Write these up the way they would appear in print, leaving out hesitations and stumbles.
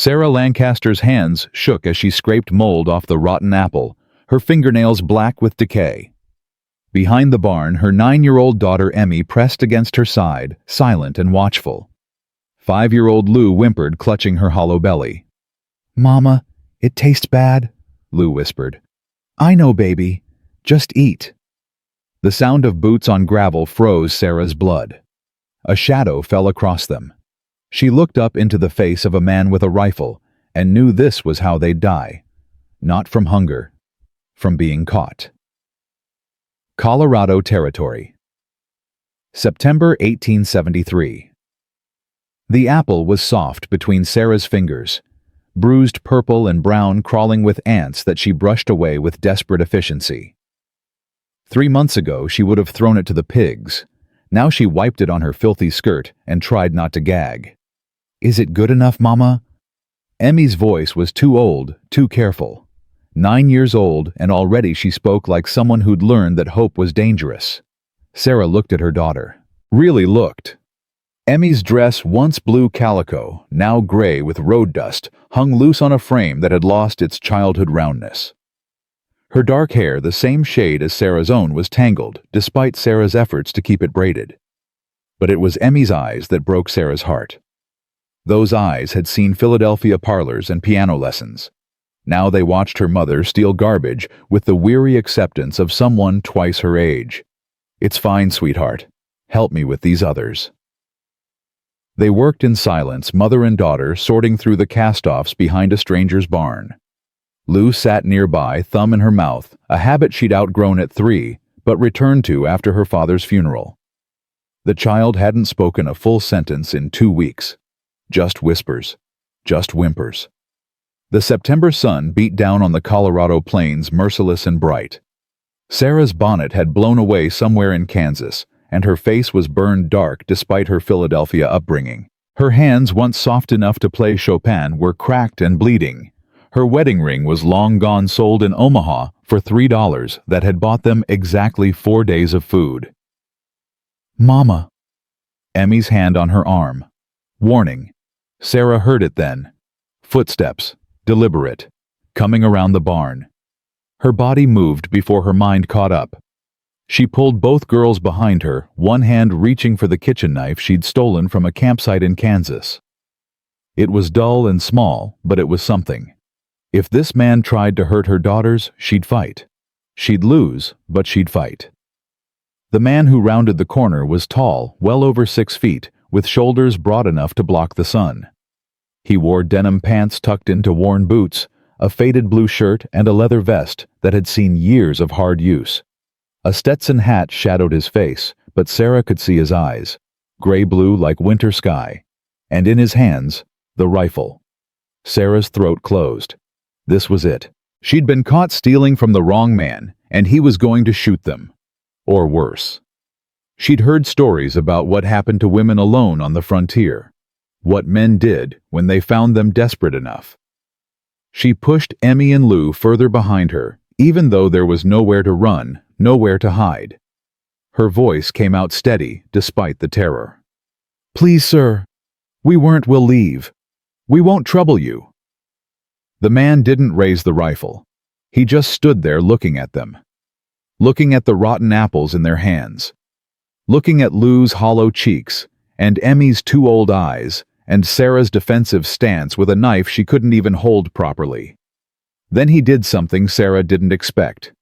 Sarah Lancaster's hands shook as she scraped mold off the rotten apple, her fingernails black with decay. Behind the barn, her 9-year-old daughter Emmy pressed against her side, silent and watchful. 5-year-old Lou whimpered, clutching her hollow belly. "Mama, it tastes bad," Lou whispered. "I know, baby. Just eat." The sound of boots on gravel froze Sarah's blood. A shadow fell across them. She looked up into the face of a man with a rifle and knew this was how they'd die. Not from hunger, from being caught. Colorado Territory. September 1873. The apple was soft between Sarah's fingers, bruised purple and brown, crawling with ants that she brushed away with desperate efficiency. 3 months ago, she would have thrown it to the pigs. Now she wiped it on her filthy skirt and tried not to gag. "Is it good enough, Mama?" Emmy's voice was too old, too careful. 9 years old, and already she spoke like someone who'd learned that hope was dangerous. Sarah looked at her daughter. Really looked. Emmy's dress, once blue calico, now gray with road dust, hung loose on a frame that had lost its childhood roundness. Her dark hair, the same shade as Sarah's own, was tangled, despite Sarah's efforts to keep it braided. But it was Emmy's eyes that broke Sarah's heart. Those eyes had seen Philadelphia parlors and piano lessons. Now they watched her mother steal garbage with the weary acceptance of someone twice her age. "It's fine, sweetheart. Help me with these others." They worked in silence, mother and daughter, sorting through the cast-offs behind a stranger's barn. Lou sat nearby, thumb in her mouth, a habit she'd outgrown at 3, but returned to after her father's funeral. The child hadn't spoken a full sentence in 2 weeks. Just whispers. Just whimpers. The September sun beat down on the Colorado plains, merciless and bright. Sarah's bonnet had blown away somewhere in Kansas, and her face was burned dark despite her Philadelphia upbringing. Her hands, once soft enough to play Chopin, were cracked and bleeding. Her wedding ring was long gone, sold in Omaha for $3 that had bought them exactly 4 days of food. "Mama." Emmy's hand on her arm. Warning. Sarah heard it then. Footsteps. Deliberate, coming around the barn. Her body moved before her mind caught up. She pulled both girls behind her, one hand reaching for the kitchen knife she'd stolen from a campsite in Kansas. It was dull and small, but it was something. If this man tried to hurt her daughters, she'd fight. She'd lose, but she'd fight. The man who rounded the corner was tall, well over 6 feet, with shoulders broad enough to block the sun. He wore denim pants tucked into worn boots, a faded blue shirt, and a leather vest that had seen years of hard use. A Stetson hat shadowed his face, but Sarah could see his eyes, gray-blue like winter sky, and in his hands, the rifle. Sarah's throat closed. This was it. She'd been caught stealing from the wrong man, and he was going to shoot them. Or worse. She'd heard stories about what happened to women alone on the frontier. What men did when they found them desperate enough. She pushed Emmy and Lou further behind her, even though there was nowhere to run, nowhere to hide. Her voice came out steady despite the terror. "Please, sir. We'll leave. We won't trouble you." The man didn't raise the rifle. He just stood there looking at them. Looking at the rotten apples in their hands. Looking at Lou's hollow cheeks, and Emmy's 2 old eyes, and Sarah's defensive stance with a knife she couldn't even hold properly. Then he did something Sarah didn't expect.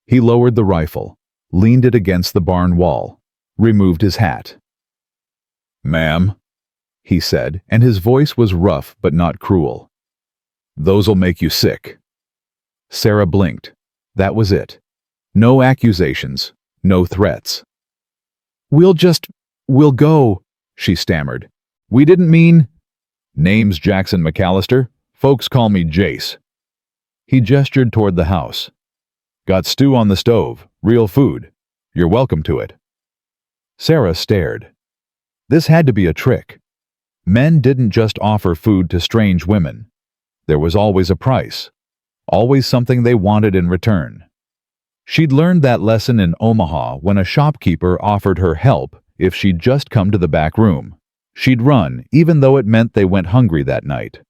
He lowered the rifle, leaned it against the barn wall, removed his hat. "Ma'am," he said, and his voice was rough but not cruel. "Those'll make you sick." Sarah blinked. That was it. No accusations, no threats. We'll go," she stammered. "We didn't mean—" "Name's Jackson McCallister. Folks call me Jace." He gestured toward the house. "Got stew on the stove, real food. You're welcome to it." Sarah stared. This had to be a trick. Men didn't just offer food to strange women. There was always a price. Always something they wanted in return. She'd learned that lesson in Omaha when a shopkeeper offered her help if she'd just come to the back room. She'd run, even though it meant they went hungry that night.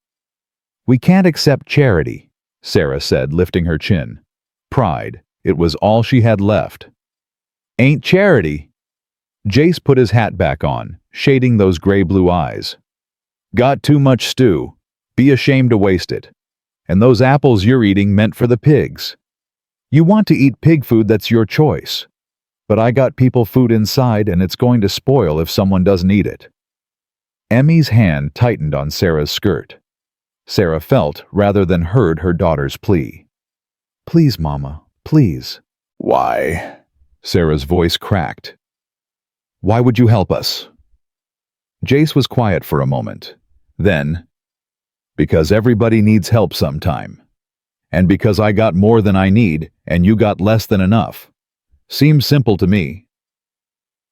We can't accept charity, Sarah said, lifting her chin. Pride, it was all she had left. Ain't charity. Jace put his hat back on, shading those gray-blue eyes. Got too much stew. Be ashamed to waste it. And those apples you're eating meant for the pigs. You want to eat pig food, that's your choice. But I got people food inside and it's going to spoil if someone doesn't eat it. Emmy's hand tightened on Sarah's skirt. Sarah felt rather than heard her daughter's plea. Please, Mama, please. Why? Sarah's voice cracked. Why would you help us? Jace was quiet for a moment. Then, because everybody needs help sometime. And because I got more than I need and you got less than enough. Seems simple to me.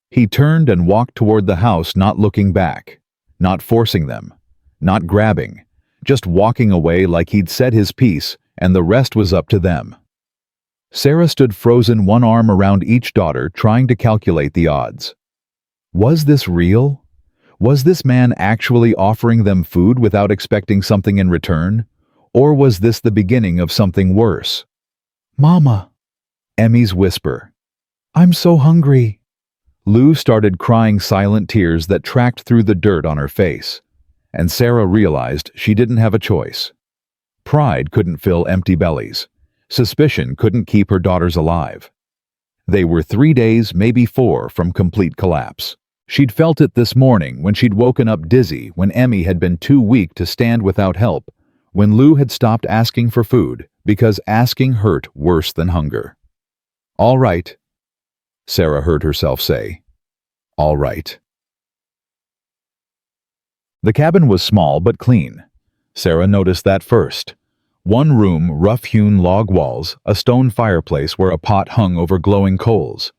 He turned and walked toward the house, not looking back, not forcing them, not grabbing, just walking away like he'd said his piece and the rest was up to them. Sarah stood frozen, one arm around each daughter, trying to calculate the odds. Was this real? Was this man actually offering them food without expecting something in return? Or was this the beginning of something worse? Mama, Emmy's whisper. I'm so hungry. Lou started crying, silent tears that tracked through the dirt on her face. And Sarah realized she didn't have a choice. Pride couldn't fill empty bellies. Suspicion couldn't keep her daughters alive. They were 3 days, maybe 4, from complete collapse. She'd felt it this morning when she'd woken up dizzy, when Emmy had been too weak to stand without help, when Lou had stopped asking for food because asking hurt worse than hunger. All right, Sarah heard herself say. All right. The cabin was small but clean. Sarah noticed that first. One room, rough-hewn log walls, a stone fireplace where a pot hung over glowing coals.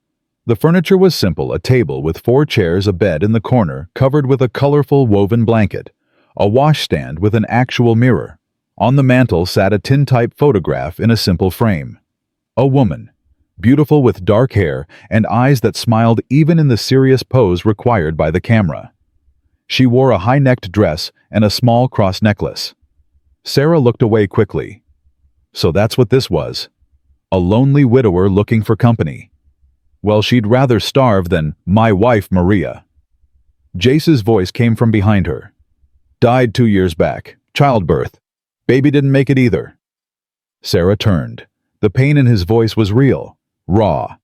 The furniture was simple, a table with 4 chairs, a bed in the corner covered with a colorful woven blanket, a washstand with an actual mirror. On the mantel sat a tintype photograph in a simple frame. A woman, beautiful with dark hair and eyes that smiled even in the serious pose required by the camera. She wore a high-necked dress and a small cross necklace. Sarah looked away quickly. So that's what this was. A lonely widower looking for company. Well, she'd rather starve than my wife, Maria. Jace's voice came from behind her. Died 2 years back. Childbirth. Baby didn't make it either. Sarah turned. The pain in his voice was real, raw.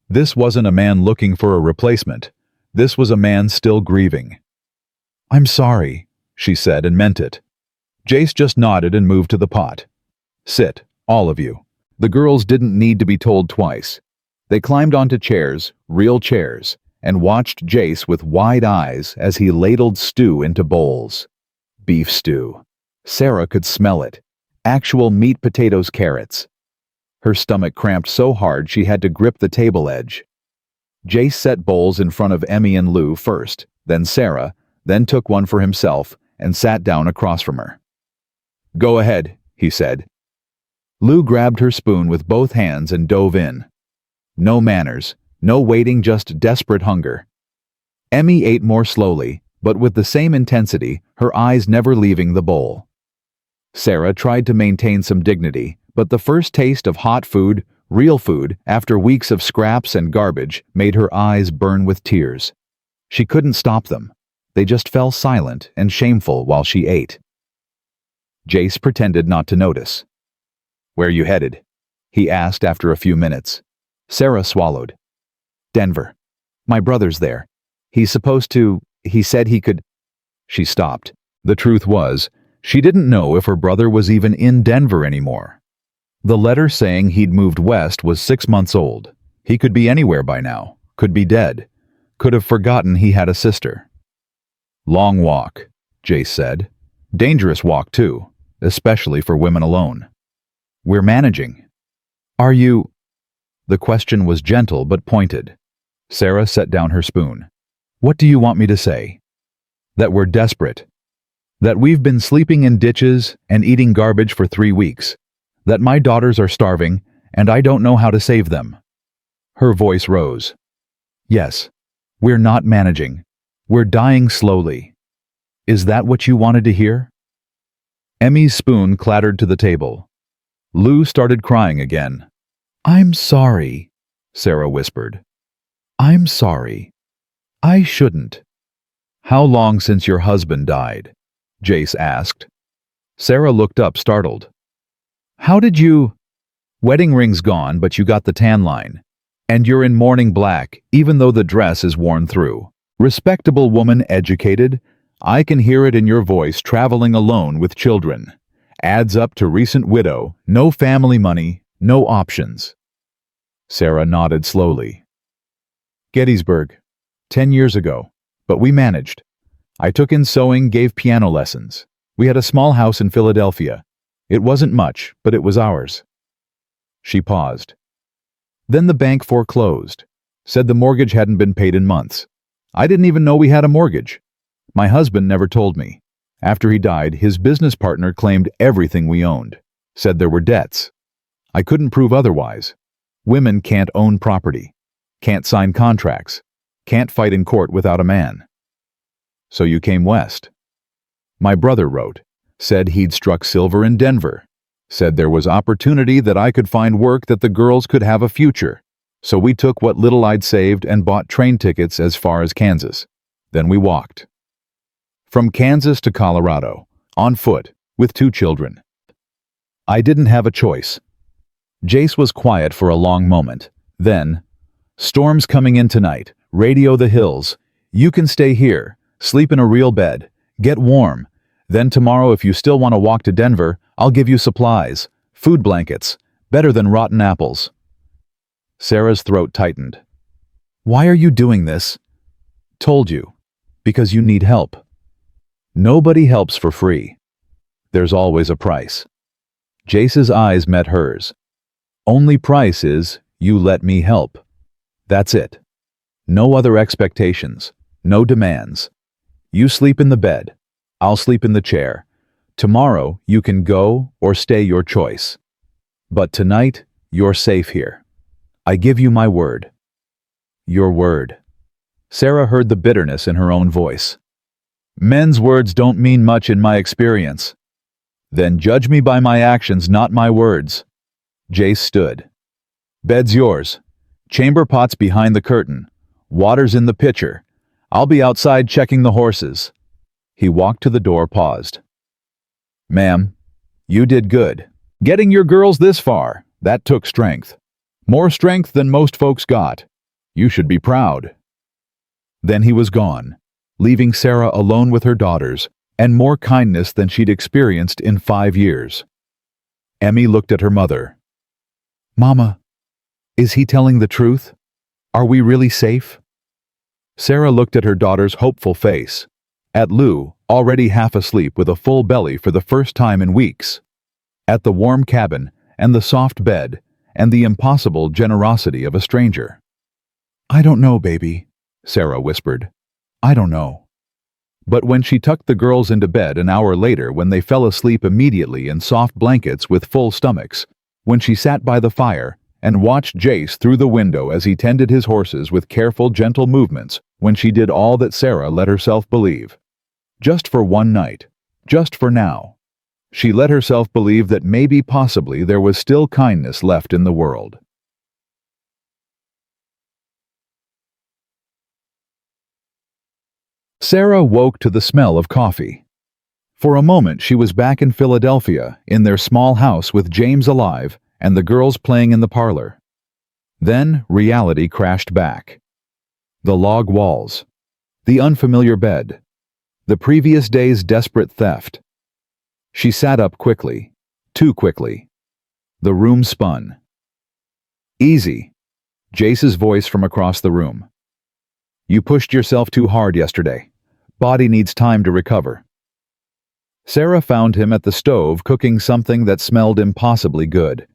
This wasn't a man looking for a replacement. This was a man still grieving. I'm sorry, she said, and meant it. Jace just nodded and moved to the pot. Sit, all of you. The girls didn't need to be told twice. They climbed onto chairs, real chairs, and watched Jace with wide eyes as he ladled stew into bowls. Beef stew. Sarah could smell it. Actual meat, potatoes, carrots. Her stomach cramped so hard she had to grip the table edge. Jace set bowls in front of Emmy and Lou first, then Sarah, then took one for himself and sat down across from her. Go ahead, he said. Lou grabbed her spoon with both hands and dove in. No manners, no waiting, just desperate hunger. Emmy ate more slowly, but with the same intensity, her eyes never leaving the bowl. Sarah tried to maintain some dignity, but the first taste of hot food, real food, after weeks of scraps and garbage, made her eyes burn with tears. She couldn't stop them. They just fell silent and shameful while she ate. Jace pretended not to notice. Where you headed? He asked after a few minutes. Sarah swallowed. Denver. My brother's there. He said he could. She stopped. The truth was, she didn't know if her brother was even in Denver anymore. The letter saying he'd moved west was 6 months old. He could be anywhere by now, could be dead, could have forgotten he had a sister. Long walk, Jace said. Dangerous walk, too, especially for women alone. We're managing. Are you? The question was gentle but pointed. Sarah set down her spoon. What do you want me to say? That we're desperate. That we've been sleeping in ditches and eating garbage for 3 weeks. That my daughters are starving and I don't know how to save them. Her voice rose. Yes, we're not managing. We're dying slowly. Is that what you wanted to hear? Emmy's spoon clattered to the table. Lou started crying again. "I'm sorry," Sarah whispered. "I'm sorry. I shouldn't." "How long since your husband died?" Jace asked. Sarah looked up, startled. "How did you—" "Wedding ring's gone, but you got the tan line. And you're in mourning black, even though the dress is worn through. Respectable woman, educated. I can hear it in your voice, traveling alone with children. Adds up to recent widow, no family money, no options." Sarah nodded slowly. "Gettysburg. 10 years ago. But we managed. I took in sewing, gave piano lessons. We had a small house in Philadelphia. It wasn't much, but it was ours." She paused. "Then the bank foreclosed. Said the mortgage hadn't been paid in months. I didn't even know we had a mortgage. My husband never told me. After he died, his business partner claimed everything we owned. Said there were debts. I couldn't prove otherwise. Women can't own property. Can't sign contracts. Can't fight in court without a man. So you came west." "My brother wrote. Said he'd struck silver in Denver. Said there was opportunity that I could find work, that the girls could have a future. So we took what little I'd saved and bought train tickets as far as Kansas. Then we walked. From Kansas to Colorado, on foot, with 2 children. I didn't have a choice." Jace was quiet for a long moment. Then, "Storm's coming in tonight. Radio the hills. You can stay here, sleep in a real bed, get warm. Then tomorrow, if you still want to walk to Denver, I'll give you supplies, food blankets, better than rotten apples." Sarah's throat tightened. "Why are you doing this?" "Told you. Because you need help." "Nobody helps for free. There's always a price." Jace's eyes met hers. "Only price is, you let me help. That's it. No other expectations, no demands. You sleep in the bed, I'll sleep in the chair. Tomorrow you can go or stay, your choice. But tonight, you're safe here. I give you my word." "Your word." Sarah heard the bitterness in her own voice. "Men's words don't mean much in my experience." "Then judge me by my actions, not my words." Jace stood. "Bed's yours. Chamber pot's behind the curtain. Water's in the pitcher. I'll be outside checking the horses." He walked to the door, paused. "Ma'am, you did good. Getting your girls this far, that took strength. More strength than most folks got. You should be proud." Then he was gone, leaving Sarah alone with her daughters, and more kindness than she'd experienced in 5 years. Emmy looked at her mother. "Mama, is he telling the truth? Are we really safe?" Sarah looked at her daughter's hopeful face, at Lou, already half asleep with a full belly for the first time in weeks, at the warm cabin and the soft bed and the impossible generosity of a stranger. "I don't know, baby," Sarah whispered. "I don't know." But when she tucked the girls into bed an hour later, when they fell asleep immediately in soft blankets with full stomachs, when she sat by the fire and watched Jace through the window as he tended his horses with careful, gentle movements, when she did all that Sarah let herself believe. Just for one night, just for now. She let herself believe that maybe, possibly, there was still kindness left in the world. Sarah woke to the smell of coffee. For a moment she was back in Philadelphia, in their small house with James alive and the girls playing in the parlor. Then reality crashed back. The log walls, the unfamiliar bed, the previous day's desperate theft. She sat up quickly, too quickly. The room spun. "Easy," Jace's voice from across the room. "You pushed yourself too hard yesterday. Body needs time to recover." Sarah found him at the stove cooking something that smelled impossibly good.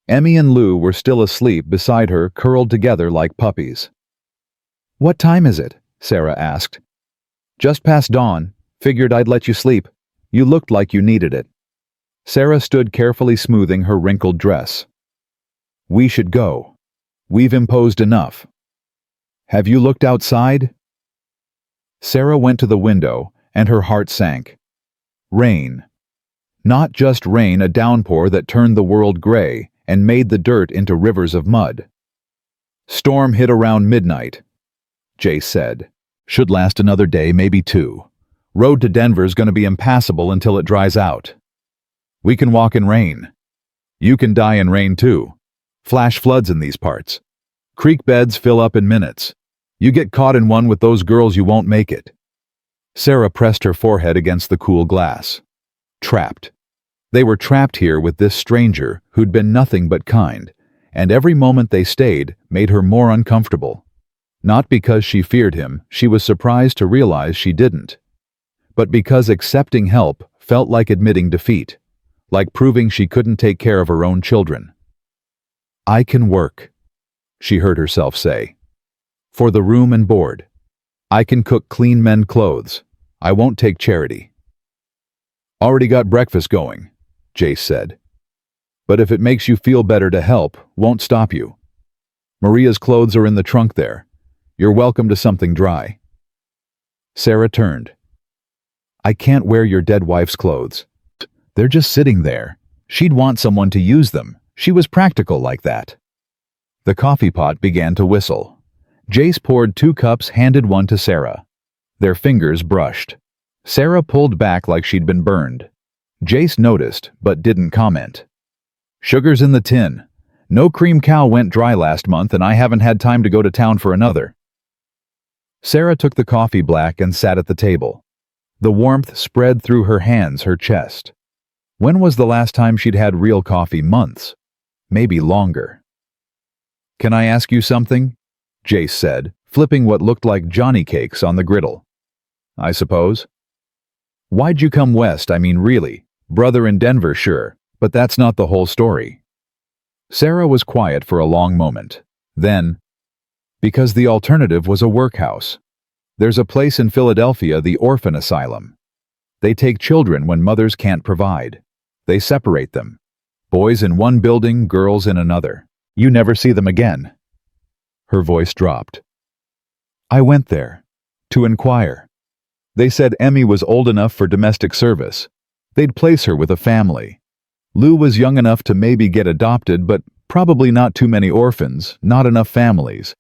Emmy and Lou were still asleep beside her, curled together like puppies. "What time is it?" Sarah asked. "Just past dawn. Figured I'd let you sleep. You looked like you needed it." Sarah stood carefully smoothing her wrinkled dress. "We should go. We've imposed enough. Have you looked outside?" Sarah went to the window, and her heart sank. Rain. Not just rain, a downpour that turned the world gray and made the dirt into rivers of mud. Storm hit around midnight, Jace said. Should last another day, maybe two. Road to Denver's gonna be impassable until it dries out. We can walk in rain. You can die in rain too. Flash floods in these parts. Creek beds fill up in minutes. You get caught in one with those girls, you won't make it. Sarah pressed her forehead against the cool glass. Trapped. They were trapped here with this stranger who'd been nothing but kind, and every moment they stayed made her more uncomfortable. Not because she feared him, she was surprised to realize she didn't, but because accepting help felt like admitting defeat, like proving she couldn't take care of her own children. I can work, she heard herself say. For the room and board. I can cook, clean, mend clothes. I won't take charity. Already got breakfast going, Jace said. But if it makes you feel better to help, won't stop you. Maria's clothes are in the trunk there. You're welcome to something dry. Sarah turned. I can't wear your dead wife's clothes. They're just sitting there. She'd want someone to use them. She was practical like that. The coffee pot began to whistle. Jace poured 2 cups, handed one to Sarah. Their fingers brushed. Sarah pulled back like she'd been burned. Jace noticed, but didn't comment. Sugar's in the tin. No cream cow went dry last month, and I haven't had time to go to town for another. Sarah took the coffee black and sat at the table. The warmth spread through her hands, her chest. When was the last time she'd had real coffee? Months. Maybe longer. Can I ask you something? Jace said, flipping what looked like Johnny cakes on the griddle. I suppose. Why'd you come west? I mean, really. Brother in Denver, sure, but that's not the whole story. Sarah was quiet for a long moment. Then, because the alternative was a workhouse. There's a place in Philadelphia, the orphan asylum. They take children when mothers can't provide. They separate them. Boys in one building, girls in another. You never see them again. Her voice dropped. I went there to inquire. They said Emmy was old enough for domestic service. They'd place her with a family. Lou was young enough to maybe get adopted, but probably not too many orphans, not enough families.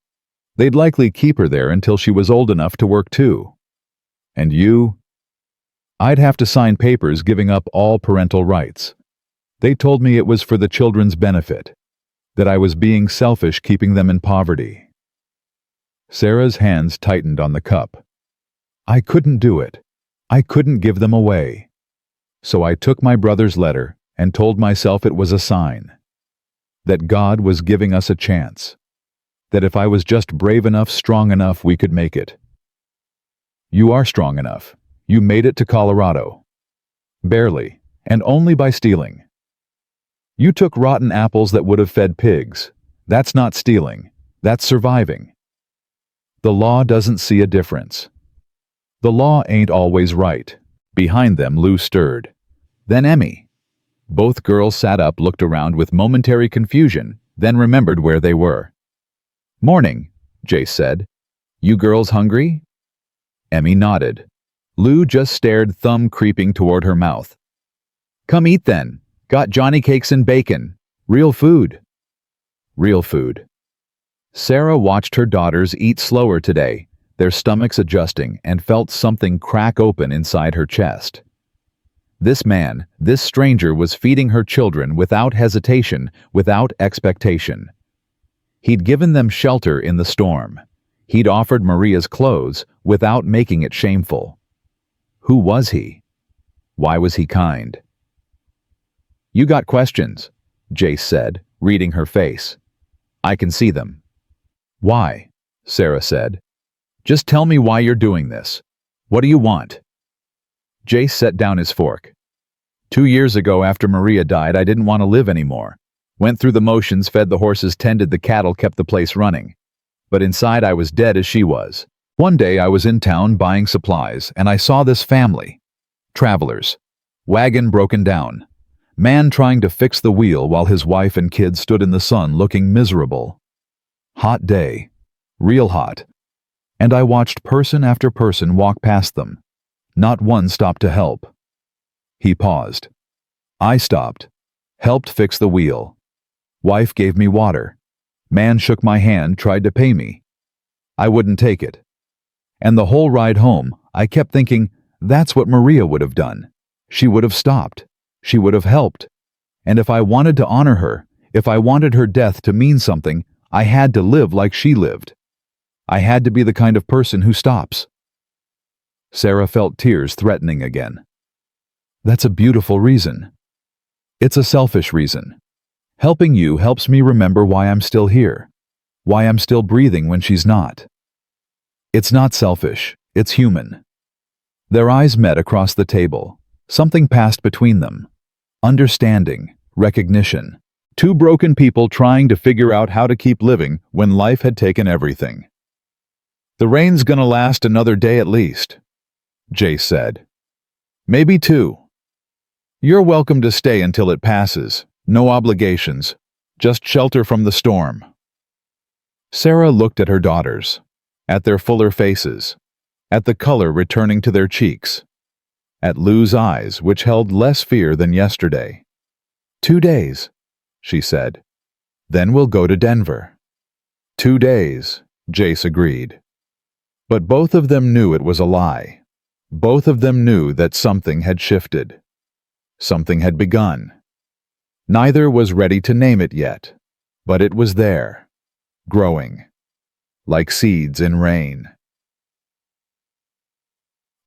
They'd likely keep her there until she was old enough to work too. And you? I'd have to sign papers giving up all parental rights. They told me it was for the children's benefit, that I was being selfish keeping them in poverty. Sarah's hands tightened on the cup. I couldn't do it. I couldn't give them away. So I took my brother's letter and told myself it was a sign. That God was giving us a chance. That if I was just brave enough, strong enough, we could make it. You are strong enough. You made it to Colorado. Barely, and only by stealing. You took rotten apples that would have fed pigs. That's not stealing. That's surviving. The law doesn't see a difference. The law ain't always right. Behind them, Lou stirred. Then Emmy. Both girls sat up, looked around with momentary confusion, then remembered where they were. Morning, Jace said. You girls hungry? Emmy nodded. Lou just stared, thumb creeping toward her mouth. Come eat then. Got Johnny cakes and bacon. Real food. Real food. Sarah watched her daughters eat slower today, their stomachs adjusting, and felt something crack open inside her chest. This man, this stranger, was feeding her children without hesitation, without expectation. He'd given them shelter in the storm. He'd offered Maria's clothes without making it shameful. Who was he? Why was he kind? You got questions, Jace said, reading her face. I can see them. Why? Sarah said. Just tell me why you're doing this. What do you want? Jace set down his fork. 2 years ago, after Maria died, I didn't want to live anymore. Went through the motions, fed the horses, tended the cattle, kept the place running. But inside I was dead as she was. One day I was in town buying supplies, and I saw this family. Travelers. Wagon broken down. Man trying to fix the wheel while his wife and kids stood in the sun looking miserable. Hot day. Real hot. And I watched person after person walk past them. Not one stopped to help. He paused. I stopped. Helped fix the wheel. Wife gave me water. Man shook my hand, tried to pay me. I wouldn't take it. And the whole ride home, I kept thinking, that's what Maria would have done. She would have stopped. She would have helped. And if I wanted to honor her, if I wanted her death to mean something, I had to live like she lived. I had to be the kind of person who stops. Sarah felt tears threatening again. That's a beautiful reason. It's a selfish reason. Helping you helps me remember why I'm still here, why I'm still breathing when she's not. It's not selfish, it's human. Their eyes met across the table. Something passed between them. Understanding, recognition. Two broken people trying to figure out how to keep living when life had taken everything. The rain's gonna last another day at least, Jace said. Maybe two. You're welcome to stay until it passes. No obligations. Just shelter from the storm. Sarah looked at her daughters, at their fuller faces, at the color returning to their cheeks, at Lou's eyes, which held less fear than yesterday. 2 days, she said. Then we'll go to Denver. 2 days, Jace agreed. But both of them knew it was a lie. Both of them knew that something had shifted. Something had begun. Neither was ready to name it yet, but it was there, growing, like seeds in rain.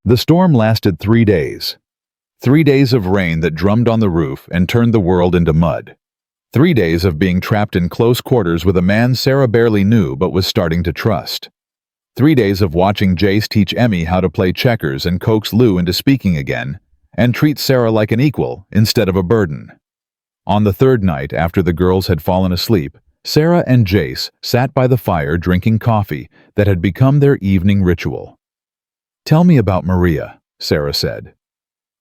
The storm lasted 3 days. 3 days of rain that drummed on the roof and turned the world into mud. 3 days of being trapped in close quarters with a man Sarah barely knew but was starting to trust. 3 days of watching Jace teach Emmy how to play checkers and coax Lou into speaking again, and treat Sarah like an equal instead of a burden. On the third night, after the girls had fallen asleep, Sarah and Jace sat by the fire drinking coffee that had become their evening ritual. "Tell me about Maria," Sarah said.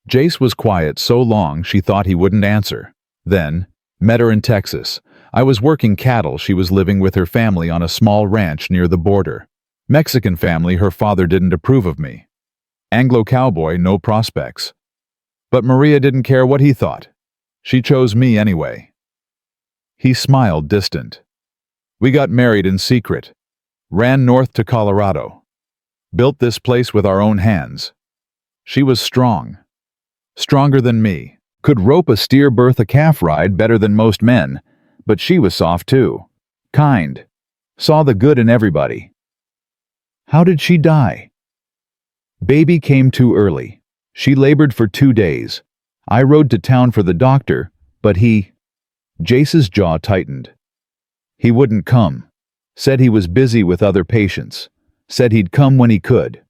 Jace was quiet so long she thought he wouldn't answer. Then, met her in Texas. I was working cattle. She was living with her family on a small ranch near the border. Mexican family, her father didn't approve of me. Anglo cowboy, no prospects. But Maria didn't care what he thought. She chose me anyway. He smiled, distant. We got married in secret. Ran north to Colorado. Built this place with our own hands. She was strong. Stronger than me. Could rope a steer, birth a calf, ride better than most men. But she was soft too. Kind. Saw the good in everybody. How did she die? Baby came too early. She labored for 2 days. I rode to town for the doctor, but he... Jace's jaw tightened. He wouldn't come. Said he was busy with other patients. Said he'd come when he could.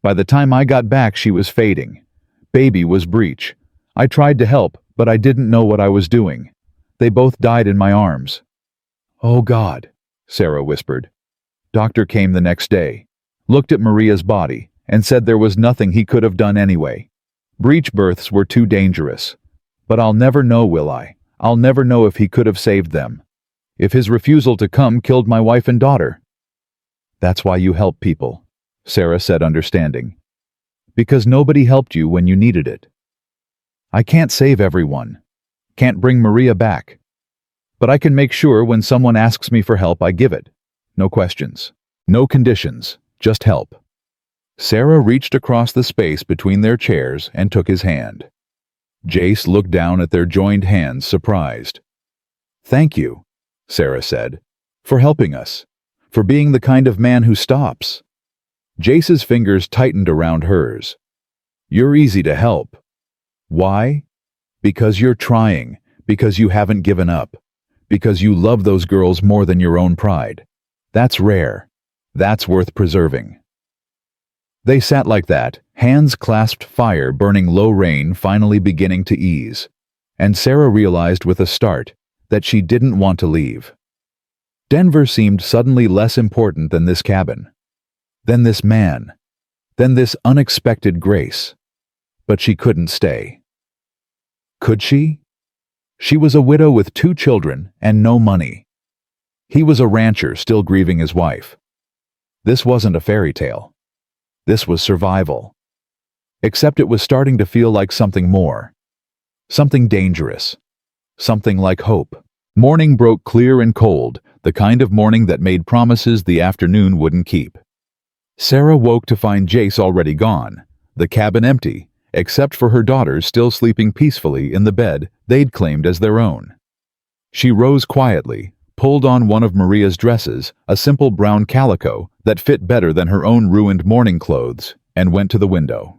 By the time I got back, she was fading. Baby was breech. I tried to help, but I didn't know what I was doing. They both died in my arms. Oh God, Sarah whispered. Doctor came the next day, looked at Maria's body, and said there was nothing he could have done anyway. Breech births were too dangerous. But I'll never know, will I? I'll never know if he could have saved them. If his refusal to come killed my wife and daughter. That's why you help people, Sarah said, understanding. Because nobody helped you when you needed it. I can't save everyone. Can't bring Maria back. But I can make sure when someone asks me for help, I give it. No questions. No conditions. Just help. Sarah reached across the space between their chairs and took his hand. Jace looked down at their joined hands, surprised. Thank you, Sarah said, for helping us, for being the kind of man who stops. Jace's fingers tightened around hers. You're easy to help. Why? Because you're trying, because you haven't given up, because you love those girls more than your own pride. That's rare. That's worth preserving. They sat like that, hands clasped, fire burning, low rain finally beginning to ease. And Sarah realized with a start that she didn't want to leave. Denver seemed suddenly less important than this cabin, than this man, than this unexpected grace. But she couldn't stay. Could she? She was a widow with 2 children and no money. He was a rancher still grieving his wife. This wasn't a fairy tale. This was survival. Except it was starting to feel like something more. Something dangerous. Something like hope. Morning broke clear and cold, the kind of morning that made promises the afternoon wouldn't keep. Sarah woke to find Jace already gone, the cabin empty, except for her daughters still sleeping peacefully in the bed they'd claimed as their own. She rose quietly, pulled on one of Maria's dresses, a simple brown calico that fit better than her own ruined morning clothes, and went to the window.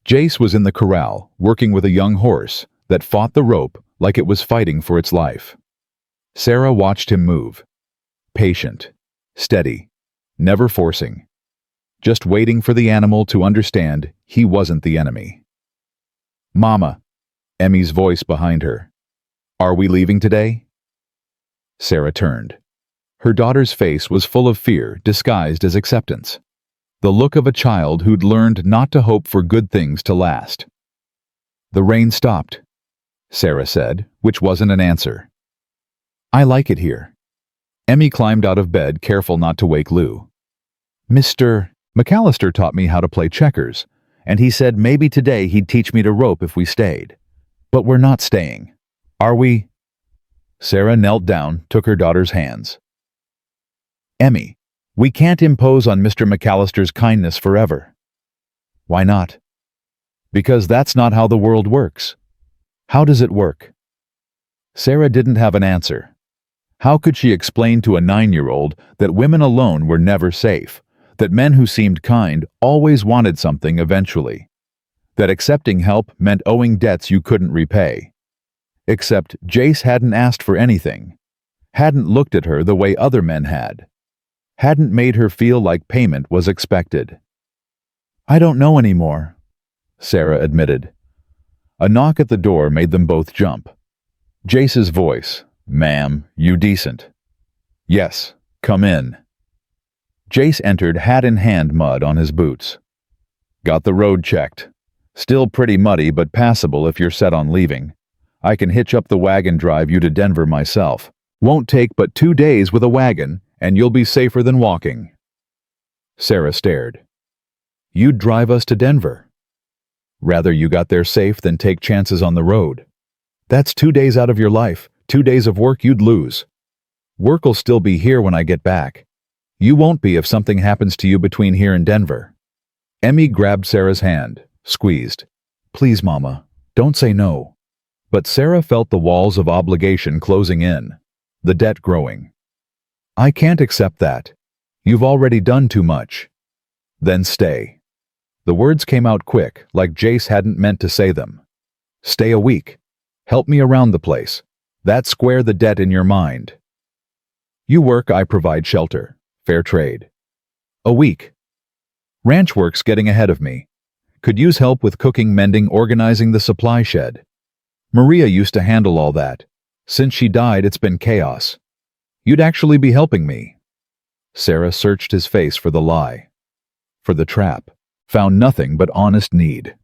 Jace was in the corral, working with a young horse that fought the rope like it was fighting for its life. Sarah watched him move. Patient, steady, never forcing. Just waiting for the animal to understand he wasn't the enemy. "Mama," Emmy's voice behind her. "Are we leaving today?" Sarah turned. Her daughter's face was full of fear disguised as acceptance. The look of a child who'd learned not to hope for good things to last. "The rain stopped," Sarah said, which wasn't an answer. "I like it here." Emmy climbed out of bed, careful not to wake Lou. "Mr. McCallister taught me how to play checkers, and he said maybe today he'd teach me to rope if we stayed. But we're not staying. Are we?" Sarah knelt down, took her daughter's hands. "Emmy, we can't impose on Mr. McCallister's kindness forever." "Why not?" "Because that's not how the world works." "How does it work?" Sarah didn't have an answer. How could she explain to a 9-year-old that women alone were never safe, that men who seemed kind always wanted something eventually, that accepting help meant owing debts you couldn't repay? Except Jace hadn't asked for anything, hadn't looked at her the way other men had, hadn't made her feel like payment was expected. "I don't know anymore," Sarah admitted. A knock at the door made them both jump. Jace's voice, "Ma'am, you decent?" "Yes, come in." Jace entered, hat in hand, mud on his boots. "Got the road checked. Still pretty muddy, but passable if you're set on leaving. I can hitch up the wagon, drive you to Denver myself. Won't take but 2 days with a wagon, and you'll be safer than walking." Sarah stared. "You'd drive us to Denver? Rather you got there safe than take chances on the road. That's 2 days out of your life, 2 days of work you'd lose. Work'll still be here when I get back. You won't be if something happens to you between here and Denver." Emmy grabbed Sarah's hand, squeezed. "Please, Mama, don't say no." But Sarah felt the walls of obligation closing in, the debt growing. "I can't accept that. You've already done too much." "Then stay." The words came out quick, like Jace hadn't meant to say them. "Stay a week. Help me around the place. That square the debt in your mind. You work, I provide shelter. Fair trade." "A week. Ranch work's getting ahead of me. Could use help with cooking, mending, organizing the supply shed. Maria used to handle all that. Since she died, it's been chaos. You'd actually be helping me." Sarah searched his face for the lie, for the trap, found nothing but honest need.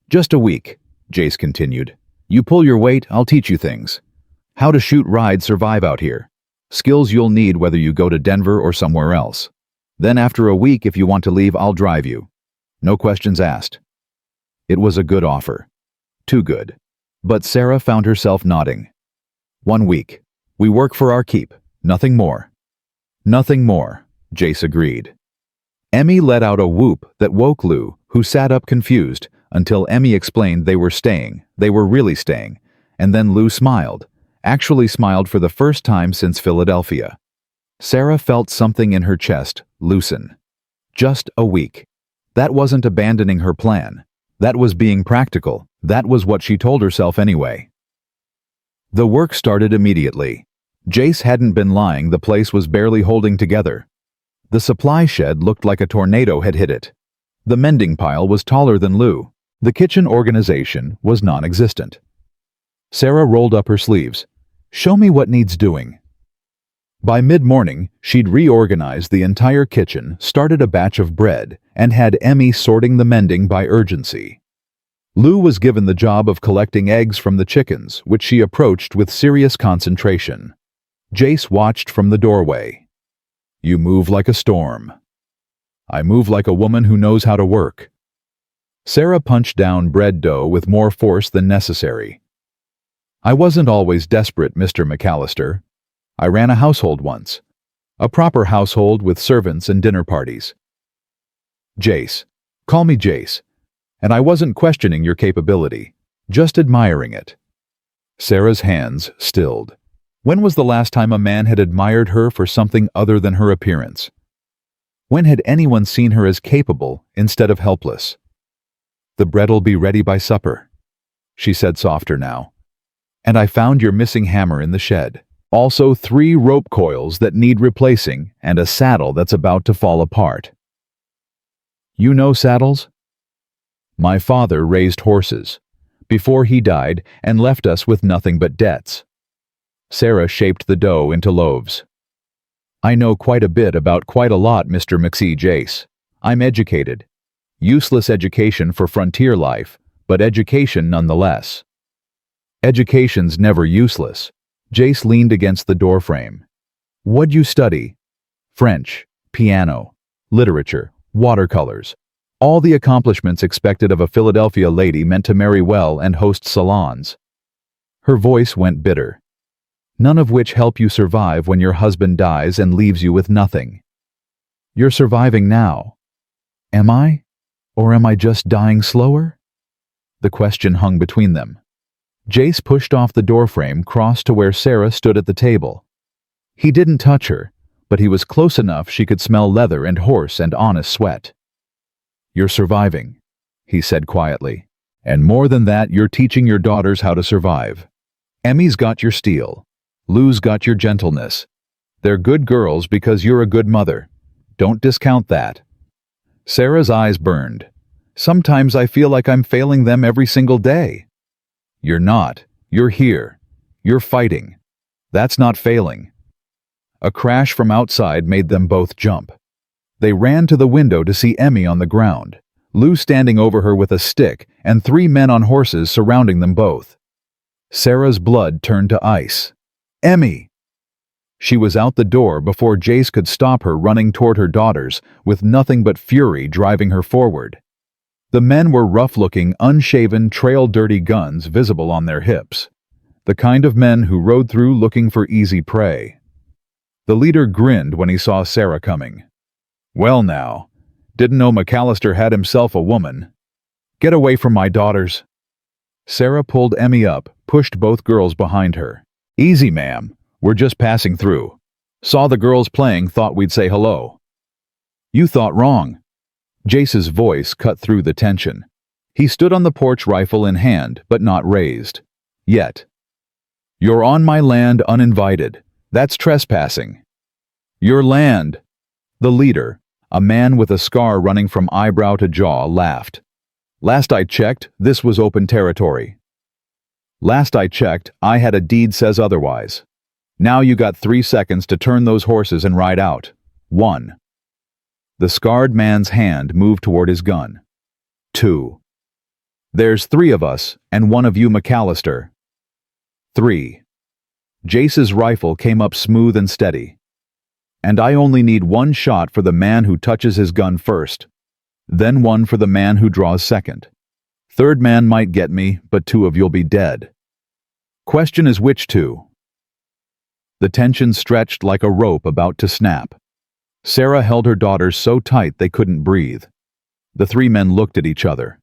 "Just a week," Jace continued. "You pull your weight, I'll teach you things. How to shoot, ride, survive out here. Skills you'll need whether you go to Denver or somewhere else. Then after a week, if you want to leave, I'll drive you. No questions asked." It was a good offer. Too good. But Sarah found herself nodding. 1 week. We work for our keep. Nothing more." "Nothing more," Jace agreed. Emmy let out a whoop that woke Lou, who sat up confused, until Emmy explained they were staying, they were really staying, and then Lou smiled, actually smiled for the first time since Philadelphia. Sarah felt something in her chest loosen. Just a week. That wasn't abandoning her plan. That was being practical. That was what she told herself anyway. The work started immediately. Jace hadn't been lying, the place was barely holding together. The supply shed looked like a tornado had hit it. The mending pile was taller than Lou. The kitchen organization was non-existent. Sarah rolled up her sleeves. "Show me what needs doing." By mid-morning, she'd reorganized the entire kitchen, started a batch of bread, and had Emmy sorting the mending by urgency. Lou was given the job of collecting eggs from the chickens, which she approached with serious concentration. Jace watched from the doorway. "You move like a storm." "I move like a woman who knows how to work." Sarah punched down bread dough with more force than necessary. I wasn't always desperate, Mr. McCallister. I ran a household once. A proper household with servants and dinner parties. Jace. Call me Jace. And I wasn't questioning your capability, just admiring it. Sarah's hands stilled. When was the last time a man had admired her for something other than her appearance? When had anyone seen her as capable instead of helpless? The bread'll be ready by supper, she said softer now. And I found your missing hammer in the shed. Also 3 rope coils that need replacing and a saddle that's about to fall apart. You know saddles? My father raised horses before he died and left us with nothing but debts. Sarah shaped the dough into loaves. I know quite a bit about quite a lot, Mr. Jace. I'm educated. Useless education for frontier life, but education nonetheless. Education's never useless. Jace leaned against the doorframe. What'd you study? French, piano, literature, watercolors. All the accomplishments expected of a Philadelphia lady meant to marry well and host salons. Her voice went bitter. None of which help you survive when your husband dies and leaves you with nothing. You're surviving now. Am I? Or am I just dying slower? The question hung between them. Jace pushed off the doorframe, crossed to where Sarah stood at the table. He didn't touch her, but he was close enough she could smell leather and horse and honest sweat. You're surviving, he said quietly. And more than that, you're teaching your daughters how to survive. Emmy's got your steel. Lou's got your gentleness. They're good girls because you're a good mother. Don't discount that. Sarah's eyes burned. Sometimes I feel like I'm failing them every single day. You're not. You're here. You're fighting. That's not failing. A crash from outside made them both jump. They ran to the window to see Emmy on the ground, Lou standing over her with a stick, and 3 men on horses surrounding them both. Sarah's blood turned to ice. Emmy! She was out the door before Jace could stop her running toward her daughters, with nothing but fury driving her forward. The men were rough-looking, unshaven, trail-dirty guns visible on their hips. The kind of men who rode through looking for easy prey. The leader grinned when he saw Sarah coming. Well now, didn't know McCallister had himself a woman. Get away from my daughters. Sarah pulled Emmy up, pushed both girls behind her. Easy, ma'am. We're just passing through. Saw the girls playing, thought we'd say hello. You thought wrong. Jace's voice cut through the tension. He stood on the porch, rifle in hand, but not raised. Yet. You're on my land uninvited. That's trespassing. Your land. The leader, a man with a scar running from eyebrow to jaw, laughed. Last I checked, this was open territory. Last I checked, I had a deed says otherwise. Now you got 3 seconds to turn those horses and ride out. 1. The scarred man's hand moved toward his gun. 2. There's 3 of us, and 1 of you McCallister. 3. Jace's rifle came up smooth and steady. And I only need 1 shot for the man who touches his gun first. Then 1 for the man who draws second. 3rd man might get me, but 2 of you'll be dead. Question is which 2? The tension stretched like a rope about to snap. Sarah held her daughters so tight they couldn't breathe. The 3 men looked at each other.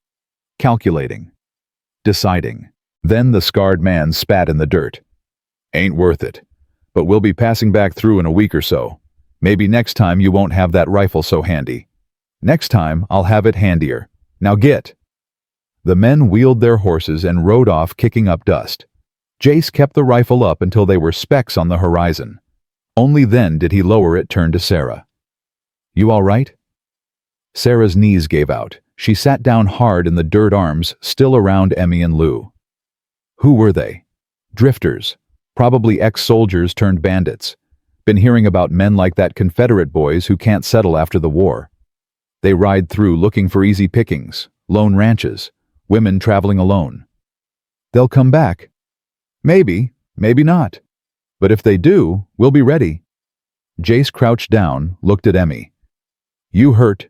Calculating. Deciding. Then the scarred man spat in the dirt. Ain't worth it. But we'll be passing back through in a week or so. Maybe next time you won't have that rifle so handy. Next time I'll have it handier. Now get. The men wheeled their horses and rode off, kicking up dust. Jace kept the rifle up until they were specks on the horizon. Only then did he lower it, turn to Sarah. You all right? Sarah's knees gave out. She sat down hard in the dirt, arms still around Emmy and Lou. Who were they? Drifters. Probably ex-soldiers turned bandits. Been hearing about men like that, Confederate boys who can't settle after the war. They ride through looking for easy pickings, lone ranches, women traveling alone. They'll come back. Maybe, maybe not. But if they do, we'll be ready. Jace crouched down, looked at Emmy. You hurt?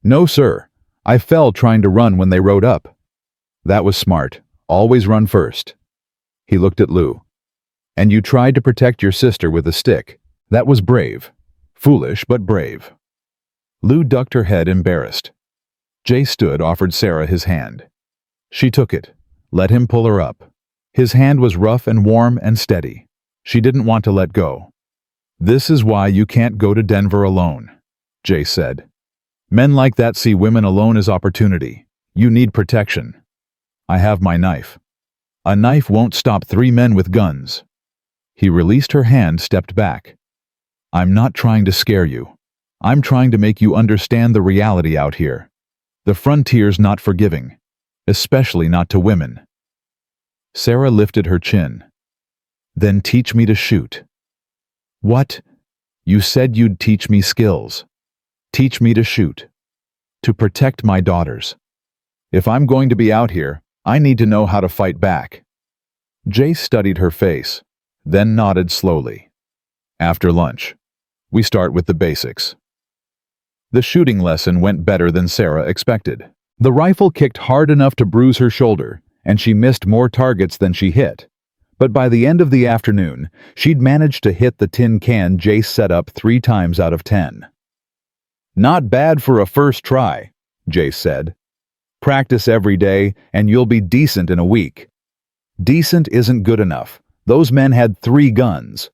No, sir. I fell trying to run when they rode up. That was smart. Always run first. He looked at Lou. And you tried to protect your sister with a stick. That was brave. Foolish, but brave. Lou ducked her head, embarrassed. Jace stood, offered Sarah his hand. She took it, let him pull her up. His hand was rough and warm and steady. She didn't want to let go. This is why you can't go to Denver alone, Jace said. Men like that see women alone as opportunity. You need protection. I have my knife. A knife won't stop 3 men with guns. He released her hand, stepped back. I'm not trying to scare you. I'm trying to make you understand the reality out here. The frontier's not forgiving, especially not to women. Sarah lifted her chin. Then teach me to shoot. What? You said you'd teach me skills. Teach me to shoot. To protect my daughters. If I'm going to be out here, I need to know how to fight back. Jace studied her face, then nodded slowly. After lunch, we start with the basics. The shooting lesson went better than Sarah expected. The rifle kicked hard enough to bruise her shoulder, and she missed more targets than she hit. But by the end of the afternoon, she'd managed to hit the tin can Jace set up 3 times out of 10. Not bad for a first try, Jace said. Practice every day, and you'll be decent in a week. Decent isn't good enough. Those men had 3 guns.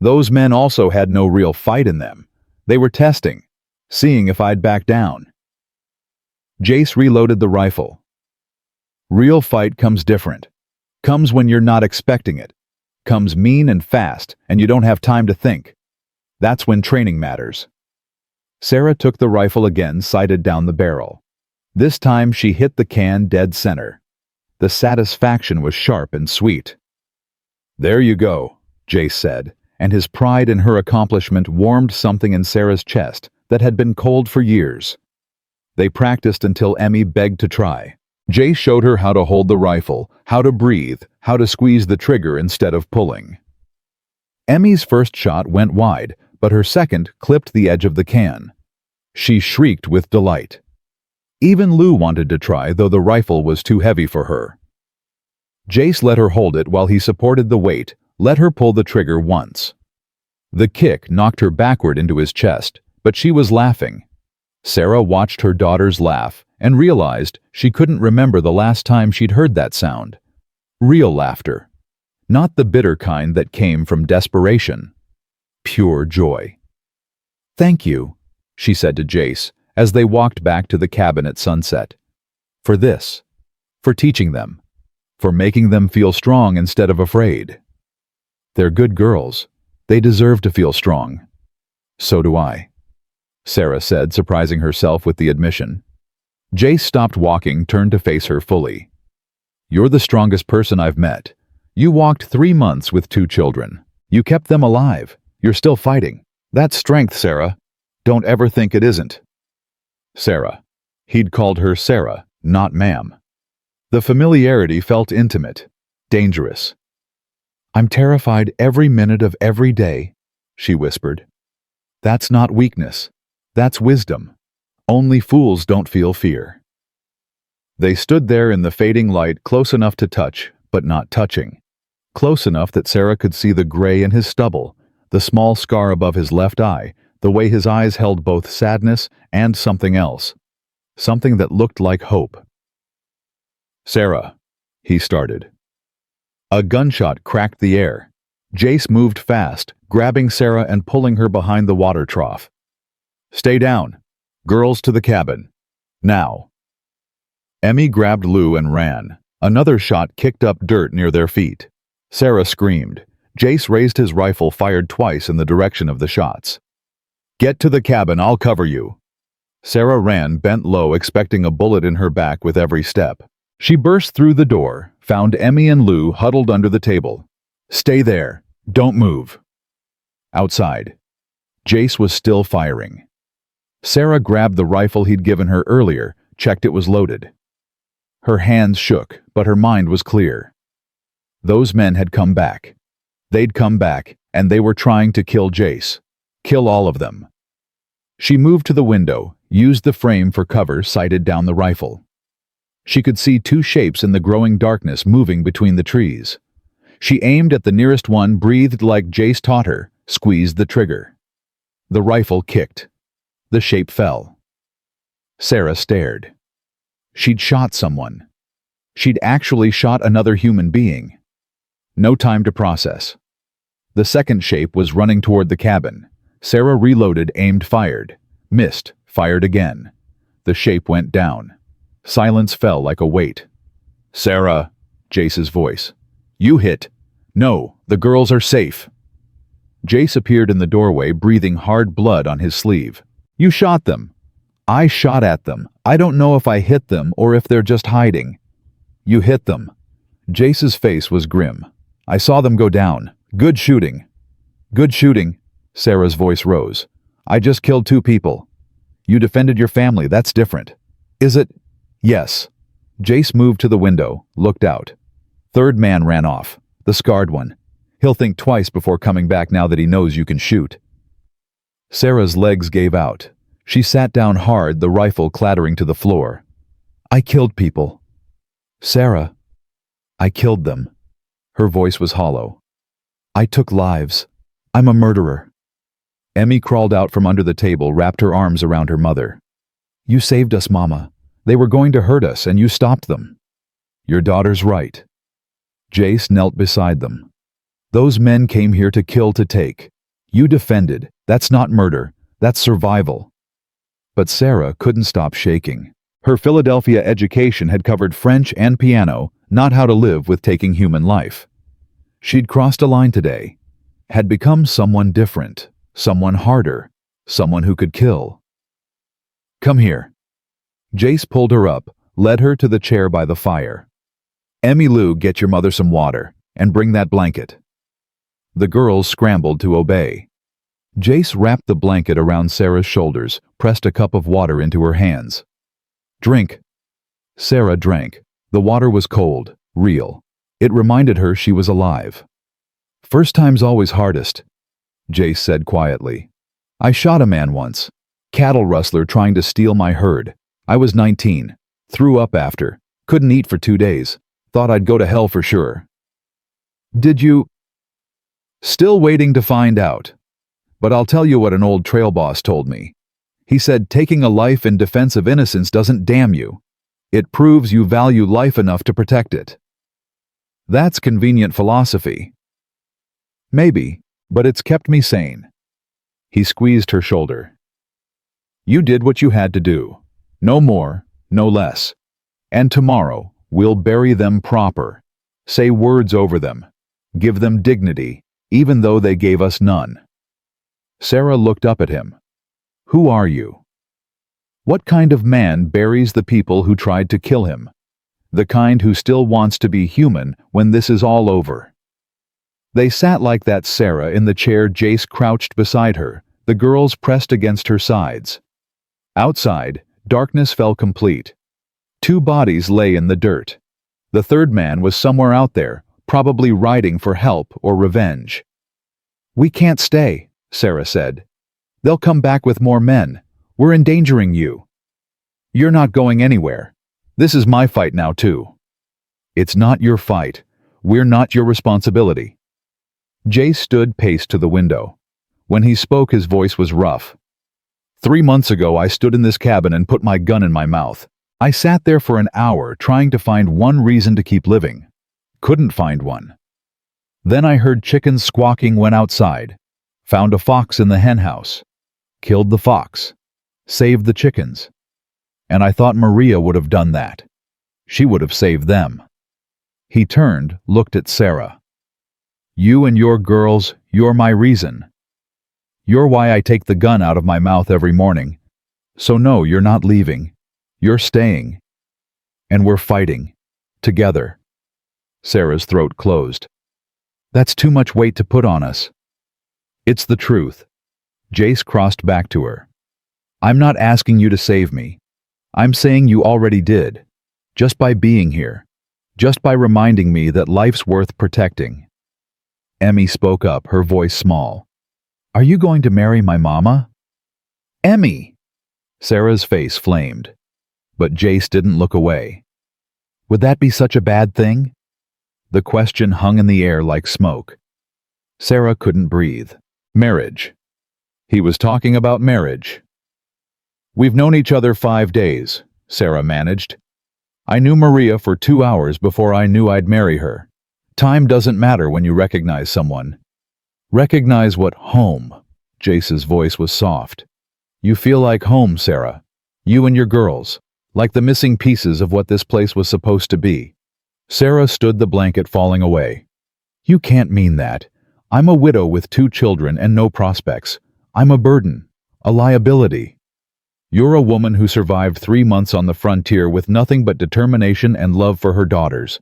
Those men also had no real fight in them. They were testing, seeing if I'd back down. Jace reloaded the rifle. Real fight comes different. Comes when you're not expecting it. Comes mean and fast, and you don't have time to think. That's when training matters. Sarah took the rifle again, sighted down the barrel. This time she hit the can dead center. The satisfaction was sharp and sweet. There you go, Jace said, and his pride in her accomplishment warmed something in Sarah's chest that had been cold for years. They practiced until Emmy begged to try. Jace showed her how to hold the rifle, how to breathe, how to squeeze the trigger instead of pulling. Emmy's first shot went wide, but her second clipped the edge of the can. She shrieked with delight. Even Lou wanted to try, though the rifle was too heavy for her. Jace let her hold it while he supported the weight, let her pull the trigger once. The kick knocked her backward into his chest, but she was laughing. Sarah watched her daughters laugh and realized she couldn't remember the last time she'd heard that sound. Real laughter. Not the bitter kind that came from desperation. Pure joy. Thank you, she said to Jace as they walked back to the cabin at sunset. For this. For teaching them. For making them feel strong instead of afraid. They're good girls. They deserve to feel strong. So do I, Sarah said, surprising herself with the admission. Jace stopped walking, turned to face her fully. You're the strongest person I've met. You walked 3 months with 2 children. You kept them alive. You're still fighting. That's strength, Sarah. Don't ever think it isn't. Sarah. He'd called her Sarah, not ma'am. The familiarity felt intimate, dangerous. I'm terrified every minute of every day, she whispered. That's not weakness. That's wisdom. Only fools don't feel fear. They stood there in the fading light, close enough to touch, but not touching. Close enough that Sarah could see the gray in his stubble, the small scar above his left eye, the way his eyes held both sadness and something else. Something that looked like hope. Sarah, he started. A gunshot cracked the air. Jace moved fast, grabbing Sarah and pulling her behind the water trough. Stay down. Girls to the cabin. Now. Emmy grabbed Lou and ran. Another shot kicked up dirt near their feet. Sarah screamed. Jace raised his rifle, fired twice in the direction of the shots. Get to the cabin, I'll cover you. Sarah ran, bent low, expecting a bullet in her back with every step. She burst through the door, found Emmy and Lou huddled under the table. Stay there. Don't move. Outside. Jace was still firing. Sarah grabbed the rifle he'd given her earlier, checked it was loaded. Her hands shook, but her mind was clear. Those men had come back. They'd come back, and they were trying to kill Jace. Kill all of them. She moved to the window, used the frame for cover, sighted down the rifle. She could see two shapes in the growing darkness moving between the trees. She aimed at the nearest one, breathed like Jace taught her, squeezed the trigger. The rifle kicked. The shape fell. Sarah stared. She'd shot someone. She'd actually shot another human being. No time to process. The second shape was running toward the cabin. Sarah reloaded, aimed, fired. Missed, fired again. The shape went down. Silence fell like a weight. "Sarah," Jace's voice. "You hit." "No, the girls are safe." Jace appeared in the doorway, breathing hard blood on his sleeve. "You shot them." "I shot at them. I don't know if I hit them or if they're just hiding." "You hit them." Jace's face was grim. "I saw them go down. Good shooting." "Good shooting." Sarah's voice rose. "I just killed 2 people. You defended your family, that's different." "Is it?" "Yes." Jace moved to the window, looked out. Third man ran off, the scarred one. He'll think twice before coming back now that he knows you can shoot. Sarah's legs gave out. She sat down hard, the rifle clattering to the floor. "I killed people." "Sarah." "I killed them." Her voice was hollow. "I took lives. I'm a murderer." Emmy crawled out from under the table, wrapped her arms around her mother. "You saved us, Mama. They were going to hurt us, and you stopped them." "Your daughter's right." Jace knelt beside them. "Those men came here to kill, to take. You defended. That's not murder. That's survival." But Sarah couldn't stop shaking. Her Philadelphia education had covered French and piano, not how to live with taking human life. She'd crossed a line today, had become someone different, someone harder, someone who could kill. "Come here." Jace pulled her up, led her to the chair by the fire. "Emmy Lou, get your mother some water, and bring that blanket." The girls scrambled to obey. Jace wrapped the blanket around Sarah's shoulders, pressed a cup of water into her hands. "Drink." Sarah drank. The water was cold, real. It reminded her she was alive. "First time's always hardest," Jace said quietly. "I shot a man once. Cattle rustler trying to steal my herd. I was 19. Threw up after. Couldn't eat for 2 days. Thought I'd go to hell for sure." "Did you?" "Still waiting to find out. But I'll tell you what an old trail boss told me. He said taking a life in defense of innocence doesn't damn you. It proves you value life enough to protect it." "That's convenient philosophy." "Maybe, but it's kept me sane." He squeezed her shoulder. "You did what you had to do. No more, no less. And tomorrow, we'll bury them proper. Say words over them. Give them dignity, even though they gave us none." Sarah looked up at him. "Who are you?" "What kind of man buries the people who tried to kill him? The kind who still wants to be human when this is all over." They sat like that, Sarah in the chair, Jace crouched beside her, the girls pressed against her sides. Outside, darkness fell complete. 2 bodies lay in the dirt. The third man was somewhere out there, probably riding for help or revenge. "We can't stay," Sarah said. "They'll come back with more men. We're endangering you." "You're not going anywhere. This is my fight now, too." "It's not your fight. We're not your responsibility." Jace stood, paced to the window. When he spoke, his voice was rough. 3 months ago, I stood in this cabin and put my gun in my mouth. I sat there for an hour trying to find one reason to keep living. Couldn't find one. Then I heard chickens squawking, went outside. Found a fox in the hen house. Killed the fox. Saved the chickens. And I thought Maria would have done that. She would have saved them. He turned, looked at Sarah. "You and your girls, you're my reason. You're why I take the gun out of my mouth every morning. So no, you're not leaving. You're staying. And we're fighting. Together." Sarah's throat closed. "That's too much weight to put on us." "It's the truth." Jace crossed back to her. "I'm not asking you to save me. I'm saying you already did. Just by being here. Just by reminding me that life's worth protecting." Emmy spoke up, her voice small. "Are you going to marry my mama?" "Emmy!" Sarah's face flamed, but Jace didn't look away. Would that be such a bad thing? The question hung in the air like smoke. Sarah couldn't breathe. Marriage. He was talking about marriage. We've known each other 5 days, Sarah managed. I knew Maria for 2 hours before I knew I'd marry her. Time doesn't matter when you recognize someone. Recognize what home. Jace's voice was soft. You feel like home, Sarah. You and your girls. Like the missing pieces of what this place was supposed to be. Sarah stood the blanket falling away. You can't mean that. I'm a widow with 2 children and no prospects. I'm a burden. A liability. You're a woman who survived 3 months on the frontier with nothing but determination and love for her daughters.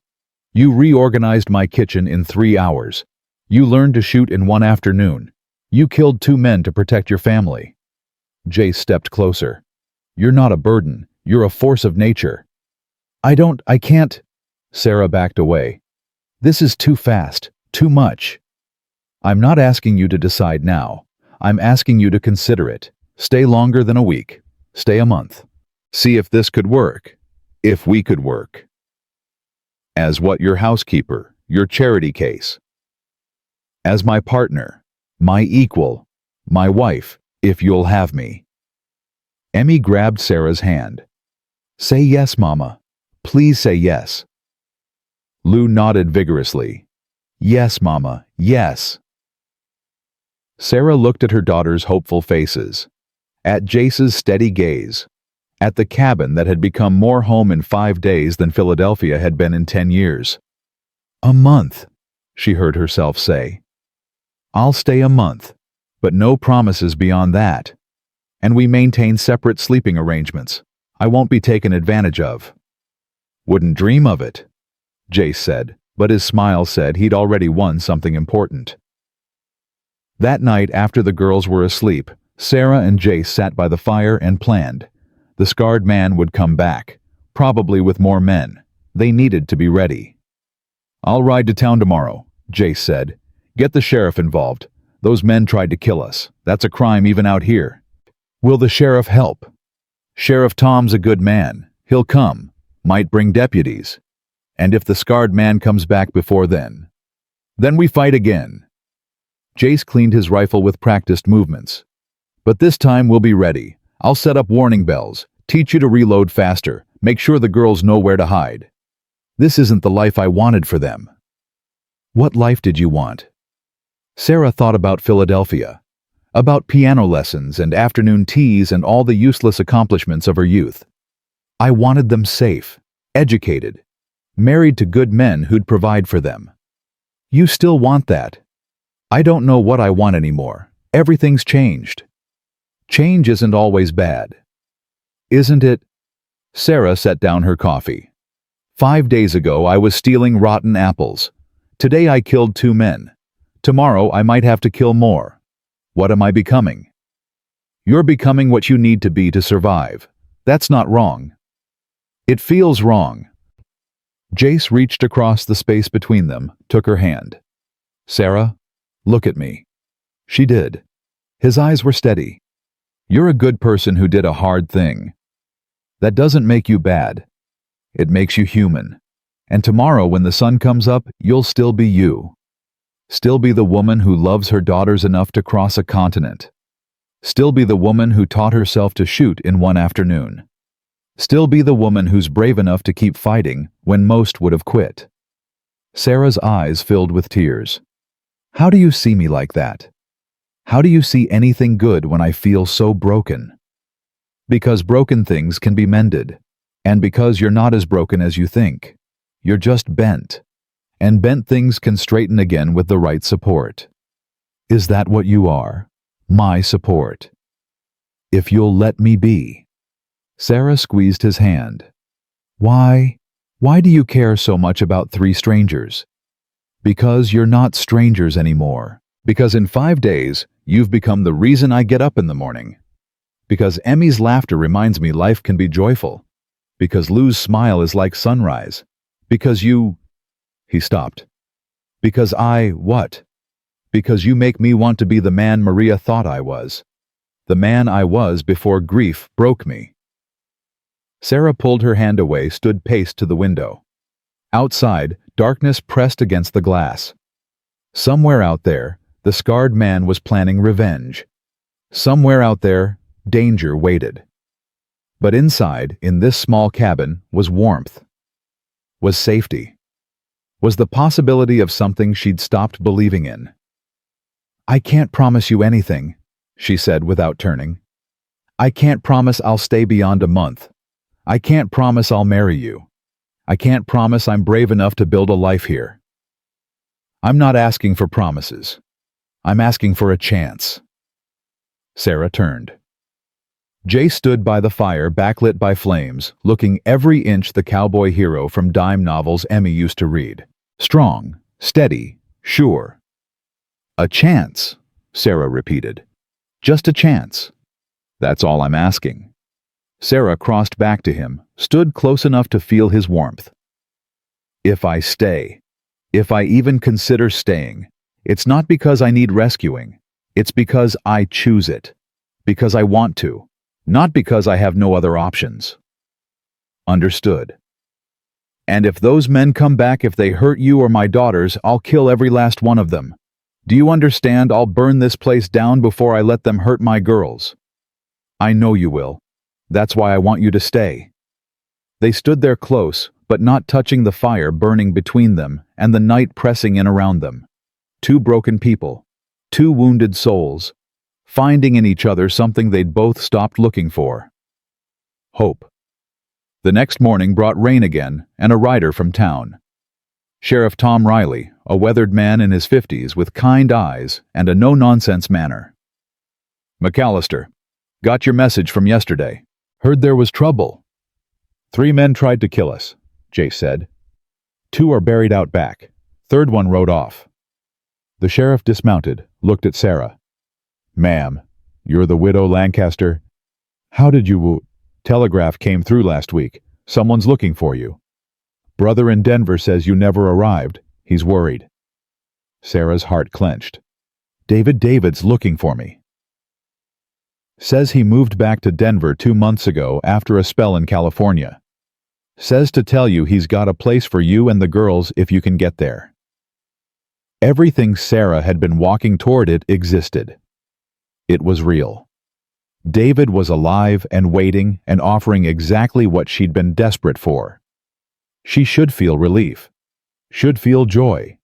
You reorganized my kitchen in 3 hours. You learned to shoot in 1 afternoon. You killed 2 men to protect your family. Jace stepped closer. You're not a burden. You're a force of nature. I can't. Sarah backed away. This is too fast. Too much. I'm not asking you to decide now. I'm asking you to consider it. Stay longer than a week. Stay a month. See if this could work. If we could work. As what, your housekeeper, your charity case. As my partner, my equal, my wife, if you'll have me. Emmy grabbed Sarah's hand. Say yes, Mama. Please say yes. Lou nodded vigorously. Yes, Mama, yes. Sarah looked at her daughter's hopeful faces, at Jace's steady gaze, at the cabin that had become more home in 5 days than Philadelphia had been in 10 years. A month, she heard herself say. I'll stay a month, but no promises beyond that. And we maintain separate sleeping arrangements. I won't be taken advantage of. Wouldn't dream of it, Jace said, but his smile said he'd already won something important. That night, after the girls were asleep, Sarah and Jace sat by the fire and planned. The scarred man would come back, probably with more men. They needed to be ready. I'll ride to town tomorrow, Jace said. Get the sheriff involved. Those men tried to kill us. That's a crime even out here. Will the sheriff help? Sheriff Tom's a good man. He'll come. Might bring deputies. And if the scarred man comes back before then we fight again. Jace cleaned his rifle with practiced movements. But this time we'll be ready. I'll set up warning bells, teach you to reload faster, make sure the girls know where to hide. This isn't the life I wanted for them. What life did you want? Sarah thought about Philadelphia, about piano lessons and afternoon teas and all the useless accomplishments of her youth. I wanted them safe, educated, married to good men who'd provide for them. You still want that? I don't know what I want anymore. Everything's changed. Change isn't always bad. Isn't it? Sarah set down her coffee. 5 days ago I was stealing rotten apples. Today I killed 2 men. Tomorrow I might have to kill more. What am I becoming? You're becoming what you need to be to survive. That's not wrong. It feels wrong. Jace reached across the space between them, took her hand. Sarah, look at me. She did. His eyes were steady. You're a good person who did a hard thing. That doesn't make you bad. It makes you human. And tomorrow when the sun comes up, you'll still be you. Still be the woman who loves her daughters enough to cross a continent. Still be the woman who taught herself to shoot in 1 afternoon. Still be the woman who's brave enough to keep fighting when most would have quit. Sarah's eyes filled with tears. How do you see me like that? How do you see anything good when I feel so broken? Because broken things can be mended. And because you're not as broken as you think. You're just bent. And bent things can straighten again with the right support. Is that what you are? My support. If you'll let me be. Sarah squeezed his hand. Why do you care so much about 3 strangers? Because you're not strangers anymore. Because in 5 days, you've become the reason I get up in the morning. Because Emmy's laughter reminds me life can be joyful. Because Lou's smile is like sunrise. Because you... He stopped. Because what? Because you make me want to be the man Maria thought I was. The man I was before grief broke me. Sarah pulled her hand away, stood paced to the window. Outside, darkness pressed against the glass. Somewhere out there, the scarred man was planning revenge. Somewhere out there, danger waited. But inside, in this small cabin, was warmth. Was safety. Was the possibility of something she'd stopped believing in. "I can't promise you anything," she said without turning. "I can't promise I'll stay beyond a month. I can't promise I'll marry you. I can't promise I'm brave enough to build a life here. I'm not asking for promises. I'm asking for a chance." Sarah turned. Jace stood by the fire, backlit by flames, looking every inch the cowboy hero from dime novels Emmy used to read. Strong, steady, sure. "A chance," Sarah repeated. "Just a chance. That's all I'm asking." Sarah crossed back to him, stood close enough to feel his warmth. "If I stay, if I even consider staying, it's not because I need rescuing. It's because I choose it. Because I want to. Not because I have no other options." "Understood." "And if those men come back, if they hurt you or my daughters, I'll kill every last one of them. Do you understand? I'll burn this place down before I let them hurt my girls." "I know you will. That's why I want you to stay." They stood there close, but not touching the fire burning between them and the night pressing in around them. Two broken people. Two wounded souls. Finding in each other something they'd both stopped looking for. Hope. The next morning brought rain again and a rider from town. Sheriff Tom Riley, a weathered man in his 50s with kind eyes and a no-nonsense manner. "McCallister, got your message from yesterday. Heard there was trouble." "3 men tried to kill us," Jace said. "2 are buried out back. Third one rode off." The sheriff dismounted, looked at Sarah. "Ma'am, you're the widow Lancaster? How did you Telegraph came through last week. Someone's looking for you. Brother in Denver says you never arrived. He's worried." Sarah's heart clenched. David's looking for me." "Says he moved back to Denver 2 months ago after a spell in California. Says to tell you he's got a place for you and the girls if you can get there." Everything Sarah had been walking toward it existed. It was real. David was alive and waiting and offering exactly what she'd been desperate for. She should feel relief. Should feel joy.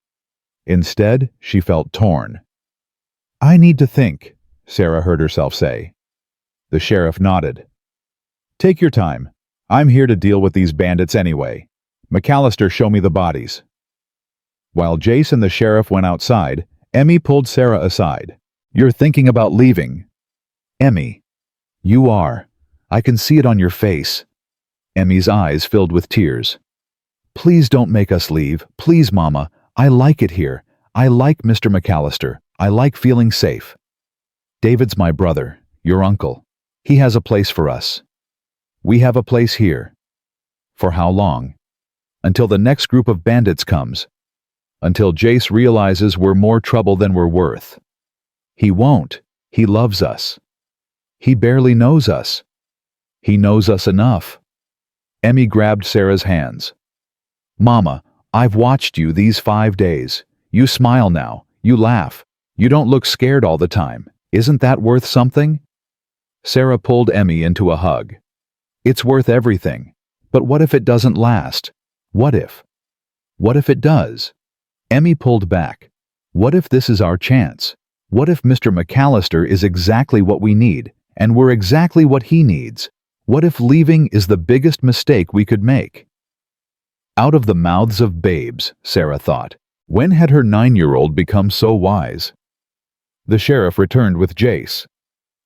Instead, she felt torn. "I need to think," Sarah heard herself say. The sheriff nodded. "Take your time. I'm here to deal with these bandits anyway. McCallister, show me the bodies." While Jace and the sheriff went outside, Emmy pulled Sarah aside. "You're thinking about leaving." "Emmy, you are. I can see it on your face." Emmy's eyes filled with tears. "Please don't make us leave. Please, Mama. I like it here. I like Mr. McCallister. I like feeling safe. David's my brother, your uncle. He has a place for us. We have a place here. For how long? Until the next group of bandits comes. Until Jace realizes we're more trouble than we're worth. He won't. He loves us. He barely knows us. He knows us enough." Emmy grabbed Sarah's hands. "Mama, I've watched you these 5 days. You smile now. You laugh. You don't look scared all the time. Isn't that worth something?" Sarah pulled Emmy into a hug. "It's worth everything. But what if it doesn't last? What if? What if it does?" Emmy pulled back. "What if this is our chance? What if Mr. McCallister is exactly what we need, and we're exactly what he needs? What if leaving is the biggest mistake we could make?" Out of the mouths of babes, Sarah thought. When had her 9-year-old become so wise? The sheriff returned with Jace.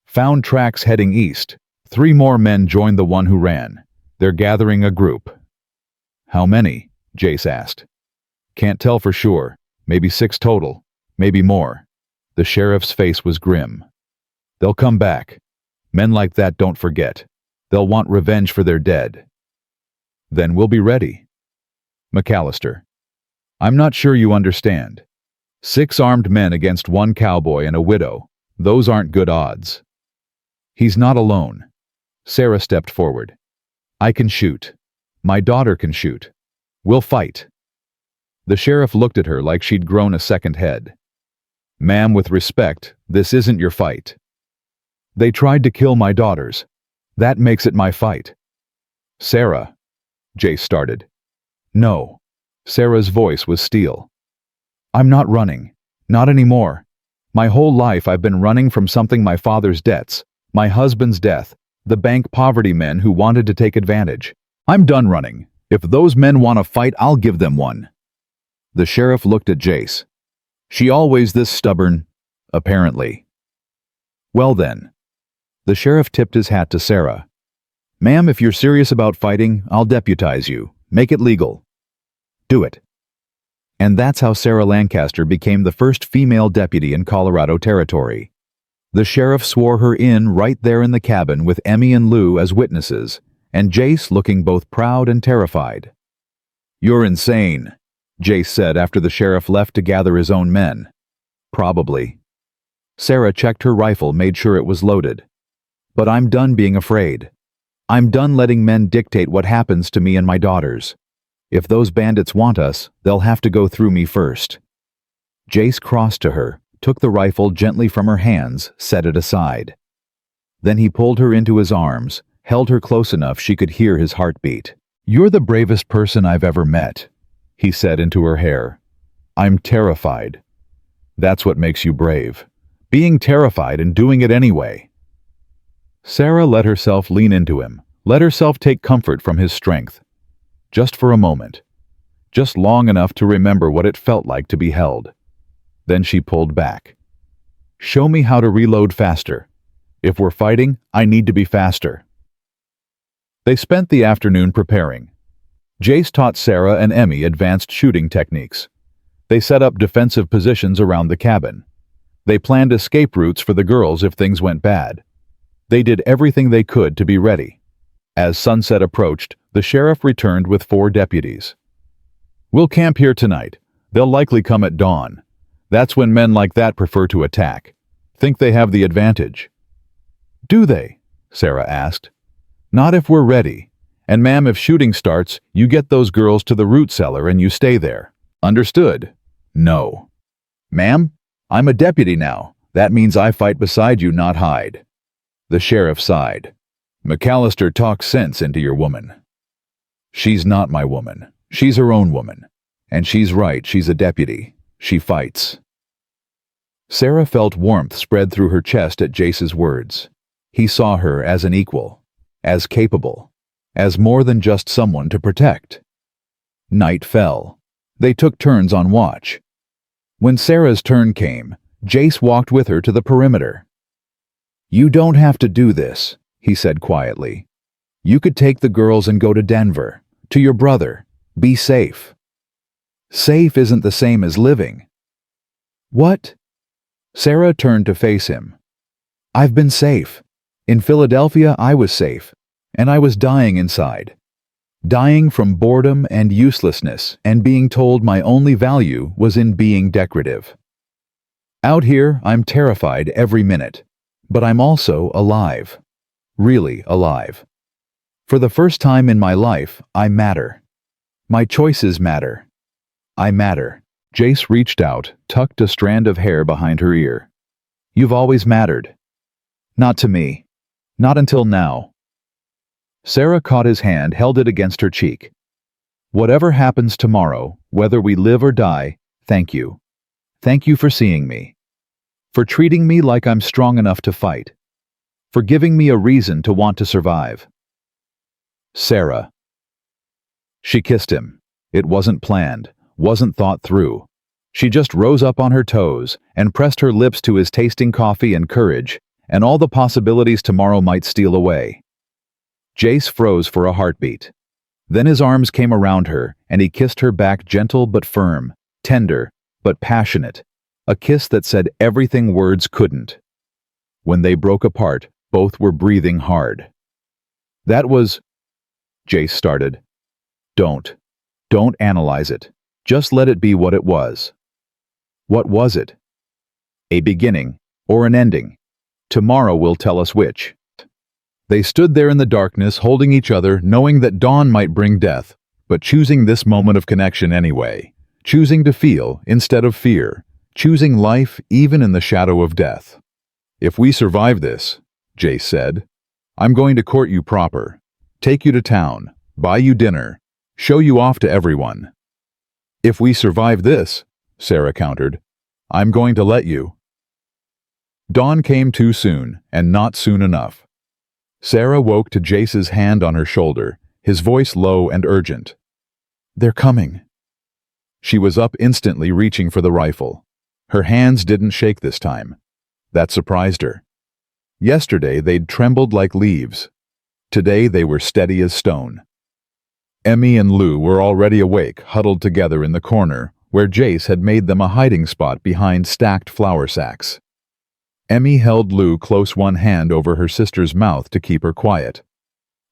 Found tracks heading east. 3 more men joined the one who ran. They're gathering a group. "How many?" Jace asked. "Can't tell for sure. Maybe 6 total. Maybe more." The sheriff's face was grim. "They'll come back. Men like that don't forget. They'll want revenge for their dead." "Then we'll be ready." "McCallister, I'm not sure you understand. 6 armed men against 1 cowboy and a widow. Those aren't good odds." He's not alone. Sarah stepped forward. I can shoot. My daughter can shoot. We'll fight. The sheriff looked at her like she'd grown a second head. Ma'am, with respect, this isn't your fight. They tried to kill my daughters. That makes it my fight. Sarah, Jace started. No. Sarah's voice was steel. I'm not running. Not anymore. My whole life I've been running from something: my father's debts, my husband's death, the bank poverty men who wanted to take advantage. I'm done running. If those men want to fight, I'll give them one. The sheriff looked at Jace. She always this stubborn? Apparently. Well then. The sheriff tipped his hat to Sarah. Ma'am, if you're serious about fighting, I'll deputize you. Make it legal. Do it. And that's how Sarah Lancaster became the first female deputy in Colorado Territory. The sheriff swore her in right there in the cabin with Emmy and Lou as witnesses, and Jace looking both proud and terrified. You're insane, Jace said after the sheriff left to gather his own men. Probably. Sarah checked her rifle, made sure it was loaded. But I'm done being afraid. I'm done letting men dictate what happens to me and my daughters. If those bandits want us, they'll have to go through me first. Jace crossed to her, took the rifle gently from her hands, set it aside. Then he pulled her into his arms, held her close enough she could hear his heartbeat. You're the bravest person I've ever met, he said into her hair. I'm terrified. That's what makes you brave. Being terrified and doing it anyway. Sarah let herself lean into him, let herself take comfort from his strength. Just for a moment. Just long enough to remember what it felt like to be held. Then she pulled back. Show me how to reload faster. If we're fighting, I need to be faster. They spent the afternoon preparing. Jace taught Sarah and Emmy advanced shooting techniques. They set up defensive positions around the cabin. They planned escape routes for the girls if things went bad. They did everything they could to be ready. As sunset approached, the sheriff returned with 4 deputies. We'll camp here tonight. They'll likely come at dawn. That's when men like that prefer to attack. Think they have the advantage. Do they? Sarah asked. Not if we're ready. And ma'am, if shooting starts, you get those girls to the root cellar and you stay there. Understood? No. Ma'am, I'm a deputy now. That means I fight beside you, not hide. The sheriff sighed. McCallister talks sense into your woman. She's not my woman. She's her own woman. And she's right, she's a deputy. She fights. Sarah felt warmth spread through her chest at Jace's words. He saw her as an equal, as capable, as more than just someone to protect. Night fell. They took turns on watch. When Sarah's turn came, Jace walked with her to the perimeter. You don't have to do this, he said quietly. You could take the girls and go to Denver, to your brother. Be safe. Safe isn't the same as living. What? Sarah turned to face him. I've been safe. In Philadelphia, I was safe, and I was dying inside. Dying from boredom and uselessness and being told my only value was in being decorative. Out here, I'm terrified every minute, but I'm also alive. Really alive. For the first time in my life, I matter. My choices matter. I matter. Jace reached out, tucked a strand of hair behind her ear. You've always mattered. Not to me. Not until now. Sarah caught his hand, held it against her cheek. Whatever happens tomorrow, whether we live or die, thank you. Thank you for seeing me. For treating me like I'm strong enough to fight. For giving me a reason to want to survive. Sarah. She kissed him. It wasn't planned, wasn't thought through. She just rose up on her toes and pressed her lips to his tasting coffee and courage, and all the possibilities tomorrow might steal away. Jace froze for a heartbeat. Then his arms came around her, and he kissed her back, gentle but firm, tender but passionate, a kiss that said everything words couldn't. When they broke apart, both were breathing hard. That was... Jace started. Don't analyze it. Just let it be what it was. What was it? A beginning, or an ending. Tomorrow will tell us which. They stood there in the darkness, holding each other, knowing that dawn might bring death, but choosing this moment of connection anyway. Choosing to feel instead of fear. Choosing life even in the shadow of death. "If we survive this," Jace said, "I'm going to court you proper. Take you to town, buy you dinner, show you off to everyone." "If we survive this," Sarah countered, "I'm going to let you." Dawn came too soon, and not soon enough. Sarah woke to Jace's hand on her shoulder, his voice low and urgent. "They're coming." She was up instantly, reaching for the rifle. Her hands didn't shake this time. That surprised her. Yesterday they'd trembled like leaves. Today they were steady as stone. Emmy and Lou were already awake, huddled together in the corner, where Jace had made them a hiding spot behind stacked flour sacks. Emmy held Lou close, one hand over her sister's mouth to keep her quiet.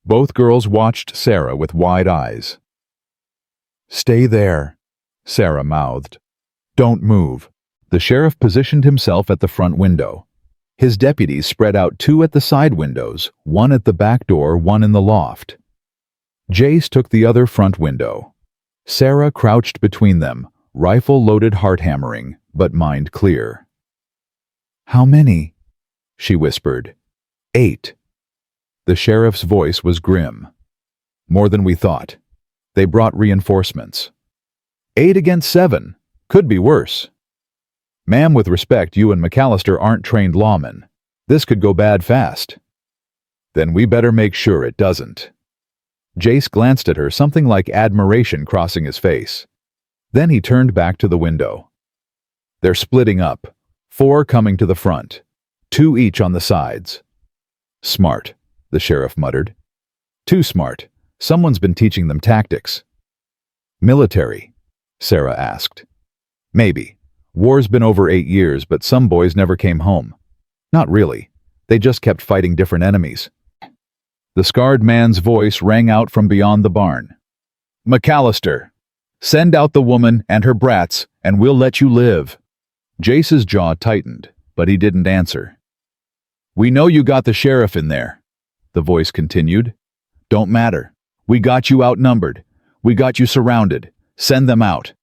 Both girls watched Sarah with wide eyes. "Stay there," Sarah mouthed. "Don't move." The sheriff positioned himself at the front window. His deputies spread out, 2 at the side windows, 1 at the back door, 1 in the loft. Jace took the other front window. Sarah crouched between them, rifle loaded, heart hammering, but mind clear. "How many?" she whispered. 8. The sheriff's voice was grim. "More than we thought. They brought reinforcements." 8 against 7. Could be worse. "Ma'am, with respect, you and McCallister aren't trained lawmen. This could go bad fast." "Then we better make sure it doesn't." Jace glanced at her, something like admiration crossing his face. Then he turned back to the window. "They're splitting up. 4 coming to the front. 2 each on the sides." "Smart," the sheriff muttered. "Too smart. Someone's been teaching them tactics." "Military?" Sarah asked. "Maybe. War's been over 8 years, but some boys never came home." "Not really. They just kept fighting different enemies." The scarred man's voice rang out from beyond the barn. "McCallister, send out the woman and her brats, and we'll let you live." Jace's jaw tightened, but he didn't answer. "We know you got the sheriff in there," the voice continued. "Don't matter. We got you outnumbered. We got you surrounded. Send them out."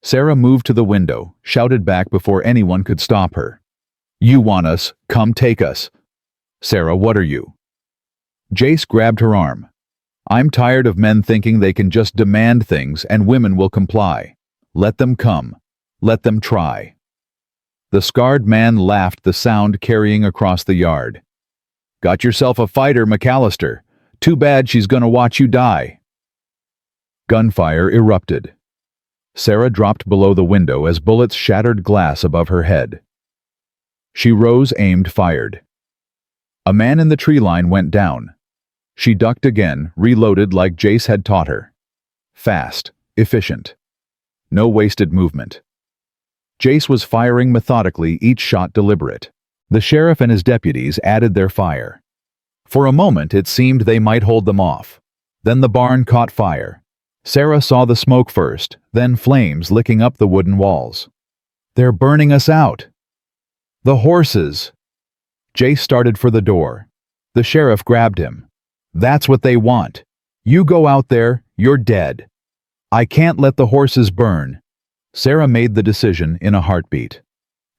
Sarah moved to the window, shouted back before anyone could stop her. "You want us, come take us." "Sarah, what are you?" Jace grabbed her arm. "I'm tired of men thinking they can just demand things and women will comply. Let them come. Let them try." The scarred man laughed, the sound carrying across the yard. "Got yourself a fighter, McCallister. Too bad she's gonna watch you die." Gunfire erupted. Sarah dropped below the window as bullets shattered glass above her head. She rose, aimed, fired. A man in the tree line went down. She ducked again, reloaded like Jace had taught her. Fast, efficient. No wasted movement. Jace was firing methodically, each shot deliberate. The sheriff and his deputies added their fire. For a moment it seemed they might hold them off. Then the barn caught fire. Sarah saw the smoke first, then flames licking up the wooden walls. "They're burning us out." "The horses!" Jace started for the door. The sheriff grabbed him. "That's what they want. You go out there, you're dead." "I can't let the horses burn." Sarah made the decision in a heartbeat.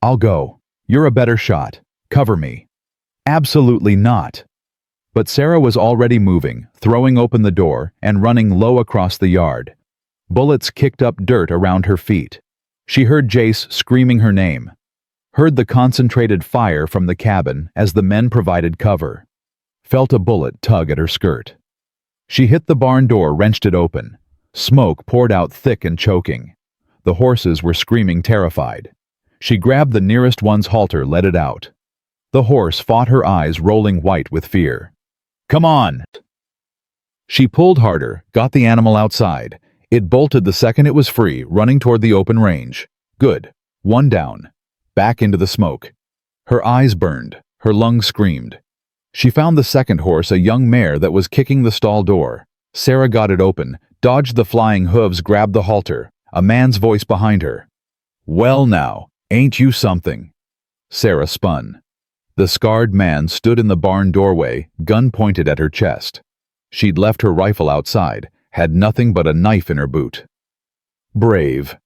"I'll go. You're a better shot. Cover me." "Absolutely not." But Sarah was already moving, throwing open the door and running low across the yard. Bullets kicked up dirt around her feet. She heard Jace screaming her name. Heard the concentrated fire from the cabin as the men provided cover. Felt a bullet tug at her skirt. She hit the barn door, wrenched it open. Smoke poured out thick and choking. The horses were screaming, terrified. She grabbed the nearest one's halter, let it out. The horse fought, her eyes rolling white with fear. "Come on!" She pulled harder, got the animal outside. It bolted the second it was free, running toward the open range. Good. 1 down. Back into the smoke. Her eyes burned. Her lungs screamed. She found the second horse, a young mare that was kicking the stall door. Sarah got it open, dodged the flying hooves, grabbed the halter. A man's voice behind her. "Well now, ain't you something?" Sarah spun. The scarred man stood in the barn doorway, gun pointed at her chest. She'd left her rifle outside, had nothing but a knife in her boot. Brave.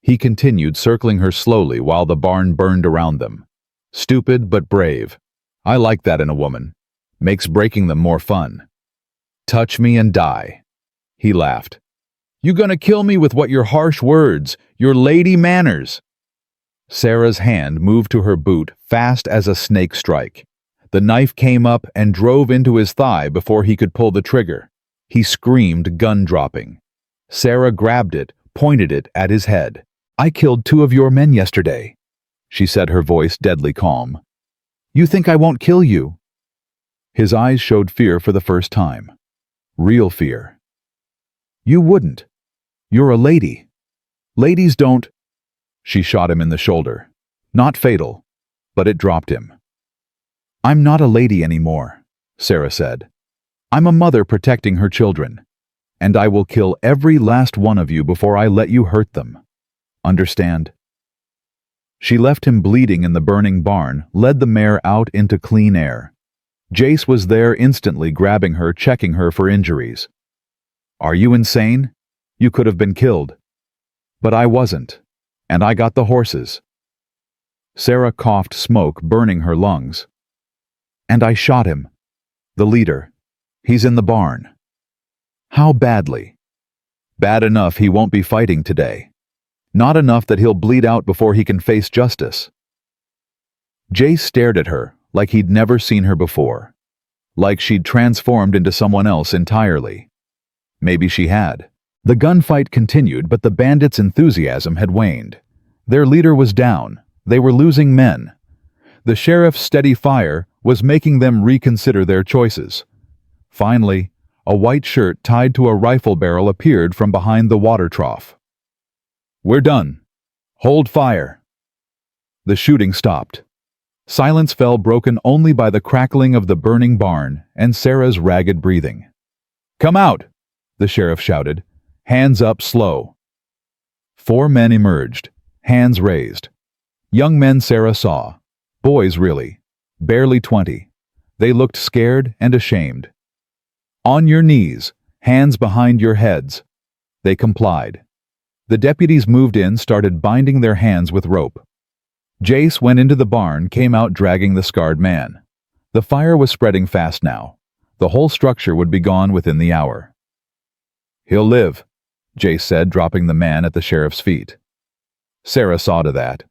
He continued, circling her slowly while the barn burned around them. Stupid but brave. I like that in a woman. Makes breaking them more fun. Touch me and die. He laughed. You gonna kill me with what your harsh words, your lady manners? Sarah's hand moved to her boot fast as a snake strike. The knife came up and drove into his thigh before he could pull the trigger. He screamed, gun dropping. Sarah grabbed it, pointed it at his head. I killed 2 of your men yesterday, she said, her voice deadly calm. You think I won't kill you? His eyes showed fear for the first time. Real fear. You wouldn't. You're a lady. Ladies don't. She shot him in the shoulder. Not fatal, but it dropped him. I'm not a lady anymore, Sarah said. I'm a mother protecting her children, and I will kill every last one of you before I let you hurt them. Understand? She left him bleeding in the burning barn, led the mare out into clean air. Jace was there instantly, grabbing her, checking her for injuries. Are you insane? You could have been killed. But I wasn't, and I got the horses. Sarah coughed, smoke burning her lungs. And I shot him. The leader. He's in the barn. How badly? Bad enough he won't be fighting today. Not enough that he'll bleed out before he can face justice. Jace stared at her like he'd never seen her before. Like she'd transformed into someone else entirely. Maybe she had. The gunfight continued, but the bandits' enthusiasm had waned. Their leader was down. They were losing men. The sheriff's steady fire was making them reconsider their choices. Finally, a white shirt tied to a rifle barrel appeared from behind the water trough. We're done. Hold fire. The shooting stopped. Silence fell, broken only by the crackling of the burning barn and Sarah's ragged breathing. Come out, the sheriff shouted. Hands up, slow. 4 men emerged, hands raised. Young men Sarah saw. Boys, really. Barely 20. They looked scared and ashamed. On your knees, hands behind your heads. They complied. The deputies moved in, started binding their hands with rope. Jace went into the barn, came out dragging the scarred man. The fire was spreading fast now. The whole structure would be gone within the hour. He'll live, Jace said, dropping the man at the sheriff's feet. Sarah saw to that.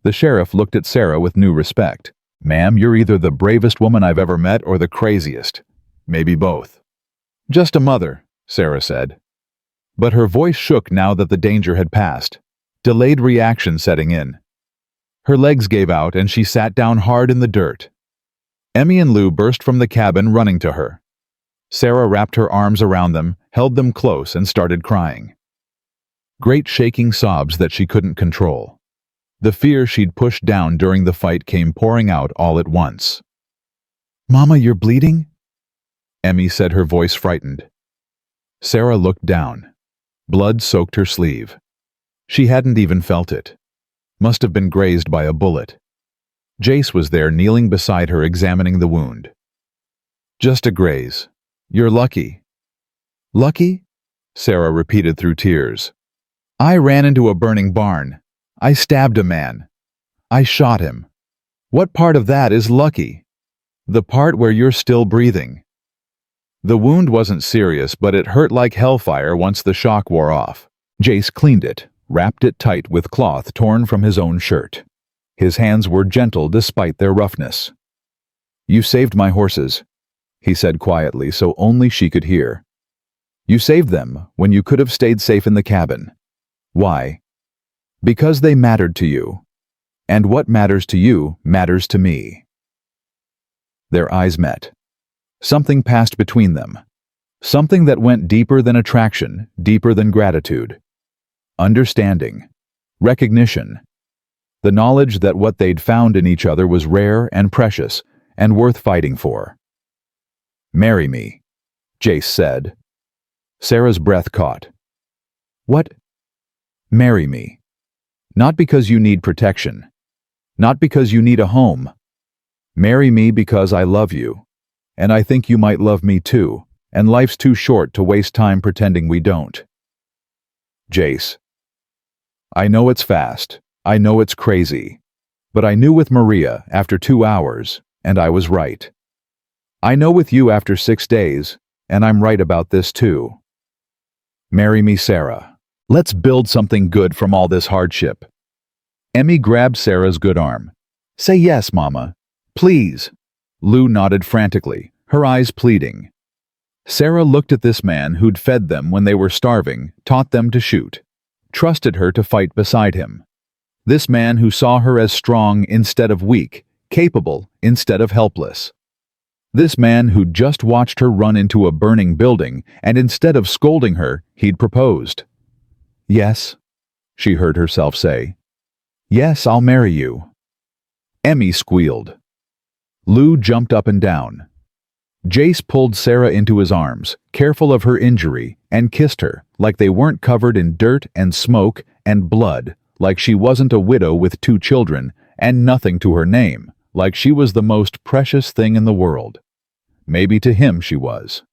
The sheriff looked at Sarah with new respect. Ma'am, you're either the bravest woman I've ever met or the craziest. Maybe both. Just a mother, Sarah said. But her voice shook now that the danger had passed. Delayed reaction setting in. Her legs gave out and she sat down hard in the dirt. Emmy and Lou burst from the cabin, running to her. Sarah wrapped her arms around them, held them close, and started crying. Great shaking sobs that she couldn't control. The fear she'd pushed down during the fight came pouring out all at once. Mama, you're bleeding? Emmy said, her voice frightened. Sarah looked down. Blood soaked her sleeve. She hadn't even felt it. Must have been grazed by a bullet. Jace was there, kneeling beside her, examining the wound. Just a graze. You're lucky. Lucky? Sarah repeated through tears. I ran into a burning barn. I stabbed a man. I shot him. What part of that is lucky? The part where you're still breathing. The wound wasn't serious, but it hurt like hellfire once the shock wore off. Jace cleaned it, wrapped it tight with cloth torn from his own shirt. His hands were gentle despite their roughness. You saved my horses, he said quietly so only she could hear. You saved them when you could have stayed safe in the cabin. Why? Because they mattered to you. And what matters to you matters to me. Their eyes met. Something passed between them. Something that went deeper than attraction, deeper than gratitude. Understanding. Recognition. The knowledge that what they'd found in each other was rare and precious and worth fighting for. Marry me, Jace said. Sarah's breath caught. What? Marry me. Not because you need protection. Not because you need a home. Marry me because I love you. And I think you might love me too, and life's too short to waste time pretending we don't. Jace. I know it's fast. I know it's crazy. But I knew with Maria after 2 hours, and I was right. I know with you after 6 days, and I'm right about this too. Marry me, Sarah. Let's build something good from all this hardship. Emmy grabbed Sarah's good arm. Say yes, Mama. Please. Lou nodded frantically, her eyes pleading. Sarah looked at this man who'd fed them when they were starving, taught them to shoot, trusted her to fight beside him. This man who saw her as strong instead of weak, capable instead of helpless. This man who'd just watched her run into a burning building, and instead of scolding her, he'd proposed. Yes, she heard herself say. Yes, I'll marry you. Emmy squealed. Lou jumped up and down. Jace pulled Sarah into his arms, careful of her injury, and kissed her, like they weren't covered in dirt and smoke and blood, like she wasn't a widow with 2 children and nothing to her name, like she was the most precious thing in the world. Maybe to him she was.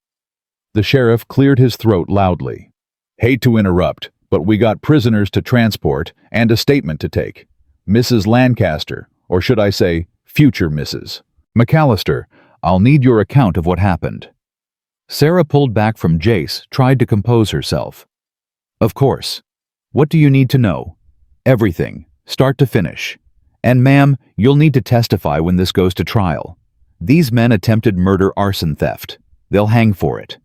The sheriff cleared his throat loudly. Hate to interrupt, but we got prisoners to transport and a statement to take. Mrs. Lancaster, or should I say, future Mrs. McCallister, I'll need your account of what happened. Sarah pulled back from Jace, tried to compose herself. Of course. What do you need to know? Everything, start to finish. And ma'am, you'll need to testify when this goes to trial. These men attempted murder, arson, theft. They'll hang for it.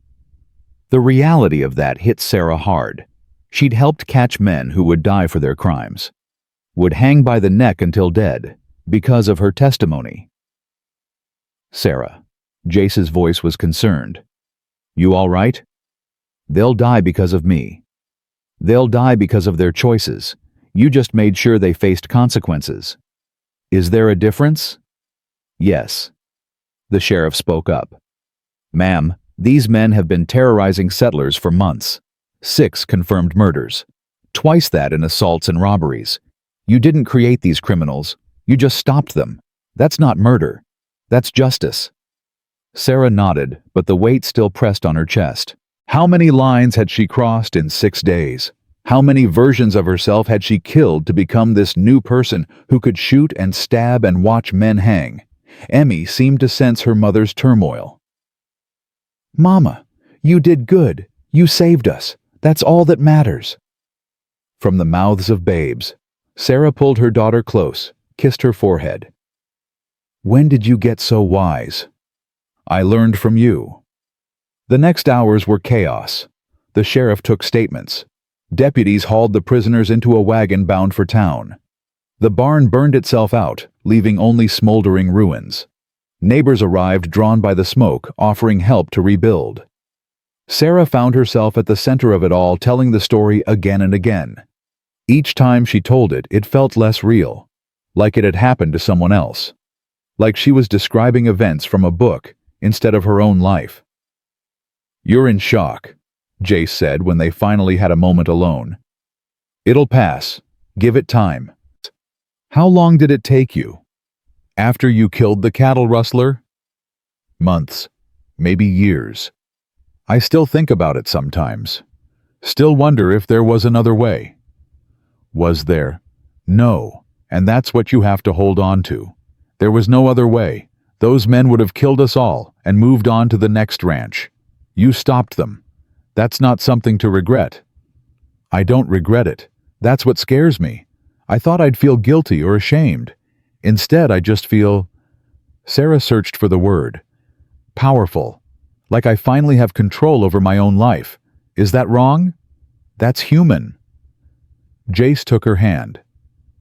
The reality of that hit Sarah hard. She'd helped catch men who would die for their crimes. Would hang by the neck until dead, because of her testimony. Sarah. Jace's voice was concerned. You all right? They'll die because of me. They'll die because of their choices. You just made sure they faced consequences. Is there a difference? Yes. The sheriff spoke up. Ma'am, these men have been terrorizing settlers for months. 6 confirmed murders. Twice that in assaults and robberies. You didn't create these criminals. You just stopped them. That's not murder. That's justice. Sarah nodded, but the weight still pressed on her chest. How many lines had she crossed in 6 days? How many versions of herself had she killed to become this new person who could shoot and stab and watch men hang? Emmy seemed to sense her mother's turmoil. Mama, you did good. You saved us. That's all that matters. From the mouths of babes, Sarah pulled her daughter close, kissed her forehead. When did you get so wise? I learned from you. The next hours were chaos. The sheriff took statements. Deputies hauled the prisoners into a wagon bound for town. The barn burned itself out, leaving only smoldering ruins. Neighbors arrived drawn by the smoke, offering help to rebuild. Sarah found herself at the center of it all, telling the story again and again. Each time she told it, it felt less real, like it had happened to someone else. Like she was describing events from a book instead of her own life. You're in shock, Jace said when they finally had a moment alone. It'll pass. Give it time. How long did it take you? After you killed the cattle rustler? Months. Maybe years. I still think about it sometimes. Still wonder if there was another way. Was there? No. And that's what you have to hold on to. There was no other way. Those men would have killed us all and moved on to the next ranch. You stopped them. That's not something to regret. I don't regret it. That's what scares me. I thought I'd feel guilty or ashamed. Instead, I just feel... Sarah searched for the word. Powerful. Like I finally have control over my own life. Is that wrong? That's human. Jace took her hand.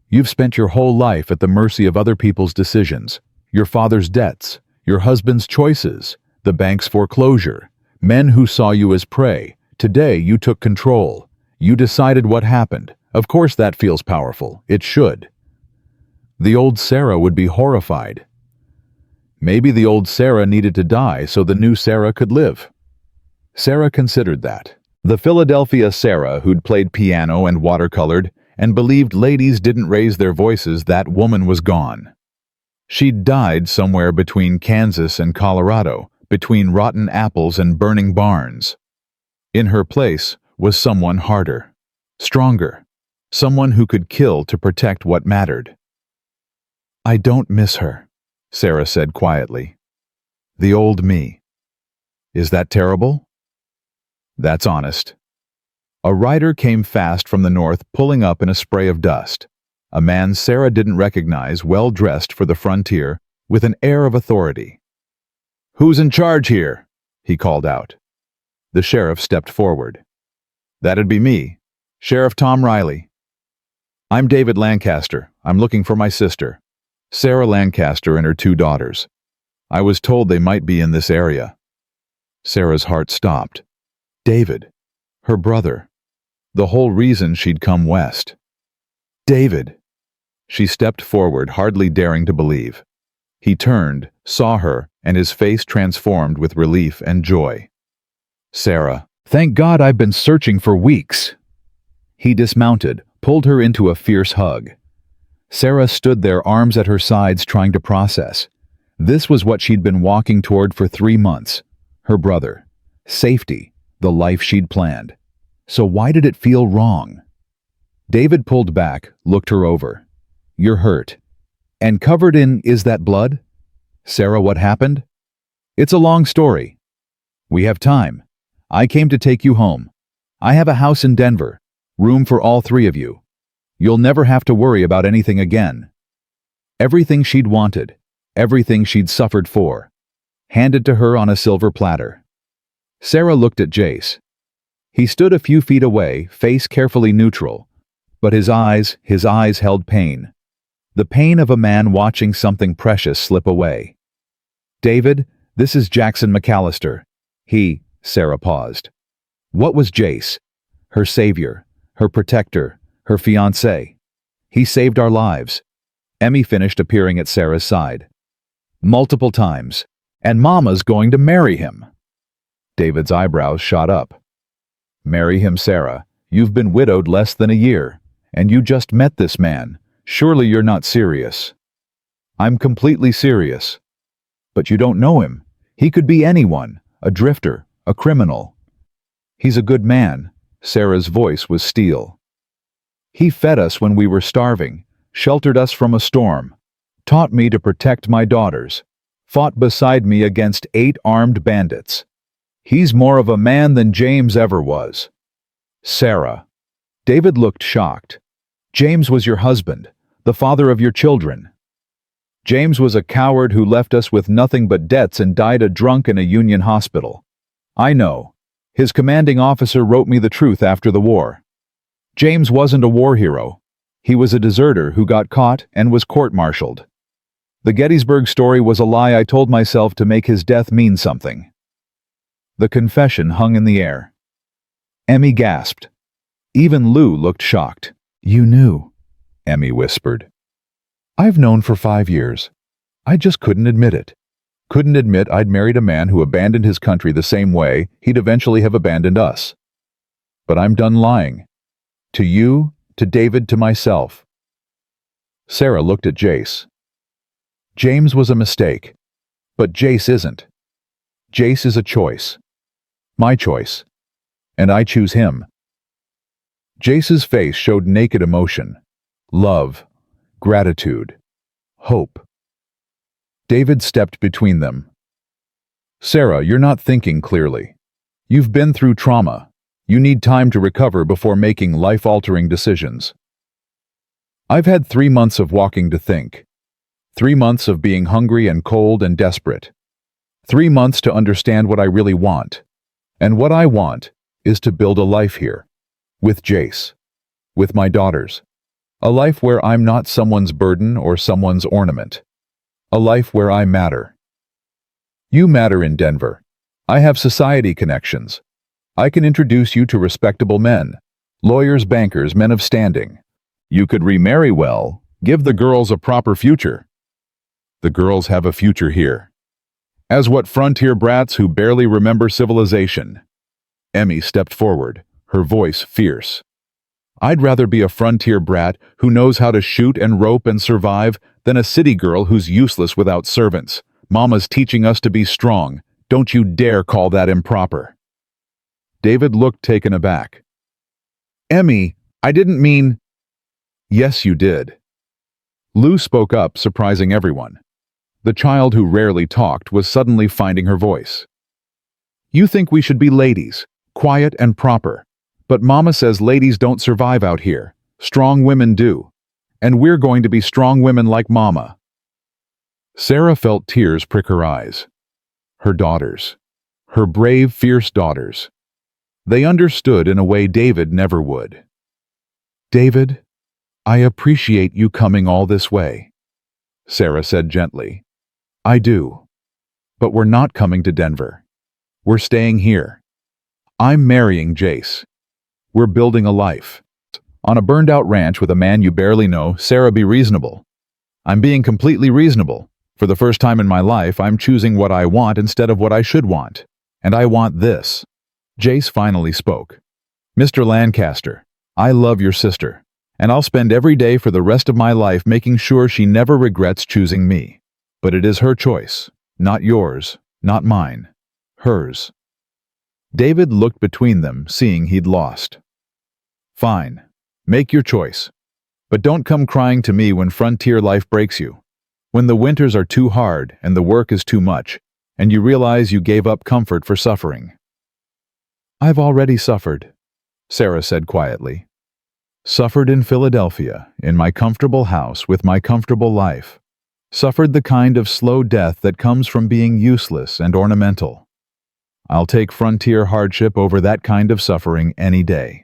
You've spent your whole life at the mercy of other people's decisions. Your father's debts, your husband's choices, the bank's foreclosure, men who saw you as prey. Today you took control. You decided what happened. Of course that feels powerful. It should. The old Sarah would be horrified. Maybe the old Sarah needed to die so the new Sarah could live. Sarah considered that. The Philadelphia Sarah who'd played piano and watercolored and believed ladies didn't raise their voices, that woman was gone. She'd died somewhere between Kansas and Colorado, between rotten apples and burning barns. In her place was someone harder, stronger, someone who could kill to protect what mattered. "I don't miss her," Sarah said quietly. "The old me." Is that terrible? That's honest. A rider came fast from the north, pulling up in a spray of dust. A man Sarah didn't recognize, well-dressed for the frontier, with an air of authority. "Who's in charge here?" he called out. The sheriff stepped forward. "That'd be me, Sheriff Tom Riley." "I'm David Lancaster. I'm looking for my sister, Sarah Lancaster, and her 2 daughters. I was told they might be in this area." Sarah's heart stopped. David, her brother, the whole reason she'd come west. David! She stepped forward, hardly daring to believe. He turned, saw her, and his face transformed with relief and joy. "Sarah, thank God, I've been searching for weeks." He dismounted, pulled her into a fierce hug. Sarah stood there, arms at her sides, trying to process. This was what she'd been walking toward for 3 months. Her brother. Safety. The life she'd planned. So why did it feel wrong? David pulled back, looked her over. "You're hurt. And covered in, is that blood? Sarah, what happened?" "It's a long story. We have time. I came to take you home. I have a house in Denver. Room for all 3 of you. You'll never have to worry about anything again." Everything she'd wanted, everything she'd suffered for, handed to her on a silver platter. Sarah looked at Jace. He stood a few feet away, face carefully neutral, but his eyes held pain. The pain of a man watching something precious slip away. "David, this is Jackson McCallister." Sarah paused. What was Jace? Her savior, her protector, her fiancé. He saved our lives. Emmy finished, appearing at Sarah's side. "Multiple times. And Mama's going to marry him." David's eyebrows shot up. "Marry him, Sarah? You've been widowed less than a year, and you just met this man. Surely you're not serious." "I'm completely serious." "But you don't know him. He could be anyone, a drifter, a criminal." "He's a good man." Sarah's voice was steel. "He fed us when we were starving, sheltered us from a storm, taught me to protect my daughters, fought beside me against 8 armed bandits. He's more of a man than James ever was." "Sarah." David looked shocked. "James was your husband, the father of your children." "James was a coward who left us with nothing but debts and died a drunk in a Union hospital. I know. His commanding officer wrote me the truth after the war. James wasn't a war hero. He was a deserter who got caught and was court-martialed. The Gettysburg story was a lie I told myself to make his death mean something." The confession hung in the air. Emmy gasped. Even Lou looked shocked. "You knew," Emmy whispered. "I've known for 5 years. I just couldn't admit it. Couldn't admit I'd married a man who abandoned his country the same way he'd eventually have abandoned us. But I'm done lying. To you, to David, to myself." Sarah looked at Jace. "James was a mistake, but Jace isn't. Jace is a choice. My choice. And I choose him." Jace's face showed naked emotion. Love. Gratitude. Hope. David stepped between them. "Sarah, you're not thinking clearly. You've been through trauma. You need time to recover before making life-altering decisions." "I've had 3 months of walking to think. 3 months of being hungry and cold and desperate. 3 months to understand what I really want. And what I want is to build a life here. With Jace. With my daughters. A life where I'm not someone's burden or someone's ornament. A life where I matter. You matter in Denver. I have society connections. I can introduce you to respectable men. Lawyers, bankers, men of standing. You could remarry well, give the girls a proper future." "The girls have a future here. As what frontier brats who barely remember civilization?" Emmy stepped forward, her voice fierce. I'd rather be a frontier brat who knows how to shoot and rope and survive than a city girl who's useless without servants. Mama's teaching us to be strong. Don't you dare call that improper." David looked taken aback. "Emmy, I didn't mean—" "Yes, you did." Lou spoke up, surprising everyone. The child who rarely talked was suddenly finding her voice. "You think we should be ladies, quiet and proper. But Mama says ladies don't survive out here. Strong women do. And we're going to be strong women like Mama." Sarah felt tears prick her eyes. Her daughters. Her brave, fierce daughters. They understood in a way David never would. "David, I appreciate you coming all this way," Sarah said gently. "I do. But we're not coming to Denver. We're staying here. I'm marrying Jace. We're building a life. On a burned-out ranch with a man you barely know. Sarah, be reasonable." "I'm being completely reasonable. For the first time in my life, I'm choosing what I want instead of what I should want. And I want this." Jace finally spoke. "Mr. Lancaster, I love your sister, and I'll spend every day for the rest of my life making sure she never regrets choosing me. But it is her choice, not yours, not mine. Hers." David looked between them, seeing he'd lost. "Fine. Make your choice. But don't come crying to me when frontier life breaks you. When the winters are too hard and the work is too much, and you realize you gave up comfort for suffering." "I've already suffered," Sarah said quietly. "Suffered in Philadelphia, in my comfortable house with my comfortable life. Suffered the kind of slow death that comes from being useless and ornamental. I'll take frontier hardship over that kind of suffering any day."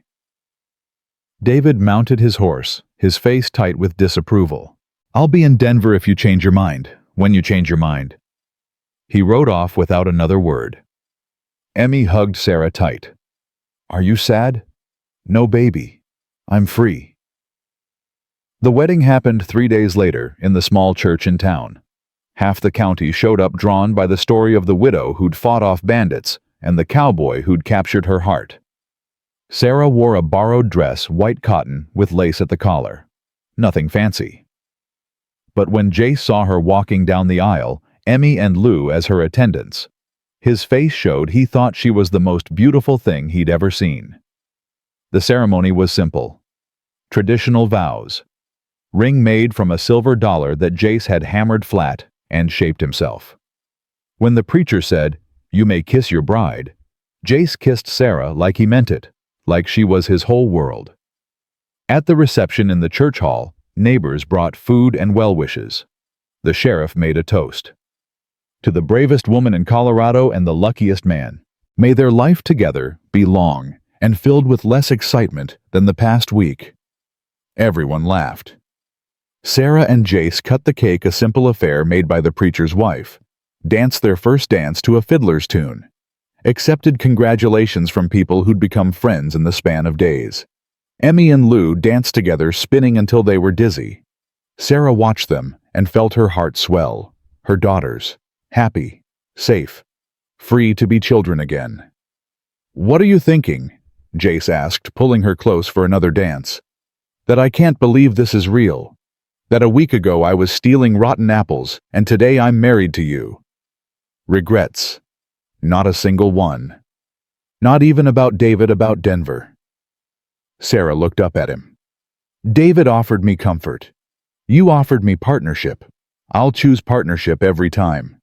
David mounted his horse, his face tight with disapproval. "I'll be in Denver if you change your mind, when you change your mind." He rode off without another word. Emmy hugged Sarah tight. "Are you sad?" "No, baby. I'm free." The wedding happened 3 days later in the small church in town. Half the county showed up, drawn by the story of the widow who'd fought off bandits and the cowboy who'd captured her heart. Sarah wore a borrowed dress, white cotton, with lace at the collar. Nothing fancy. But when Jace saw her walking down the aisle, Emmy and Lou as her attendants, his face showed he thought she was the most beautiful thing he'd ever seen. The ceremony was simple. Traditional vows. Ring made from a silver dollar that Jace had hammered flat and shaped himself. When the preacher said, "You may kiss your bride," Jace kissed Sarah like he meant it, like she was his whole world. At the reception in the church hall, neighbors brought food and well wishes. The sheriff made a toast. "To the bravest woman in Colorado and the luckiest man. May their life together be long and filled with less excitement than the past week." Everyone laughed. Sarah and Jace cut the cake, a simple affair made by the preacher's wife. Danced their first dance to a fiddler's tune. Accepted congratulations from people who'd become friends in the span of days. Emmy and Lou danced together, spinning until they were dizzy. Sarah watched them and felt her heart swell. Her daughters, happy, safe, free to be children again. "What are you thinking?" Jace asked, pulling her close for another dance. "That I can't believe this is real. That a week ago I was stealing rotten apples, and today I'm married to you. Regrets? Not a single one. Not even about David, about Denver." Sarah looked up at him. "David offered me comfort. You offered me partnership. I'll choose partnership every time.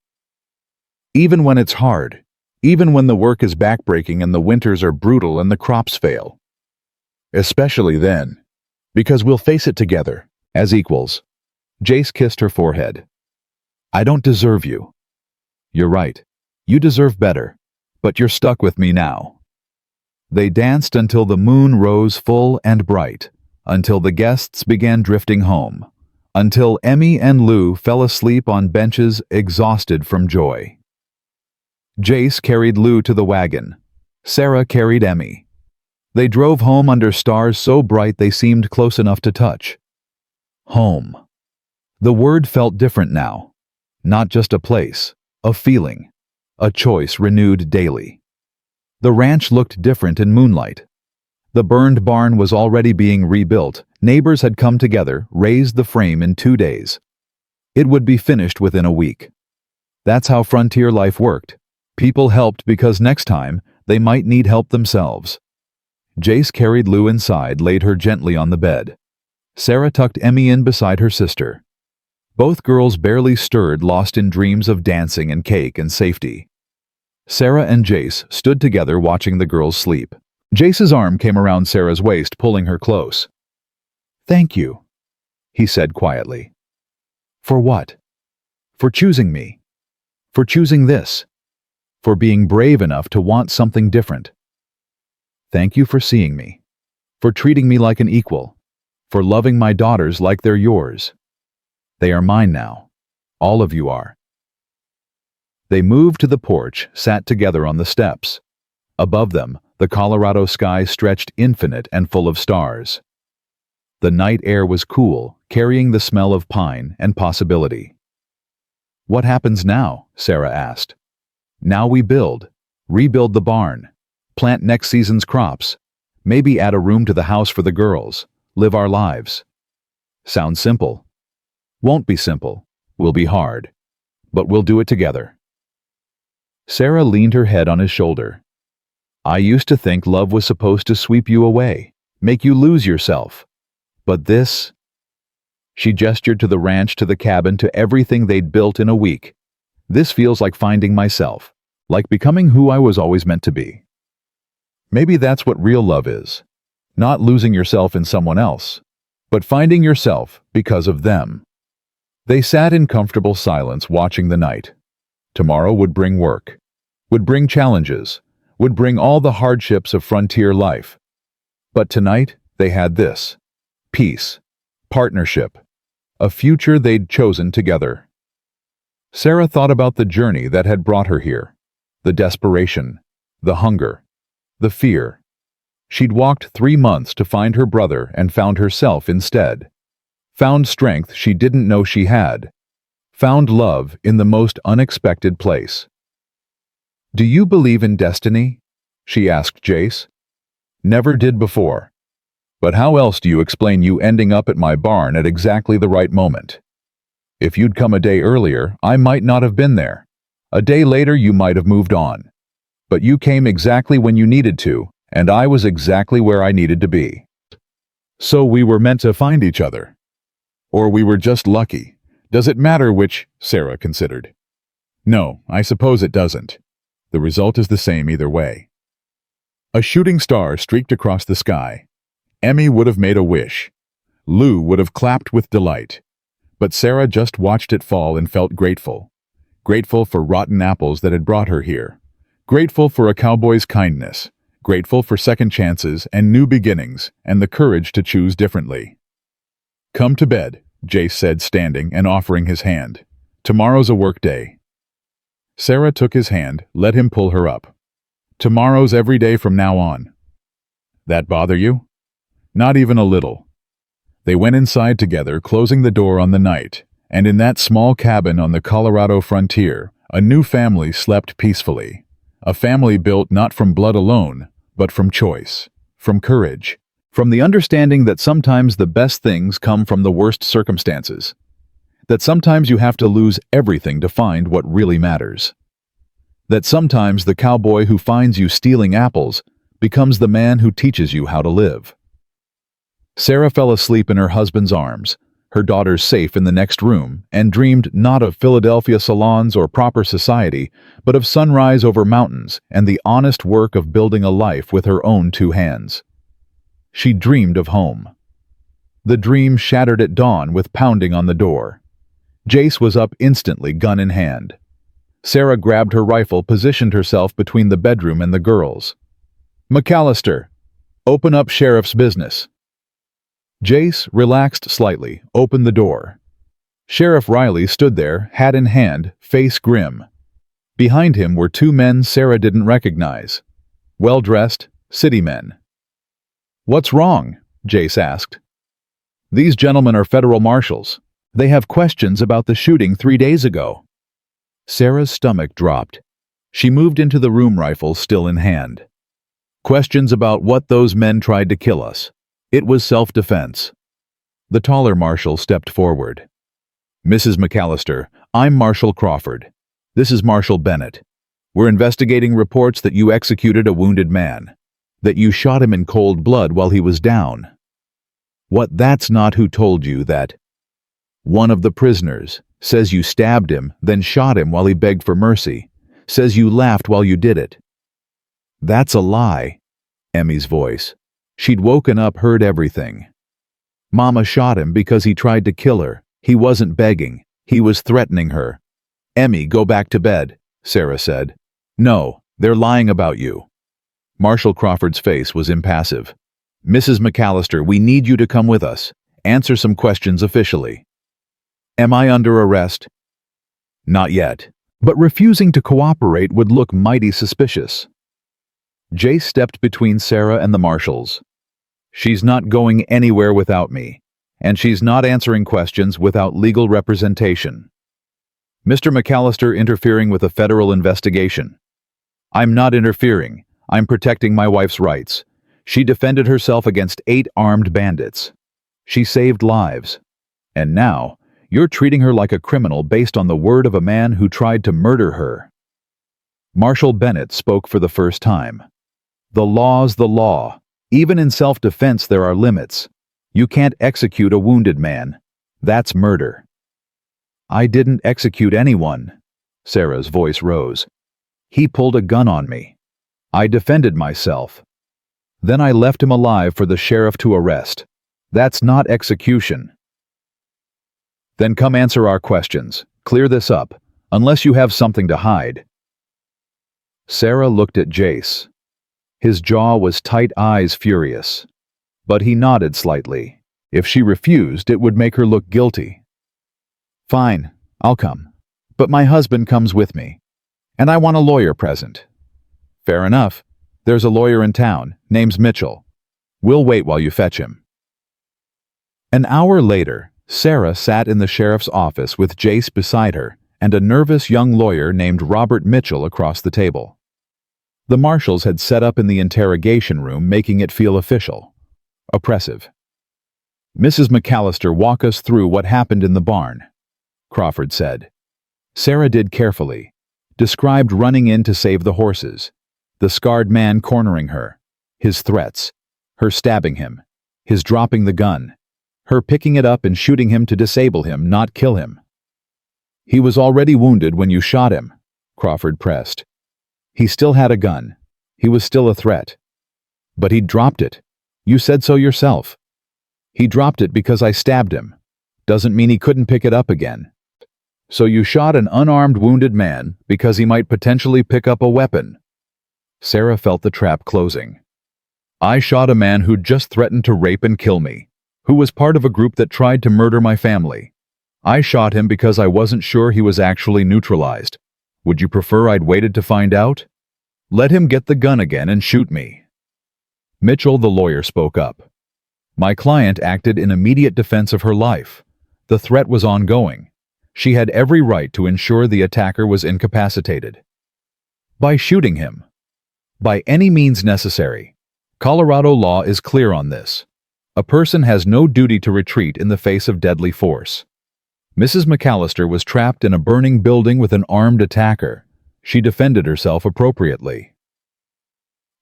Even when it's hard, even when the work is backbreaking and the winters are brutal and the crops fail. Especially then, because we'll face it together, as equals." Jace kissed her forehead. "I don't deserve you." "You're right. You deserve better, but you're stuck with me now." They danced until the moon rose full and bright, until the guests began drifting home, until Emmy and Lou fell asleep on benches, exhausted from joy. Jace carried Lou to the wagon. Sarah carried Emmy. They drove home under stars so bright they seemed close enough to touch. Home. The word felt different now. Not just a place, a feeling, a choice renewed daily. The ranch looked different in moonlight. The burned barn was already being rebuilt. Neighbors had come together, raised the frame in 2 days. It would be finished within a week. That's how frontier life worked. People helped because next time, they might need help themselves. Jace carried Lou inside, laid her gently on the bed. Sarah tucked Emmy in beside her sister. Both girls barely stirred, lost in dreams of dancing and cake and safety. Sarah and Jace stood together watching the girls sleep. Jace's arm came around Sarah's waist, pulling her close. "Thank you," he said quietly. "For what?" "For choosing me. For choosing this. For being brave enough to want something different. Thank you for seeing me. For treating me like an equal. For loving my daughters like they're yours. They are mine now. All of you are." They moved to the porch, sat together on the steps. Above them, the Colorado sky stretched infinite and full of stars. The night air was cool, carrying the smell of pine and possibility. "What happens now?" Sarah asked. "Now we rebuild the barn, plant next season's crops, maybe add a room to the house for the girls, live our lives." Sounds simple. Won't be simple, will be hard, but we'll do it together. Sarah leaned her head on his shoulder. "I used to think love was supposed to sweep you away, make you lose yourself. But this..." She gestured to the ranch, to the cabin, to everything they'd built in a week. "This feels like finding myself, like becoming who I was always meant to be." Maybe that's what real love is. Not losing yourself in someone else, but finding yourself because of them. They sat in comfortable silence, watching the night. Tomorrow would bring work, would bring challenges, would bring all the hardships of frontier life. But tonight, they had this: peace, partnership, a future they'd chosen together. Sarah thought about the journey that had brought her here, the desperation, the hunger, the fear. She'd walked 3 months to find her brother and found herself instead. Found strength she didn't know she had. Found love in the most unexpected place. "Do you believe in destiny?" she asked Jace. "Never did before. But how else do you explain you ending up at my barn at exactly the right moment? If you'd come a day earlier, I might not have been there. A day later, you might have moved on. But you came exactly when you needed to, and I was exactly where I needed to be. So we were meant to find each other. Or we were just lucky. Does it matter which?" Sarah considered. "No, I suppose it doesn't. The result is the same either way." A shooting star streaked across the sky. Emmy would have made a wish. Lou would have clapped with delight. But Sarah just watched it fall and felt grateful. Grateful for rotten apples that had brought her here. Grateful for a cowboy's kindness. Grateful for second chances and new beginnings and the courage to choose differently. "Come to bed," Jace said, standing and offering his hand. "Tomorrow's a work day." Sarah took his hand, let him pull her up. "Tomorrow's every day from now on." "That bother you?" "Not even a little." They went inside together, closing the door on the night, and in that small cabin on the Colorado frontier, a new family slept peacefully. A family built not from blood alone, but from choice, from courage, from the understanding that sometimes the best things come from the worst circumstances. That sometimes you have to lose everything to find what really matters. That sometimes the cowboy who finds you stealing apples becomes the man who teaches you how to live. Sarah fell asleep in her husband's arms, her daughters safe in the next room, and dreamed not of Philadelphia salons or proper society, but of sunrise over mountains and the honest work of building a life with her own 2 hands. She dreamed of home. The dream shattered at dawn with pounding on the door. Jace was up instantly, gun in hand. Sarah grabbed her rifle, positioned herself between the bedroom and the girls. "McCallister, open up sheriff's business." Jace relaxed slightly, opened the door. Sheriff Riley stood there, hat in hand, face grim. Behind him were 2 men Sarah didn't recognize. Well-dressed, city men. "What's wrong?" Jace asked. "These gentlemen are federal marshals. They have questions about the shooting 3 days ago." Sarah's stomach dropped. She moved into the room, rifle still in hand. Questions about what those men tried to kill us. It was self-defense. The taller marshal stepped forward. Mrs. McCallister, I'm Marshal Crawford. This is Marshal Bennett. We're investigating reports that you executed a wounded man, that you shot him in cold blood while he was down. What, that's not who told you that? One of the prisoners says you stabbed him, then shot him while he begged for mercy, says you laughed while you did it. That's a lie. Emmy's voice. She'd woken up, heard everything. Mama shot him because he tried to kill her. He wasn't begging. He was threatening her. Emmy, go back to bed, Sarah said. No, they're lying about you. Marshal Crawford's face was impassive. Mrs. McCallister, we need you to come with us. Answer some questions officially. Am I under arrest? Not yet. But refusing to cooperate would look mighty suspicious. Jace stepped between Sarah and the marshals. She's not going anywhere without me, and she's not answering questions without legal representation. Mr. McCallister interfering with a federal investigation. I'm not interfering. I'm protecting my wife's rights. She defended herself against 8 armed bandits. She saved lives. And now, you're treating her like a criminal based on the word of a man who tried to murder her. Marshal Bennett spoke for the first time. The law's the law. Even in self-defense there are limits. You can't execute a wounded man. That's murder. I didn't execute anyone. Sarah's voice rose. He pulled a gun on me. I defended myself. Then I left him alive for the sheriff to arrest. That's not execution. Then come answer our questions. Clear this up, unless you have something to hide. Sarah looked at Jace. His jaw was tight, eyes furious. But he nodded slightly. If she refused, it would make her look guilty. Fine, I'll come. But my husband comes with me. And I want a lawyer present. Fair enough. There's a lawyer in town, name's Mitchell. We'll wait while you fetch him. An hour later, Sarah sat in the sheriff's office with Jace beside her and a nervous young lawyer named Robert Mitchell across the table. The marshals had set up in the interrogation room, making it feel official. Oppressive. Mrs. McCallister, walk us through what happened in the barn, Crawford said. Sarah did carefully. Described running in to save the horses, the scarred man cornering her, his threats, her stabbing him, his dropping the gun, her picking it up and shooting him to disable him, not kill him. He was already wounded when you shot him, Crawford pressed. He still had a gun. He was still a threat. But he'd dropped it. You said so yourself. He dropped it because I stabbed him. Doesn't mean he couldn't pick it up again. So you shot an unarmed wounded man because he might potentially pick up a weapon. Sarah felt the trap closing. I shot a man who'd just threatened to rape and kill me, who was part of a group that tried to murder my family. I shot him because I wasn't sure he was actually neutralized. Would you prefer I'd waited to find out? Let him get the gun again and shoot me. Mitchell, the lawyer, spoke up. My client acted in immediate defense of her life. The threat was ongoing. She had every right to ensure the attacker was incapacitated. By shooting him. By any means necessary. Colorado law is clear on this. A person has no duty to retreat in the face of deadly force. Mrs. McCallister was trapped in a burning building with an armed attacker. She defended herself appropriately.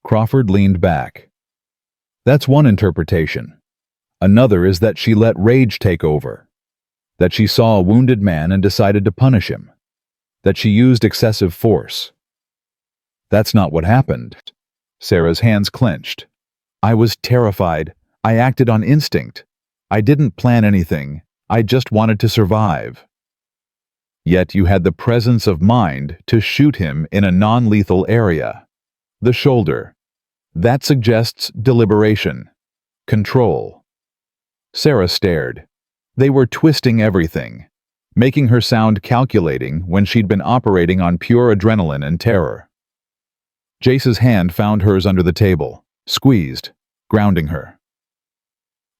Crawford leaned back. That's one interpretation. Another is that she let rage take over. That she saw a wounded man and decided to punish him. That she used excessive force. That's not what happened. Sarah's hands clenched. I was terrified. I acted on instinct. I didn't plan anything. I just wanted to survive. Yet you had the presence of mind to shoot him in a non-lethal area. The shoulder. That suggests deliberation. Control. Sarah stared. They were twisting everything, making her sound calculating when she'd been operating on pure adrenaline and terror. Jace's hand found hers under the table, squeezed, grounding her.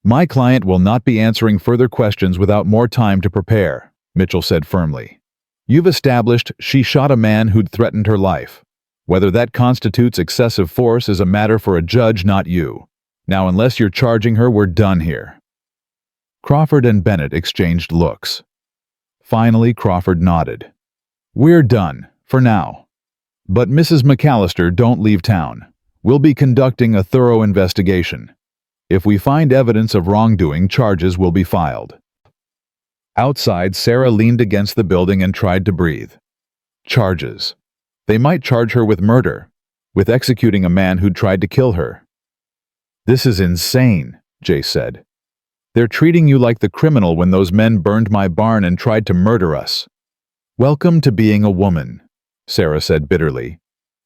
My client will not be answering further questions without more time to prepare, Mitchell said firmly. You've established she shot a man who'd threatened her life. Whether that constitutes excessive force is a matter for a judge, not you. Now, unless you're charging her, we're done here." Crawford and Bennett exchanged looks. Finally, Crawford nodded. "We're done, for now. But Mrs. McCallister, don't leave town. We'll be conducting a thorough investigation. If we find evidence of wrongdoing, charges will be filed." Outside, Sarah leaned against the building and tried to breathe. Charges. They might charge her with murder, with executing a man who'd tried to kill her. "This is insane," Jace said. "They're treating you like the criminal when those men burned my barn and tried to murder us." "Welcome to being a woman," Sarah said bitterly.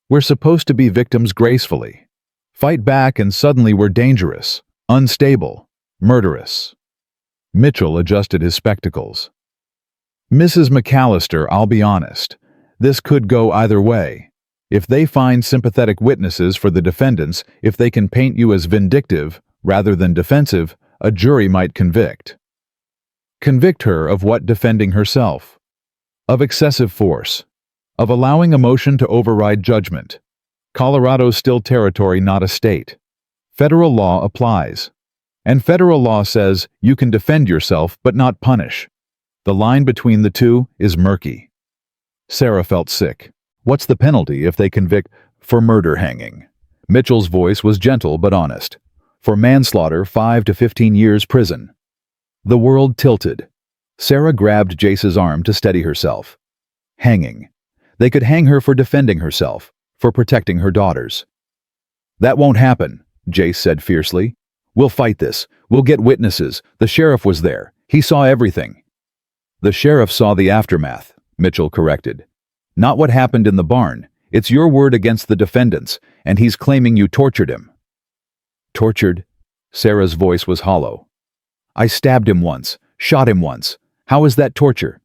"We're supposed to be victims gracefully. Fight back and suddenly we're dangerous, unstable, murderous." Mitchell adjusted his spectacles. "Mrs. McCallister, I'll be honest. This could go either way. If they find sympathetic witnesses for the defendants, if they can paint you as vindictive rather than defensive, a jury might convict." Convict her of what? Defending herself. Of excessive force. Of allowing emotion to override judgment. Colorado's still territory, not a state. Federal law applies. And federal law says you can defend yourself but not punish. The line between the two is murky. Sarah felt sick. What's the penalty if they convict for murder? Hanging. Mitchell's voice was gentle but honest. For manslaughter, 5 to 15 years prison. The world tilted. Sarah grabbed Jace's arm to steady herself. Hanging. They could hang her for defending herself, for protecting her daughters. "That won't happen," Jace said fiercely. "We'll fight this. We'll get witnesses. The sheriff was there. He saw everything." "The sheriff saw the aftermath," Mitchell corrected. "Not what happened in the barn. It's your word against the defendants, and he's claiming you tortured him." "Tortured?" Sarah's voice was hollow. "I stabbed him once, shot him once. How is that torture?"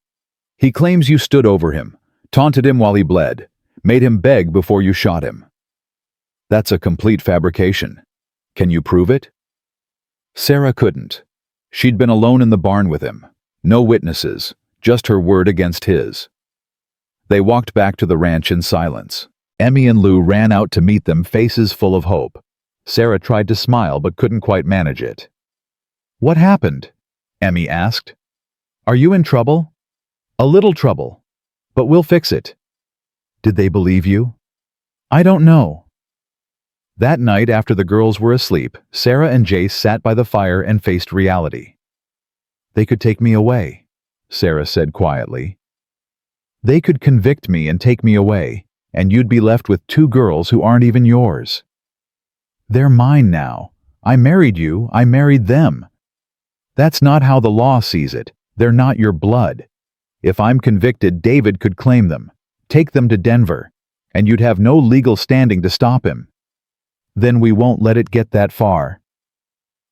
"He claims you stood over him, taunted him while he bled, made him beg before you shot him." "That's a complete fabrication. Can you prove it?" Sarah couldn't. She'd been alone in the barn with him. No witnesses, just her word against his. They walked back to the ranch in silence. Emmy and Lou ran out to meet them, faces full of hope. Sarah tried to smile but couldn't quite manage it. "What happened?" Emmy asked. "Are you in trouble?" "A little trouble. But we'll fix it." "Did they believe you?" "I don't know." That night, after the girls were asleep, Sarah and Jace sat by the fire and faced reality. "They could take me away," Sarah said quietly. "They could convict me and take me away, and you'd be left with 2 girls who aren't even yours." "They're mine now. I married you, I married them." "That's not how the law sees it. They're not your blood. If I'm convicted, David could claim them, take them to Denver, and you'd have no legal standing to stop him." "Then we won't let it get that far."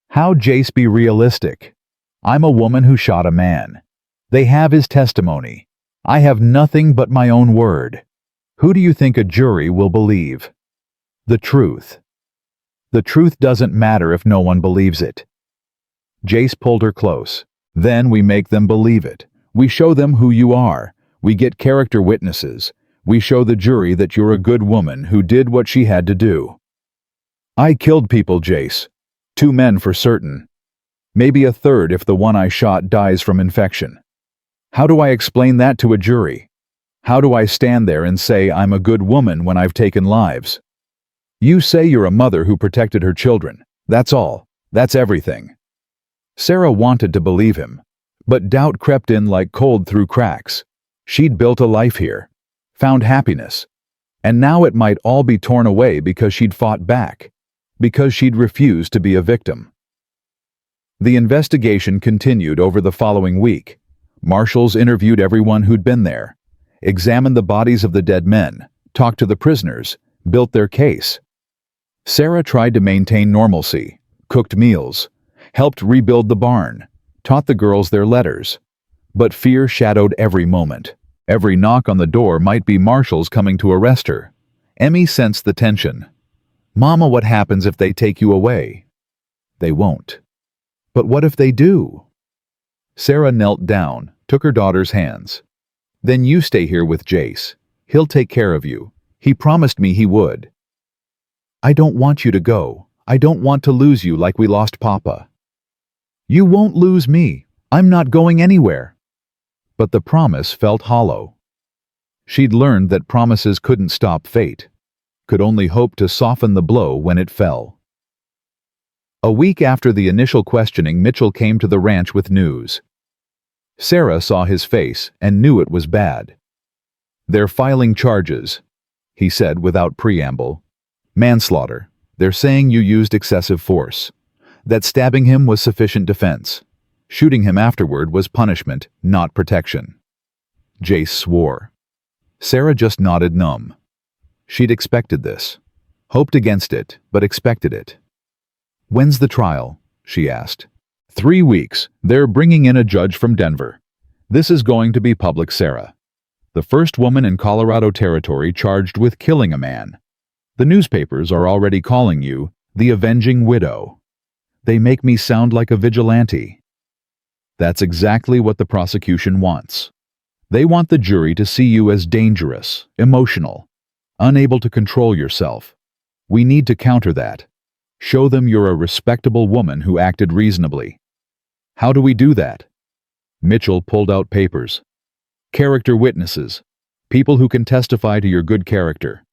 "How, Jace, be realistic? I'm a woman who shot a man. They have his testimony. I have nothing but my own word. Who do you think a jury will believe?" "The truth." "The truth doesn't matter if no one believes it." Jace pulled her close. "Then we make them believe it. We show them who you are. We get character witnesses. We show the jury that you're a good woman who did what she had to do." "I killed people, Jace. 2 men for certain. Maybe a third if the one I shot dies from infection. How do I explain that to a jury? How do I stand there and say I'm a good woman when I've taken lives? You say you're a mother who protected her children. That's all. That's everything." Sarah wanted to believe him, but doubt crept in like cold through cracks. She'd built a life here, found happiness, and now it might all be torn away because she'd fought back, because she'd refused to be a victim. The investigation continued over the following week. Marshals interviewed everyone who'd been there, examined the bodies of the dead men, talked to the prisoners, built their case. Sarah tried to maintain normalcy, cooked meals, helped rebuild the barn, taught the girls their letters. But fear shadowed every moment. Every knock on the door might be marshals coming to arrest her. Emmy sensed the tension. "Mama, what happens if they take you away?" "They won't." "But what if they do?" Sarah knelt down, took her daughter's hands. "Then you stay here with Jace. He'll take care of you. He promised me he would. I don't want you to go. I don't want to lose you like we lost Papa. You won't lose me. I'm not going anywhere. But the promise felt hollow. She'd learned that promises couldn't stop fate, could only hope to soften the blow when it fell. A week after the initial questioning, Mitchell came to the ranch with news. Sarah saw his face and knew it was bad. They're filing charges, he said without preamble. Manslaughter. They're saying you used excessive force. That stabbing him was sufficient defense. Shooting him afterward was punishment, not protection. Jace swore. Sarah just nodded numb. She'd expected this. Hoped against it, but expected it. When's the trial? She asked. 3 weeks. They're bringing in a judge from Denver. This is going to be public, Sarah. The first woman in Colorado Territory charged with killing a man. The newspapers are already calling you the avenging widow. They make me sound like a vigilante. That's exactly what the prosecution wants. They want the jury to see you as dangerous, emotional, unable to control yourself. We need to counter that. Show them you're a respectable woman who acted reasonably. How do we do that? Mitchell pulled out papers. Character witnesses. People who can testify to your good character.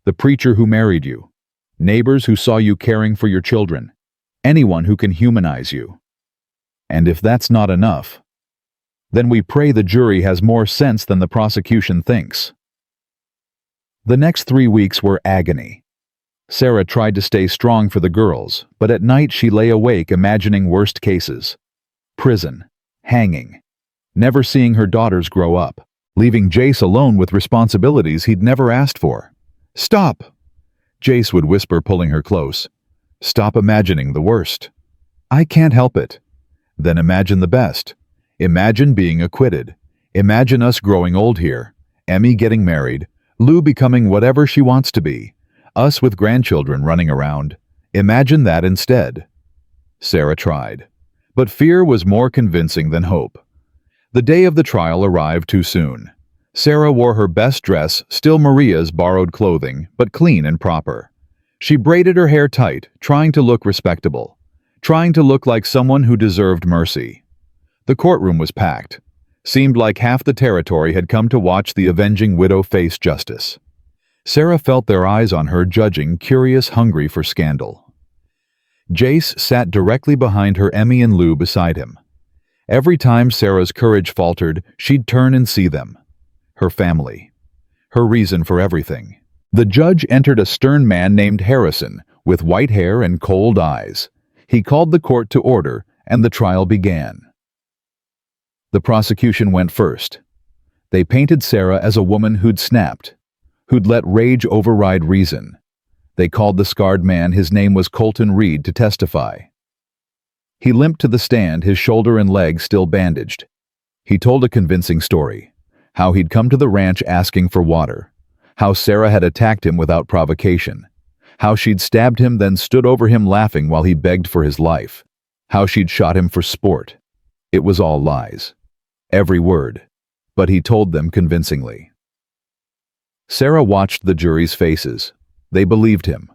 The preacher who married you. Neighbors who saw you caring for your children. Anyone who can humanize you. And if that's not enough, then we pray the jury has more sense than the prosecution thinks. The next 3 weeks were agony. Sarah tried to stay strong for the girls, but at night she lay awake imagining worst cases. Prison. Hanging. Never seeing her daughters grow up. Leaving Jace alone with responsibilities he'd never asked for. Stop! Jace would whisper, pulling her close. Stop imagining the worst. I can't help it. Then imagine the best. Imagine being acquitted. Imagine us growing old here. Emmy getting married. Lou becoming whatever she wants to be. Us with grandchildren running around. Imagine that instead. Sarah tried. But fear was more convincing than hope. The day of the trial arrived too soon. Sarah wore her best dress, still Maria's borrowed clothing, but clean and proper. She braided her hair tight, trying to look respectable. Trying to look like someone who deserved mercy. The courtroom was packed. Seemed like half the territory had come to watch the avenging widow face justice. Sarah felt their eyes on her, judging, curious, hungry for scandal. Jace sat directly behind her, Emmy and Lou beside him. Every time Sarah's courage faltered, she'd turn and see them. Her family. Her reason for everything. The judge entered, a stern man named Harrison, with white hair and cold eyes. He called the court to order, and the trial began. The prosecution went first. They painted Sarah as a woman who'd snapped, who'd let rage override reason. They called the scarred man, his name was Colton Reed, to testify. He limped to the stand, his shoulder and leg still bandaged. He told a convincing story. How he'd come to the ranch asking for water. How Sarah had attacked him without provocation. How she'd stabbed him, then stood over him laughing while he begged for his life. How she'd shot him for sport. It was all lies. Every word. But he told them convincingly. Sarah watched the jury's faces. They believed him.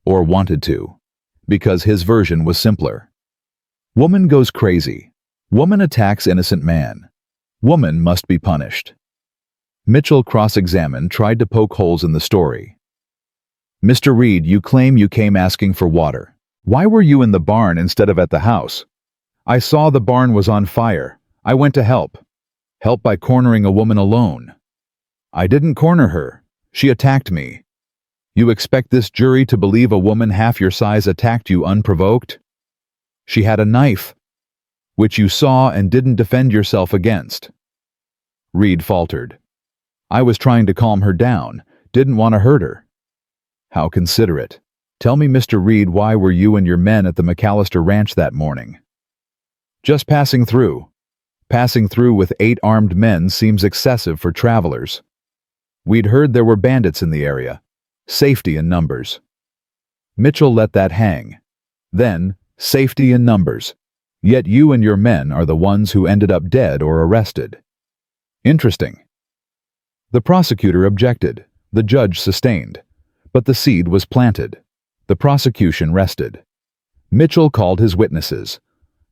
Or wanted to. Because his version was simpler. Woman goes crazy. Woman attacks innocent man. Woman must be punished. Mitchell, cross-examined, tried to poke holes in the story. Mr. Reed, you claim you came asking for water. Why were you in the barn instead of at the house? I saw the barn was on fire. I went to help. Help by cornering a woman alone. I didn't corner her. She attacked me. You expect this jury to believe a woman half your size attacked you unprovoked? She had a knife, which you saw and didn't defend yourself against. Reed faltered. I was trying to calm her down, didn't want to hurt her. How considerate. Tell me, Mr. Reed, why were you and your men at the McCallister ranch that morning? Just passing through. Passing through with 8 armed men seems excessive for travelers. We'd heard there were bandits in the area. Safety in numbers. Mitchell let that hang. Then, safety in numbers. Yet you and your men are the ones who ended up dead or arrested. Interesting. The prosecutor objected. The judge sustained. But the seed was planted. The prosecution rested. Mitchell called his witnesses.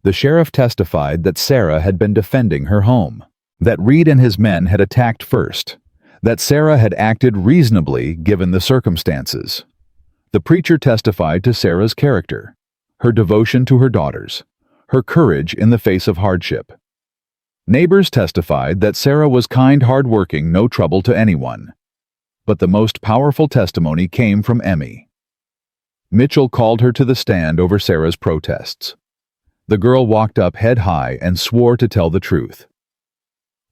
The sheriff testified that Sarah had been defending her home, that Reed and his men had attacked first, that Sarah had acted reasonably given the circumstances. The preacher testified to Sarah's character, her devotion to her daughters, her courage in the face of hardship. Neighbors testified that Sarah was kind, hardworking, no trouble to anyone. But the most powerful testimony came from Emmy. Mitchell called her to the stand over Sarah's protests. The girl walked up head high and swore to tell the truth.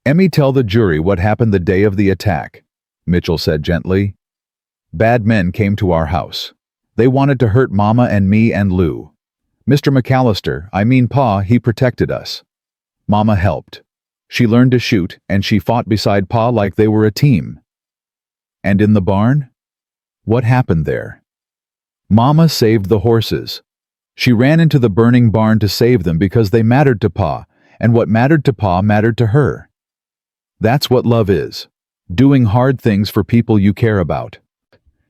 "Emmy, tell the jury what happened the day of the attack," Mitchell said gently. "Bad men came to our house. They wanted to hurt Mama and me and Lou. Mr. McCallister, I mean Pa, he protected us. Mama helped. She learned to shoot, and she fought beside Pa like they were a team." "And in the barn? What happened there?" "Mama saved the horses. She ran into the burning barn to save them because they mattered to Pa, and what mattered to Pa mattered to her. That's what love is, doing hard things for people you care about.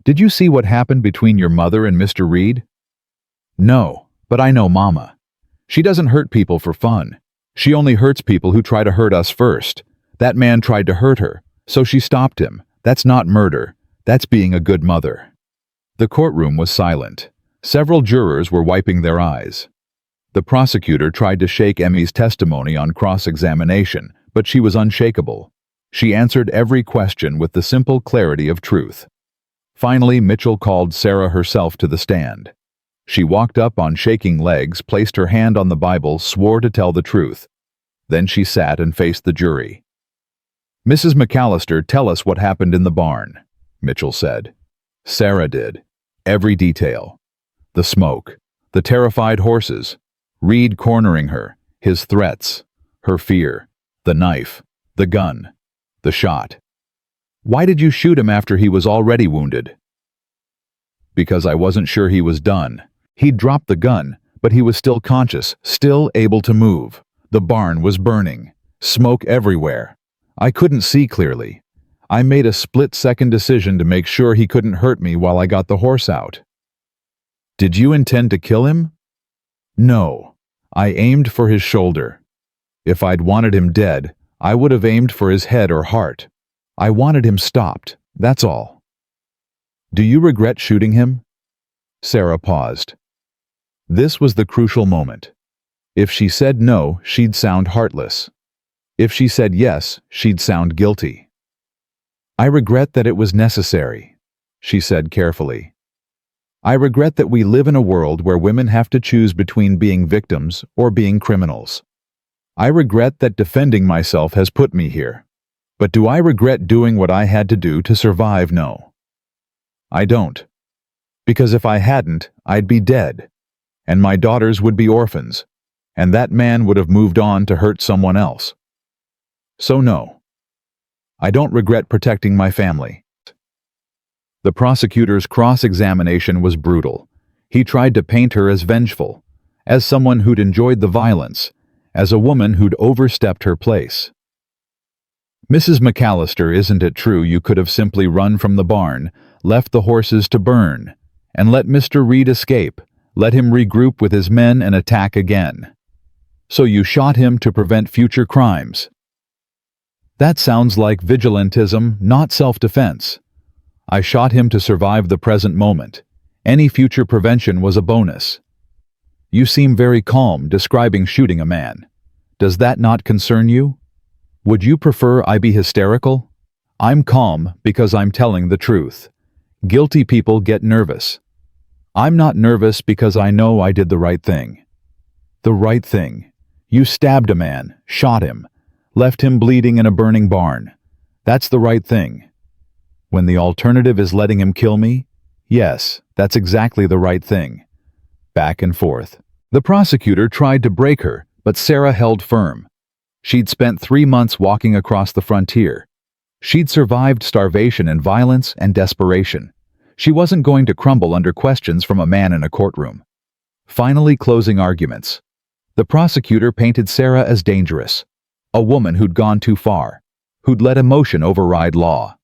Did you see what happened between your mother and Mr. Reed?" "No, but I know Mama. She doesn't hurt people for fun. She only hurts people who try to hurt us first. That man tried to hurt her, so she stopped him. That's not murder. That's being a good mother." The courtroom was silent. Several jurors were wiping their eyes. The prosecutor tried to shake Emmy's testimony on cross-examination, but she was unshakable. She answered every question with the simple clarity of truth. Finally, Mitchell called Sarah herself to the stand. She walked up on shaking legs, placed her hand on the Bible, swore to tell the truth. Then she sat and faced the jury. "Mrs. McCallister, tell us what happened in the barn," Mitchell said. Sarah did. Every detail. The smoke, the terrified horses, Reed cornering her, his threats, her fear, the knife, the gun, the shot. "Why did you shoot him after he was already wounded?" "Because I wasn't sure he was done. He'd dropped the gun, but he was still conscious, still able to move. The barn was burning. Smoke everywhere. I couldn't see clearly. I made a split-second decision to make sure he couldn't hurt me while I got the horse out." "Did you intend to kill him?" "No. I aimed for his shoulder. If I'd wanted him dead, I would have aimed for his head or heart. I wanted him stopped, that's all." "Do you regret shooting him?" Sarah paused. This was the crucial moment. If she said no, she'd sound heartless. If she said yes, she'd sound guilty. "I regret that it was necessary," she said carefully. "I regret that we live in a world where women have to choose between being victims or being criminals. I regret that defending myself has put me here. But do I regret doing what I had to do to survive? No. I don't. Because if I hadn't, I'd be dead. And my daughters would be orphans. And that man would have moved on to hurt someone else. So no. I don't regret protecting my family." The prosecutor's cross-examination was brutal. He tried to paint her as vengeful, as someone who'd enjoyed the violence, as a woman who'd overstepped her place. "Mrs. McCallister, isn't it true you could have simply run from the barn, left the horses to burn, and let Mr. Reed escape, let him regroup with his men and attack again? So you shot him to prevent future crimes?" "That sounds like vigilantism, not self-defense. I shot him to survive the present moment. Any future prevention was a bonus." "You seem very calm describing shooting a man. Does that not concern you? Would you prefer I be hysterical? I'm calm because I'm telling the truth. Guilty people get nervous. I'm not nervous because I know I did the right thing." "The right thing? You stabbed a man, shot him, left him bleeding in a burning barn. That's the right thing. When the alternative is letting him kill me? Yes, that's exactly the right thing." Back and forth. The prosecutor tried to break her, but Sarah held firm. She'd spent 3 months walking across the frontier. She'd survived starvation and violence and desperation. She wasn't going to crumble under questions from a man in a courtroom. Finally closing arguments. The prosecutor painted Sarah as dangerous, a woman who'd gone too far, who'd let emotion override law,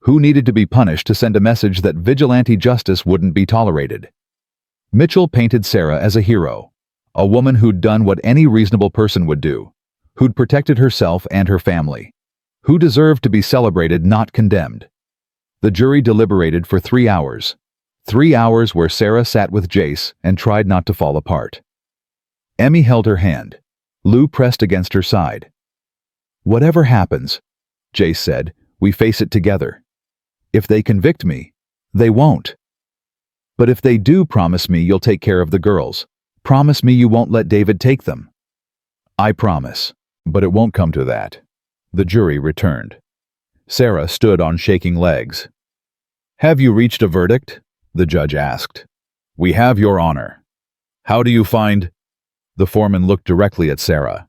Who needed to be punished to send a message that vigilante justice wouldn't be tolerated? Mitchell painted Sarah as a hero, a woman who'd done what any reasonable person would do, who'd protected herself and her family, who deserved to be celebrated, not condemned. The jury deliberated for 3 hours. 3 hours where Sarah sat with Jace and tried not to fall apart. Emmy held her hand. Lou pressed against her side. "Whatever happens," Jace said, "we face it together. If they convict me, they won't. But if they do, promise me you'll take care of the girls. Promise me you won't let David take them." "I promise, but it won't come to that." The jury returned. Sarah stood on shaking legs. "Have you reached a verdict?" the judge asked. "We have, Your Honor." "How do you find—" The foreman looked directly at Sarah.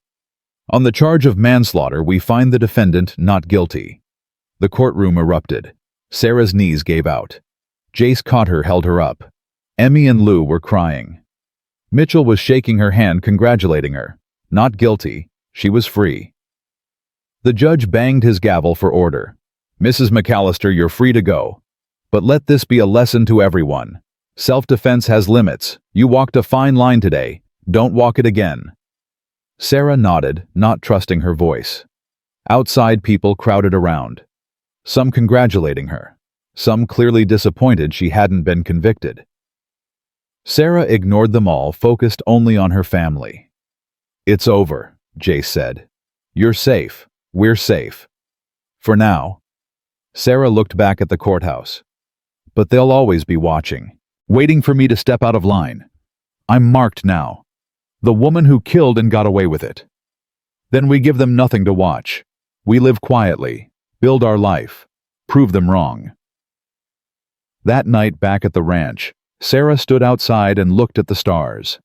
"On the charge of manslaughter, we find the defendant not guilty." The courtroom erupted. Sarah's knees gave out. Jace caught her, held her up. Emmy and Lou were crying. Mitchell was shaking her hand, congratulating her. Not guilty. She was free. The judge banged his gavel for order. "Mrs. McCallister, you're free to go. But let this be a lesson to everyone. Self-defense has limits. You walked a fine line today. Don't walk it again." Sarah nodded, not trusting her voice. Outside, people crowded around. Some congratulating her. Some clearly disappointed she hadn't been convicted. Sarah ignored them all, focused only on her family. "It's over," Jace said. "You're safe. We're safe. For now." Sarah looked back at the courthouse. "But they'll always be watching, waiting for me to step out of line. I'm marked now. The woman who killed and got away with it. Then we give them nothing to watch. We live quietly, build our life, prove them wrong." That night back at the ranch, Sarah stood outside and looked at the stars.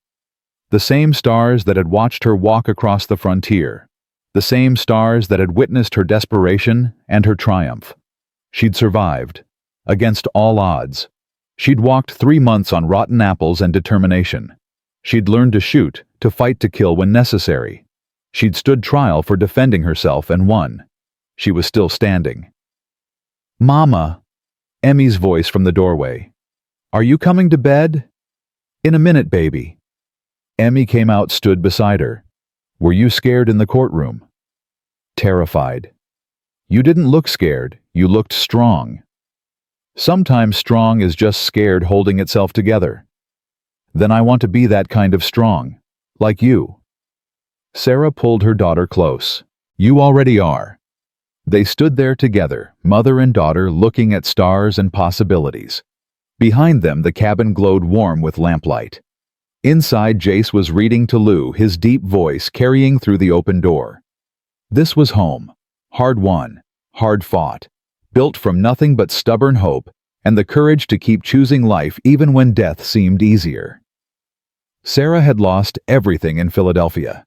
The same stars that had watched her walk across the frontier. The same stars that had witnessed her desperation and her triumph. She'd survived, against all odds. She'd walked 3 months on rotten apples and determination. She'd learned to shoot, to fight to kill when necessary. She'd stood trial for defending herself and won. She was still standing. "Mama," Emmy's voice from the doorway. "Are you coming to bed?" "In a minute, baby." Emmy came out, stood beside her. "Were you scared in the courtroom?" "Terrified." "You didn't look scared, you looked strong." "Sometimes strong is just scared holding itself together." "Then I want to be that kind of strong, like you." Sarah pulled her daughter close. "You already are." They stood there together, mother and daughter, looking at stars and possibilities. Behind them, the cabin glowed warm with lamplight. Inside, Jace was reading to Lou, his deep voice carrying through the open door. This was home. Hard won, hard fought, built from nothing but stubborn hope and the courage to keep choosing life even when death seemed easier. Sarah had lost everything in Philadelphia,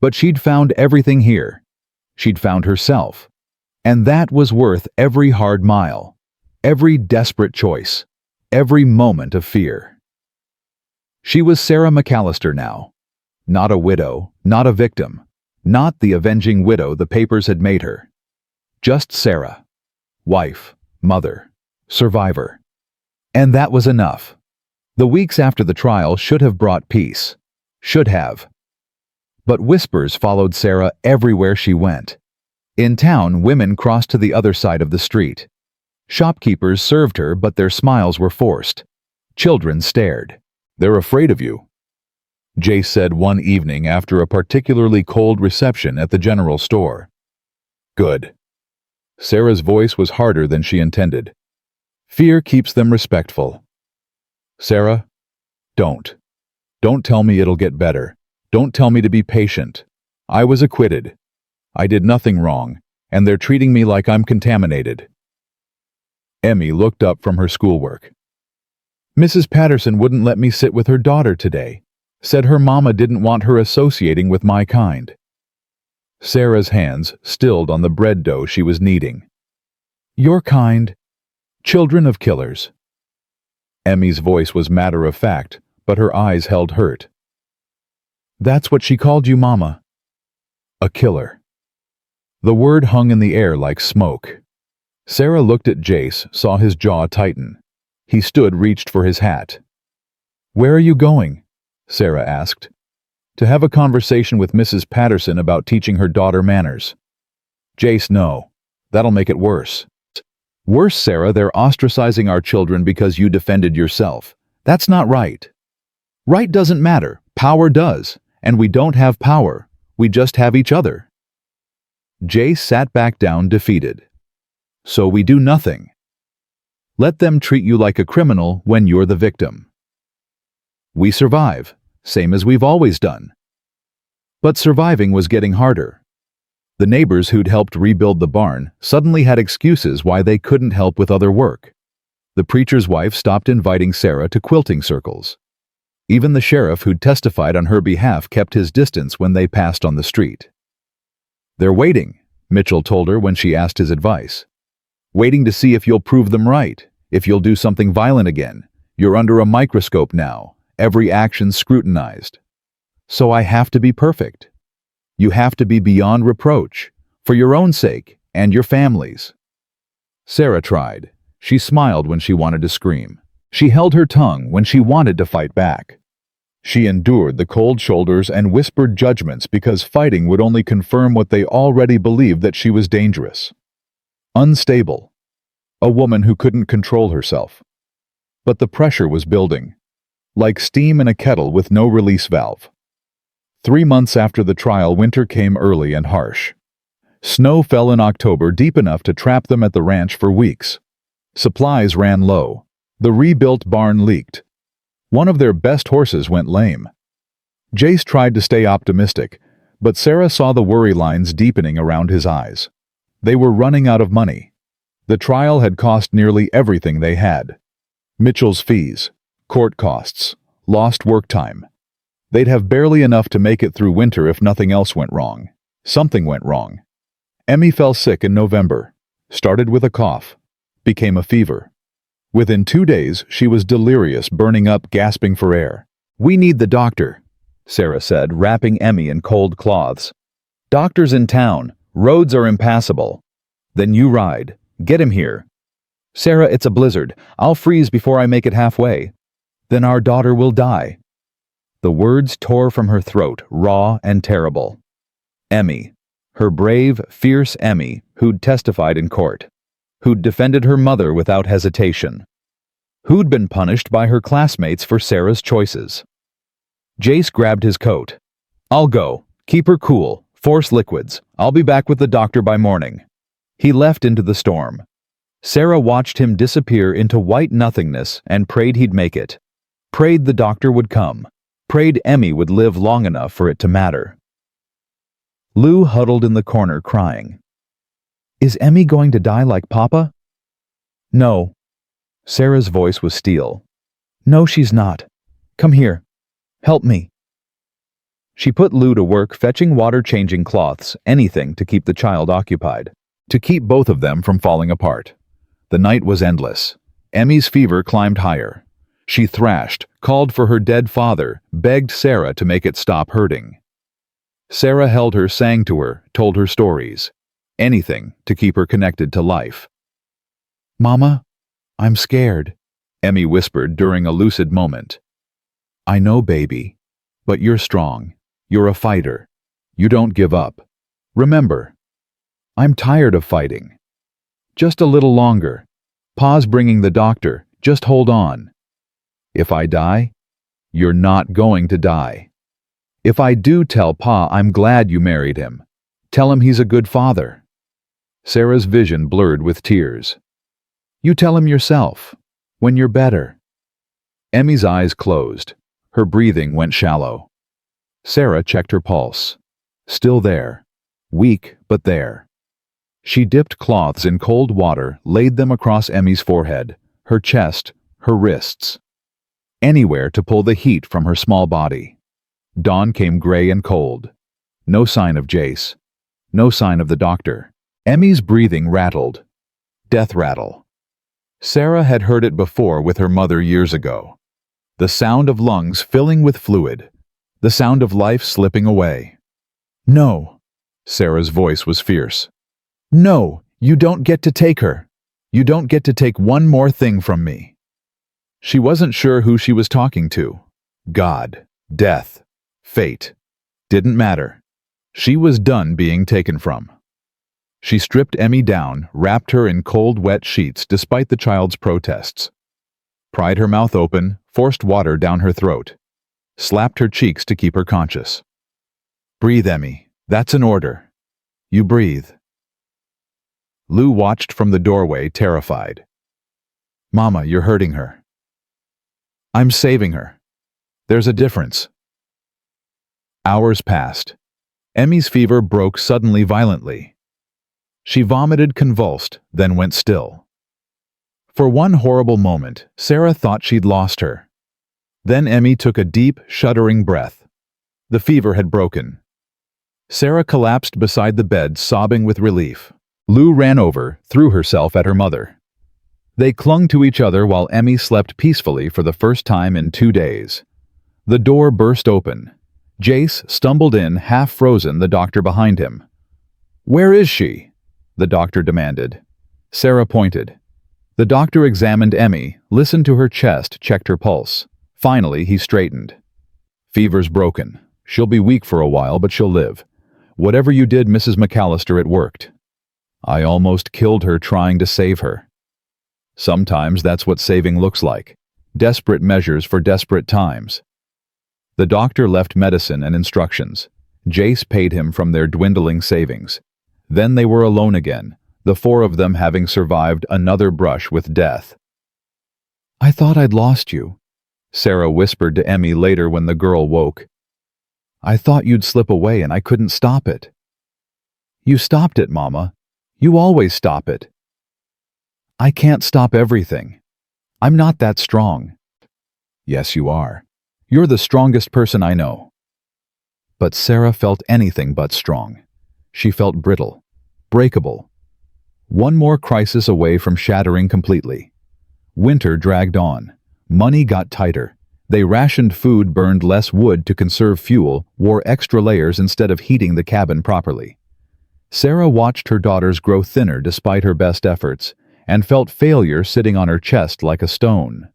but she'd found everything here. She'd found herself. And that was worth every hard mile, every desperate choice, every moment of fear. She was Sarah McCallister now. Not a widow, not a victim, not the avenging widow the papers had made her. Just Sarah. Wife, mother, survivor. And that was enough. The weeks after the trial should have brought peace. Should have. But whispers followed Sarah everywhere she went. In town, women crossed to the other side of the street. Shopkeepers served her, but their smiles were forced. Children stared. "They're afraid of you," Jace said one evening after a particularly cold reception at the general store. "Good." Sarah's voice was harder than she intended. "Fear keeps them respectful." "Sarah, don't. Don't tell me it'll get better. Don't tell me to be patient. I was acquitted. I did nothing wrong, and they're treating me like I'm contaminated." Emmy looked up from her schoolwork. "Mrs. Patterson wouldn't let me sit with her daughter today. Said her mama didn't want her associating with my kind." Sarah's hands stilled on the bread dough she was kneading. "Your kind. Children of killers." Emmy's voice was matter-of-fact, but her eyes held hurt. "That's what she called you, Mama." "A killer." The word hung in the air like smoke. Sarah looked at Jace, saw his jaw tighten. He stood, reached for his hat. "Where are you going?" Sarah asked. "To have a conversation with Mrs. Patterson about teaching her daughter manners." "Jace, no. That'll make it worse." "Worse, Sarah, they're ostracizing our children because you defended yourself. That's not right." "Right doesn't matter. Power does. And we don't have power. We just have each other." Jace sat back down, defeated. "So we do nothing. Let them treat you like a criminal when you're the victim. We survive, same as we've always done." But surviving was getting harder. The neighbors who'd helped rebuild the barn suddenly had excuses why they couldn't help with other work. The preacher's wife stopped inviting Sarah to quilting circles. Even the sheriff who'd testified on her behalf kept his distance when they passed on the street. "They're waiting," Mitchell told her when she asked his advice. "Waiting to see if you'll prove them right, if you'll do something violent again. You're under a microscope now, every action scrutinized. So I have to be perfect. You have to be beyond reproach, for your own sake and your family's." Sarah tried. She smiled when she wanted to scream. She held her tongue when she wanted to fight back. She endured the cold shoulders and whispered judgments because fighting would only confirm what they already believed, that she was dangerous. Unstable. A woman who couldn't control herself. But the pressure was building, like steam in a kettle with no release valve. 3 months after the trial, winter came early and harsh. Snow fell in October, deep enough to trap them at the ranch for weeks. Supplies ran low. The rebuilt barn leaked. One of their best horses went lame. Jace tried to stay optimistic, but Sarah saw the worry lines deepening around his eyes. They were running out of money. The trial had cost nearly everything they had. Mitchell's fees, court costs, lost work time. They'd have barely enough to make it through winter if nothing else went wrong. Something went wrong. Emmy fell sick in November. Started with a cough. Became a fever. Within 2 days, she was delirious, burning up, gasping for air. "We need the doctor," Sarah said, wrapping Emmy in cold cloths. "Doctor's in town. Roads are impassable." "Then you ride. Get him here." "Sarah, it's a blizzard. I'll freeze before I make it halfway." "Then our daughter will die." The words tore from her throat, raw and terrible. Emmy. Her brave, fierce Emmy, who'd testified in court. Who'd defended her mother without hesitation. Who'd been punished by her classmates for Sarah's choices. Jace grabbed his coat. "I'll go. Keep her cool. Force liquids. I'll be back with the doctor by morning." He left into the storm. Sarah watched him disappear into white nothingness and prayed he'd make it. Prayed the doctor would come. Prayed Emmy would live long enough for it to matter. Lou huddled in the corner crying. "Is Emmy going to die like Papa?" "No." Sarah's voice was steel. "No, she's not. Come here. Help me." She put Lou to work fetching water, changing cloths, anything to keep the child occupied, to keep both of them from falling apart. The night was endless. Emmy's fever climbed higher. She thrashed, called for her dead father, begged Sarah to make it stop hurting. Sarah held her, sang to her, told her stories. Anything to keep her connected to life. "Mama, I'm scared," Emmy whispered during a lucid moment. "I know, baby, but you're strong. You're a fighter. You don't give up. Remember, I'm tired of fighting. Just a little longer. Pa's bringing the doctor. Just hold on. If I die, you're not going to die. If I do, tell Pa I'm glad you married him. Tell him he's a good father." Sarah's vision blurred with tears. "You tell him yourself, when you're better." Emmy's eyes closed. Her breathing went shallow. Sarah checked her pulse. Still there. Weak, but there. She dipped cloths in cold water, laid them across Emmy's forehead, her chest, her wrists. Anywhere to pull the heat from her small body. Dawn came gray and cold. No sign of Jace. No sign of the doctor. Emmy's breathing rattled. Death rattle. Sarah had heard it before with her mother years ago. The sound of lungs filling with fluid. The sound of life slipping away. "No." Sarah's voice was fierce. "No, you don't get to take her." You don't get to take one more thing from me." She wasn't sure who she was talking to. God, death, fate. Didn't matter. She was done being taken from. She stripped Emmy down, wrapped her in cold, wet sheets despite the child's protests. Pried her mouth open, forced water down her throat. Slapped her cheeks to keep her conscious. "Breathe, Emmy. That's an order. You breathe." Lou watched from the doorway, terrified. "Mama, you're hurting her." "I'm saving her. There's a difference." Hours passed. Emmy's fever broke suddenly violently. She vomited convulsed, then went still. For one horrible moment, Sarah thought she'd lost her. Then Emmy took a deep, shuddering breath. The fever had broken. Sarah collapsed beside the bed, sobbing with relief. Lou ran over, threw herself at her mother. They clung to each other while Emmy slept peacefully for the first time in 2 days. The door burst open. Jace stumbled in, half frozen, the doctor behind him. "Where is she?" the doctor demanded. Sarah pointed. The doctor examined Emmy, listened to her chest, checked her pulse. Finally, he straightened. "Fever's broken. She'll be weak for a while, but she'll live. Whatever you did, Mrs. McCallister, it worked. I almost killed her trying to save her. Sometimes that's what saving looks like. Desperate measures for desperate times." The doctor left medicine and instructions. Jace paid him from their dwindling savings. Then they were alone again, the 4 of them having survived another brush with death. "I thought I'd lost you," Sarah whispered to Emmy later when the girl woke. "I thought you'd slip away and I couldn't stop it." "You stopped it, Mama. You always stop it." "I can't stop everything. I'm not that strong." "Yes, you are. You're the strongest person I know." But Sarah felt anything but strong. She felt brittle, breakable. One more crisis away from shattering completely. Winter dragged on. Money got tighter. They rationed food, burned less wood to conserve fuel, wore extra layers instead of heating the cabin properly. Sarah watched her daughters grow thinner despite her best efforts, and felt failure sitting on her chest like a stone.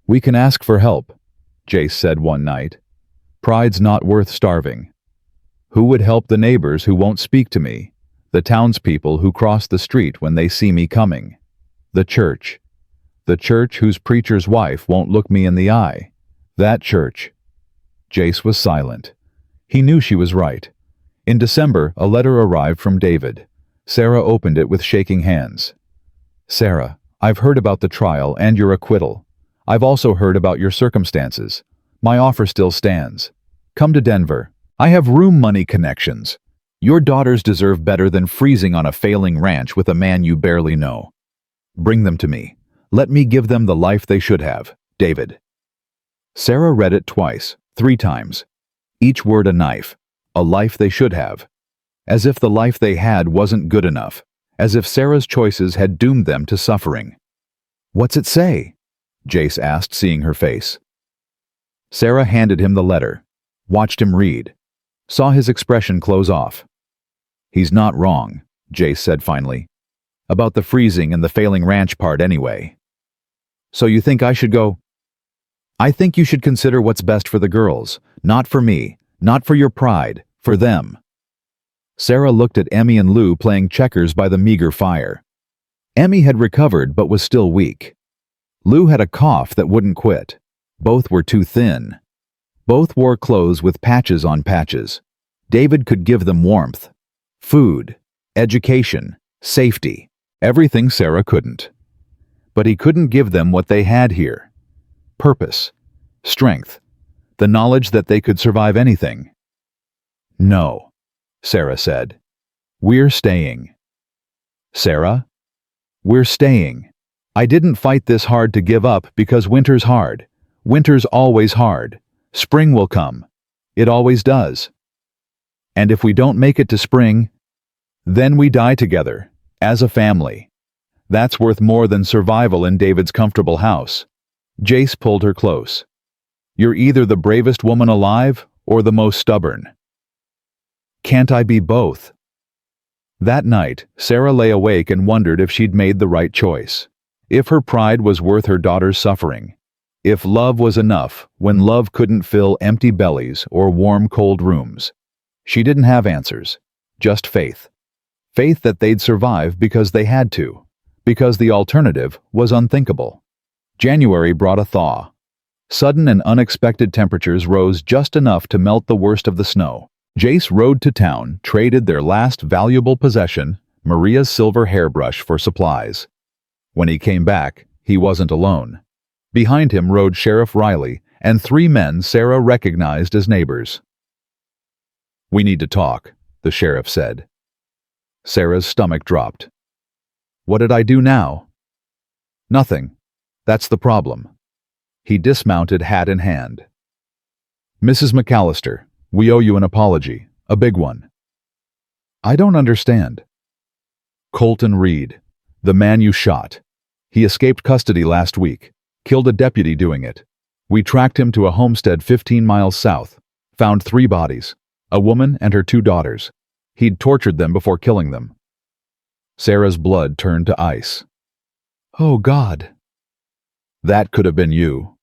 "We can ask for help," Jace said one night. "Pride's not worth starving. Who would help the neighbors who won't speak to me? The townspeople who cross the street when they see me coming? The church. The church whose preacher's wife won't look me in the eye. That church." Jace was silent. He knew she was right. In December, a letter arrived from David. Sarah opened it with shaking hands. "Sarah, I've heard about the trial and your acquittal. I've also heard about your circumstances. My offer still stands. Come to Denver. I have room money connections. Your daughters deserve better than freezing on a failing ranch with a man you barely know. Bring them to me. Let me give them the life they should have. David." Sarah read it twice, 3 times. Each word a knife. A life they should have. As if the life they had wasn't good enough. As if Sarah's choices had doomed them to suffering. "What's it say?" Jace asked, seeing her face. Sarah handed him the letter. Watched him read. Saw his expression close off. "He's not wrong," Jace said finally. "About the freezing and the failing ranch part anyway. So you think I should go?" "I think you should consider what's best for the girls. Not for me. Not for your pride. For them." Sarah looked at Emmy and Lou playing checkers by the meager fire. Emmy had recovered but was still weak. Lou had a cough that wouldn't quit. Both were too thin. Both wore clothes with patches on patches. David could give them warmth, food, education, safety, everything Sarah couldn't. But he couldn't give them what they had here. Purpose, strength, the knowledge that they could survive anything. "No," Sarah said. "We're staying." "Sarah? We're staying. I didn't fight this hard to give up because winter's hard. Winter's always hard. Spring will come. It always does. And if we don't make it to spring, then we die together, as a family. That's worth more than survival in David's comfortable house." Jace pulled her close. "You're either the bravest woman alive or the most stubborn. Can't I be both?" That night, Sarah lay awake and wondered if she'd made the right choice. If her pride was worth her daughter's suffering. If love was enough when love couldn't fill empty bellies or warm cold rooms. She didn't have answers, just faith. Faith that they'd survive because they had to, because the alternative was unthinkable. January brought a thaw. Sudden and unexpected temperatures rose just enough to melt the worst of the snow. Jace rode to town, traded their last valuable possession, Maria's silver hairbrush, for supplies. When he came back, he wasn't alone. Behind him rode Sheriff Riley and 3 men Sarah recognized as neighbors. "We need to talk," the sheriff said. Sarah's stomach dropped. "What did I do now?" "Nothing. That's the problem." He dismounted, hat in hand. "Mrs. McCallister, we owe you an apology, a big one." "I don't understand." "Colton Reed, the man you shot. He escaped custody last week, killed a deputy doing it. We tracked him to a homestead 15 miles south, found 3 bodies, a woman and her 2 daughters. He'd tortured them before killing them." Sarah's blood turned to ice. "Oh, God." "That could have been you.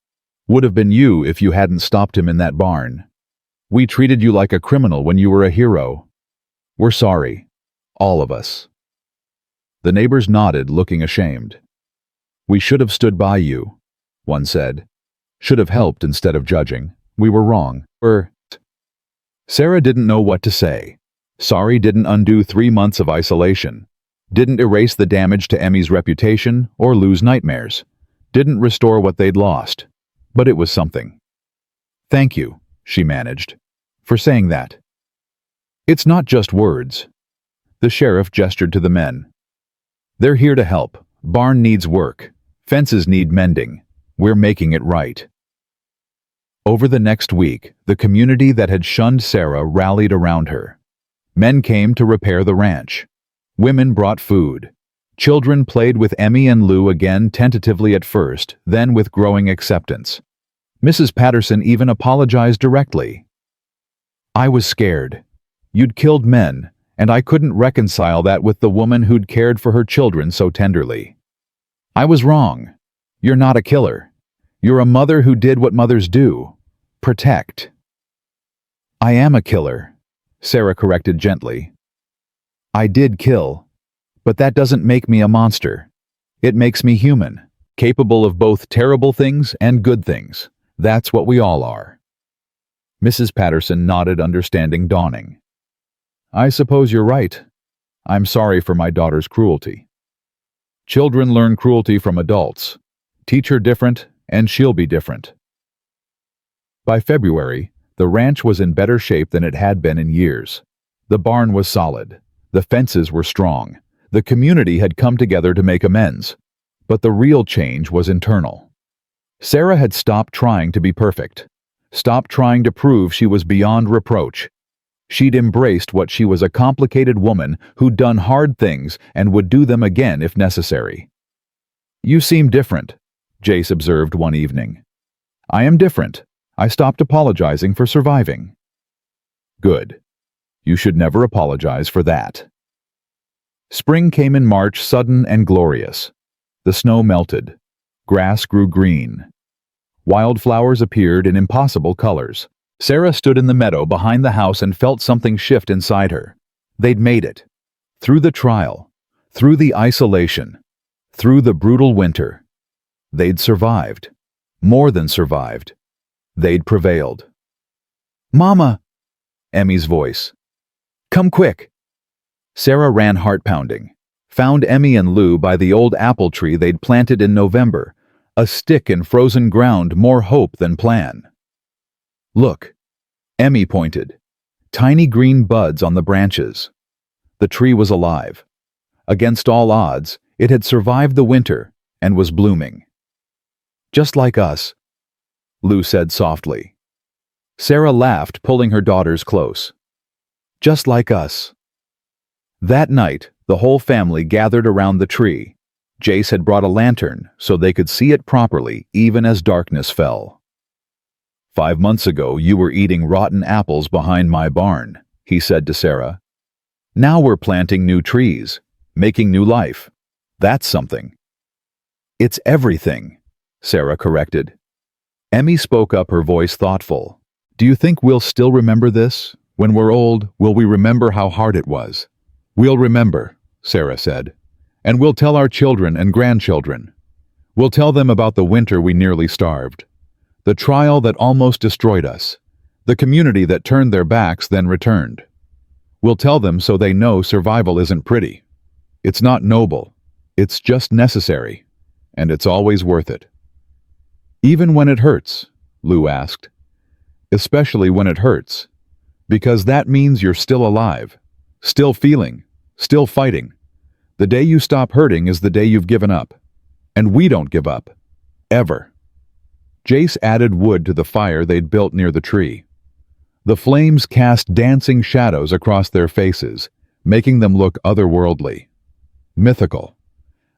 Would have been you if you hadn't stopped him in that barn. We treated you like a criminal when you were a hero. We're sorry. All of us." The neighbors nodded, looking ashamed. "We should have stood by you," one said. "Should have helped instead of judging. We were wrong. Sarah didn't know what to say. Sorry didn't undo 3 months of isolation. Didn't erase the damage to Emmy's reputation or lose nightmares. Didn't restore what they'd lost. But it was something. "Thank you," she managed, "for saying that. It's not just words." The sheriff gestured to the men. "They're here to help. Barn needs work. Fences need mending. We're making it right." Over the next week, the community that had shunned Sarah rallied around her. Men came to repair the ranch. Women brought food. Children played with Emmy and Lou again, tentatively at first, then with growing acceptance. Mrs. Patterson even apologized directly. "I was scared. You'd killed men, and I couldn't reconcile that with the woman who'd cared for her children so tenderly. I was wrong. You're not a killer. You're a mother who did what mothers do. Protect." "I am a killer," Sarah corrected gently. "I did kill. But that doesn't make me a monster. It makes me human, capable of both terrible things and good things. That's what we all are." Mrs. Patterson nodded, understanding dawning. "I suppose you're right. I'm sorry for my daughter's cruelty. Children learn cruelty from adults. Teach her different, and she'll be different." By February, the ranch was in better shape than it had been in years. The barn was solid. The fences were strong. The community had come together to make amends. But the real change was internal. Sarah had stopped trying to be perfect. Stopped trying to prove she was beyond reproach. She'd embraced what she was, a complicated woman who'd done hard things and would do them again if necessary. "You seem different," Jace observed one evening. "I am different. I stopped apologizing for surviving." "Good. You should never apologize for that." Spring came in March, sudden and glorious. The snow melted. Grass grew green. Wildflowers appeared in impossible colors. Sarah stood in the meadow behind the house and felt something shift inside her. They'd made it. Through the trial. Through the isolation. Through the brutal winter. They'd survived. More than survived. They'd prevailed. "Mama!" Emmy's voice. "Come quick!" Sarah ran, heart-pounding. Found Emmy and Lou by the old apple tree they'd planted in November, a stick in frozen ground, more hope than plan. "Look," Emmy pointed. Tiny green buds on the branches. The tree was alive. Against all odds, it had survived the winter and was blooming. "Just like us," Lou said softly. Sarah laughed, pulling her daughters close. "Just like us." That night, the whole family gathered around the tree. Jace had brought a lantern so they could see it properly even as darkness fell. "5 months ago, you were eating rotten apples behind my barn," he said to Sarah. Now we're planting new trees, making new life. That's something. It's everything, Sarah corrected. Emmy spoke up, her voice thoughtful. Do you think we'll still remember this? When we're old, will we remember how hard it was? We'll remember, Sarah said. And we'll tell our children and grandchildren. We'll tell them about the winter we nearly starved, the trial that almost destroyed us, the community that turned their backs then returned. We'll tell them so they know survival isn't pretty. It's not noble. It's just necessary. And it's always worth it. Even when it hurts, Lou asked. Especially when it hurts. Because that means you're still alive, still feeling, still fighting. The day you stop hurting is the day you've given up. And we don't give up. Ever. Jace added wood to the fire they'd built near the tree. The flames cast dancing shadows across their faces, making them look otherworldly. Mythical.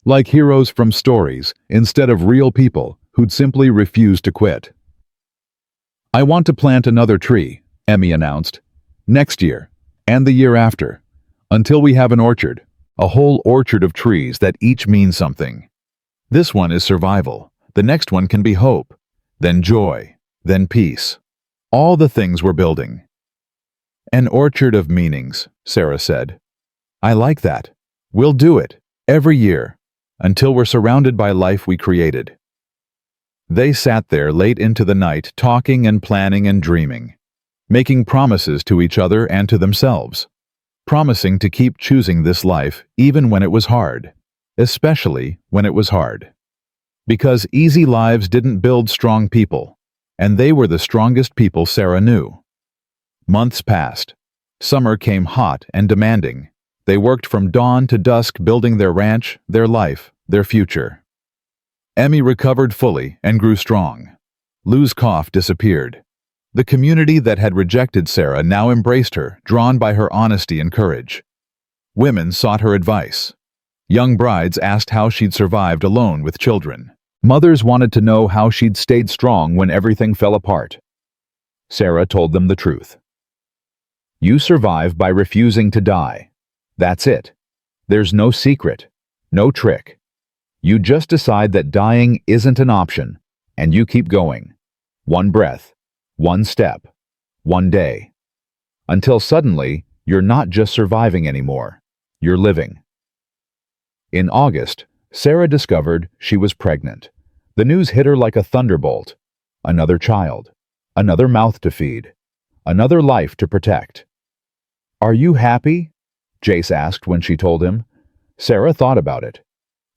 Like heroes from stories, instead of real people who'd simply refused to quit. I want to plant another tree, Emmy announced. Next year, and the year after, until we have an orchard, a whole orchard of trees that each mean something. This one is survival, the next one can be hope, then joy, then peace. All the things we're building. An orchard of meanings, Sarah said. I like that. We'll do it, every year, until we're surrounded by life we created. They sat there late into the night, talking and planning and dreaming, making promises to each other and to themselves, promising to keep choosing this life even when it was hard, especially when it was hard. Because easy lives didn't build strong people, and they were the strongest people Sarah knew. Months passed. Summer came hot and demanding. They worked from dawn to dusk building their ranch, their life, their future. Emmy recovered fully and grew strong. Lou's cough disappeared. The community that had rejected Sarah now embraced her, drawn by her honesty and courage. Women sought her advice. Young brides asked how she'd survived alone with children. Mothers wanted to know how she'd stayed strong when everything fell apart. Sarah told them the truth. You survive by refusing to die. That's it. There's no secret, no trick. You just decide that dying isn't an option, and you keep going. One breath, one step, one day. Until suddenly, you're not just surviving anymore. You're living. In August, Sarah discovered she was pregnant. The news hit her like a thunderbolt. Another child. Another mouth to feed. Another life to protect. Are you happy? Jace asked when she told him. Sarah thought about it.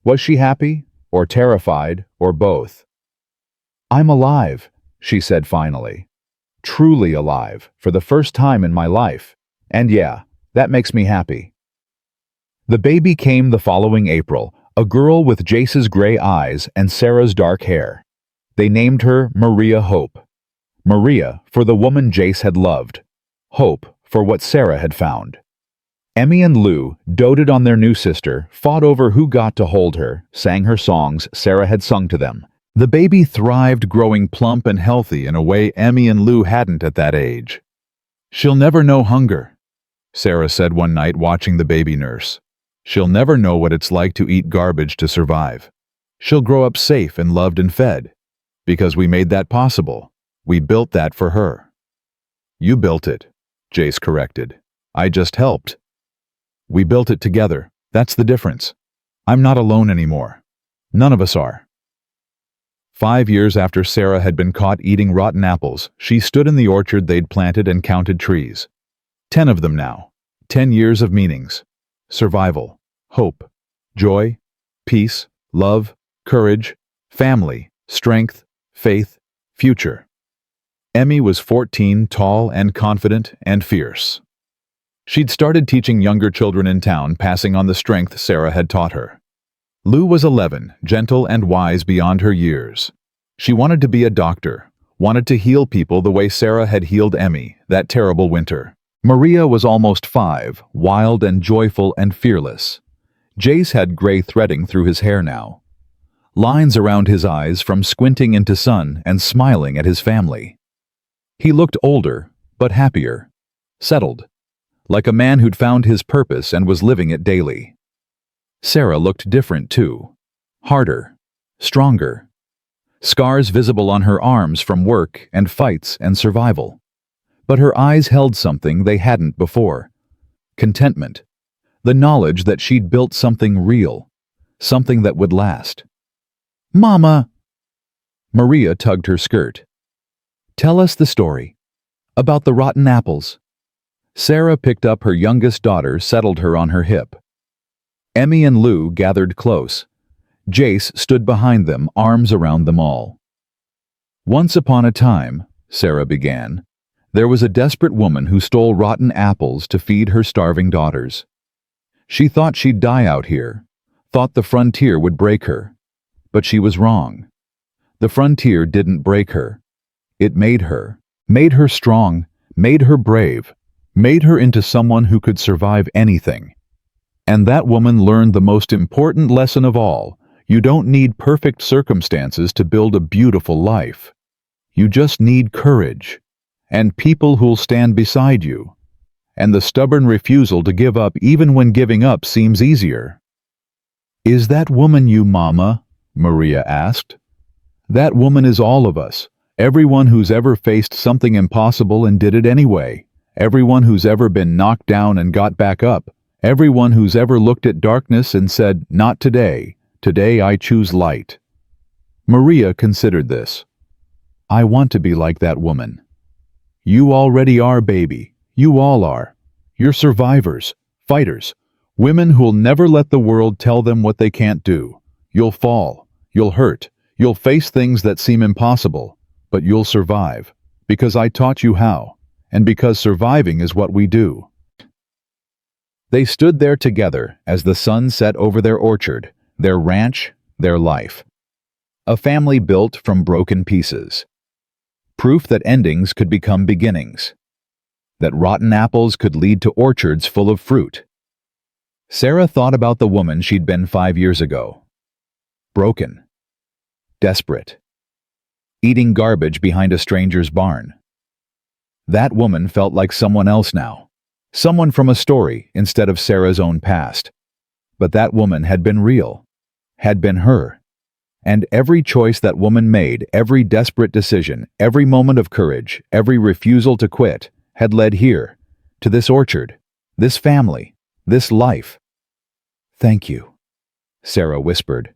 Was she happy, or terrified, or both? I'm alive, she said finally. Truly alive, for the first time in my life. And yeah, that makes me happy. The baby came the following April, a girl with Jace's gray eyes and Sarah's dark hair. They named her Maria Hope. Maria for the woman Jace had loved. Hope for what Sarah had found. Emmy and Lou doted on their new sister, fought over who got to hold her, sang her songs Sarah had sung to them. The baby thrived, growing plump and healthy in a way Emmy and Lou hadn't at that age. She'll never know hunger, Sarah said one night watching the baby nurse. She'll never know what it's like to eat garbage to survive. She'll grow up safe and loved and fed. Because we made that possible. We built that for her. You built it, Jace corrected. I just helped. We built it together. That's the difference. I'm not alone anymore. None of us are. 5 years after Sarah had been caught eating rotten apples, she stood in the orchard they'd planted and counted trees. 10 of them now. 10 years of meanings. Survival, hope, joy, peace, love, courage, family, strength, faith, future. Emmy was 14, tall and confident and fierce. She'd started teaching younger children in town, passing on the strength Sarah had taught her. Lou was 11, gentle and wise beyond her years. She wanted to be a doctor, wanted to heal people the way Sarah had healed Emmy that terrible winter. Maria was almost 5, wild and joyful and fearless. Jace had gray threading through his hair now. Lines around his eyes from squinting into sun and smiling at his family. He looked older, but happier. Settled. like a man who'd found his purpose and was living it daily. Sarah looked different too. Harder, stronger. Scars visible on her arms from work and fights and survival. But her eyes held something they hadn't before. Contentment. The knowledge that she'd built something real, something that would last. "Mama!" Maria tugged her skirt. "Tell us the story. About the rotten apples." Sarah picked up her youngest daughter, settled her on her hip. Emmy and Lou gathered close. Jace stood behind them, arms around them all. "Once upon a time," Sarah began, "there was a desperate woman who stole rotten apples to feed her starving daughters. She thought she'd die out here, thought the frontier would break her. But she was wrong. The frontier didn't break her. It made her strong, made her brave, made her into someone who could survive anything. And that woman learned the most important lesson of all. You don't need perfect circumstances to build a beautiful life. You just need courage, and people who'll stand beside you, and the stubborn refusal to give up even when giving up seems easier." "Is that woman you, Mama?" Maria asked. "That woman is all of us, everyone who's ever faced something impossible and did it anyway, everyone who's ever been knocked down and got back up, everyone who's ever looked at darkness and said, 'Not today. Today I choose light.'" Maria considered this. "I want to be like that woman." "You already are, baby. You all are. You're survivors, fighters, women who'll never let the world tell them what they can't do. You'll fall, you'll hurt, you'll face things that seem impossible, but you'll survive, because I taught you how, and because surviving is what we do." They stood there together as the sun set over their orchard, their ranch, their life. A family built from broken pieces. Proof that endings could become beginnings. That rotten apples could lead to orchards full of fruit. Sarah thought about the woman she'd been 5 years ago. Broken. Desperate. Eating garbage behind a stranger's barn. That woman felt like someone else now. Someone from a story instead of Sarah's own past. But that woman had been real. Had been her. And every choice that woman made, every desperate decision, every moment of courage, every refusal to quit, had led here, to this orchard, this family, this life. "Thank you," Sarah whispered,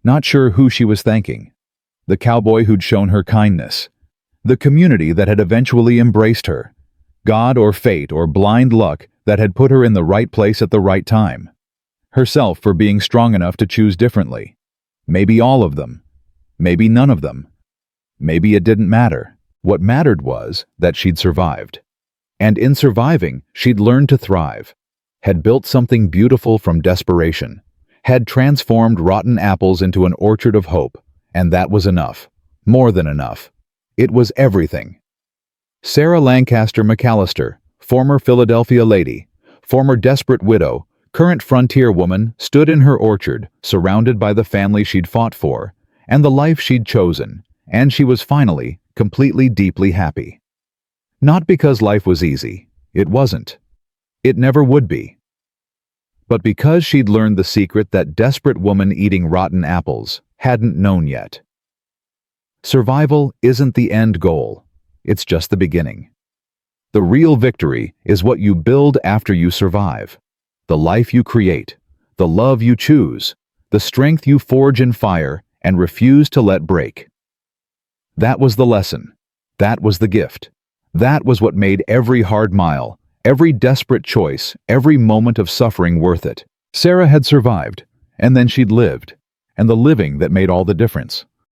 not sure who she was thanking. The cowboy who'd shown her kindness. The community that had eventually embraced her. God or fate or blind luck that had put her in the right place at the right time. Herself for being strong enough to choose differently. Maybe all of them. Maybe none of them. Maybe it didn't matter. What mattered was that she'd survived. And in surviving, she'd learned to thrive. Had built something beautiful from desperation. Had transformed rotten apples into an orchard of hope. And that was enough. More than enough. It was everything. Sarah Lancaster McCallister, former Philadelphia lady, former desperate widow, current frontier woman, stood in her orchard, surrounded by the family she'd fought for, and the life she'd chosen, and she was finally, completely, deeply happy. Not because life was easy. It wasn't. It never would be. But because she'd learned the secret that desperate woman eating rotten apples hadn't known yet. Survival isn't the end goal. It's just the beginning. The real victory is what you build after you survive. The life you create, the love you choose, the strength you forge in fire and refuse to let break. That was the lesson. That was the gift. That was what made every hard mile, every desperate choice, every moment of suffering worth it. Sarah had survived, and then she'd lived, and the living that made all the difference.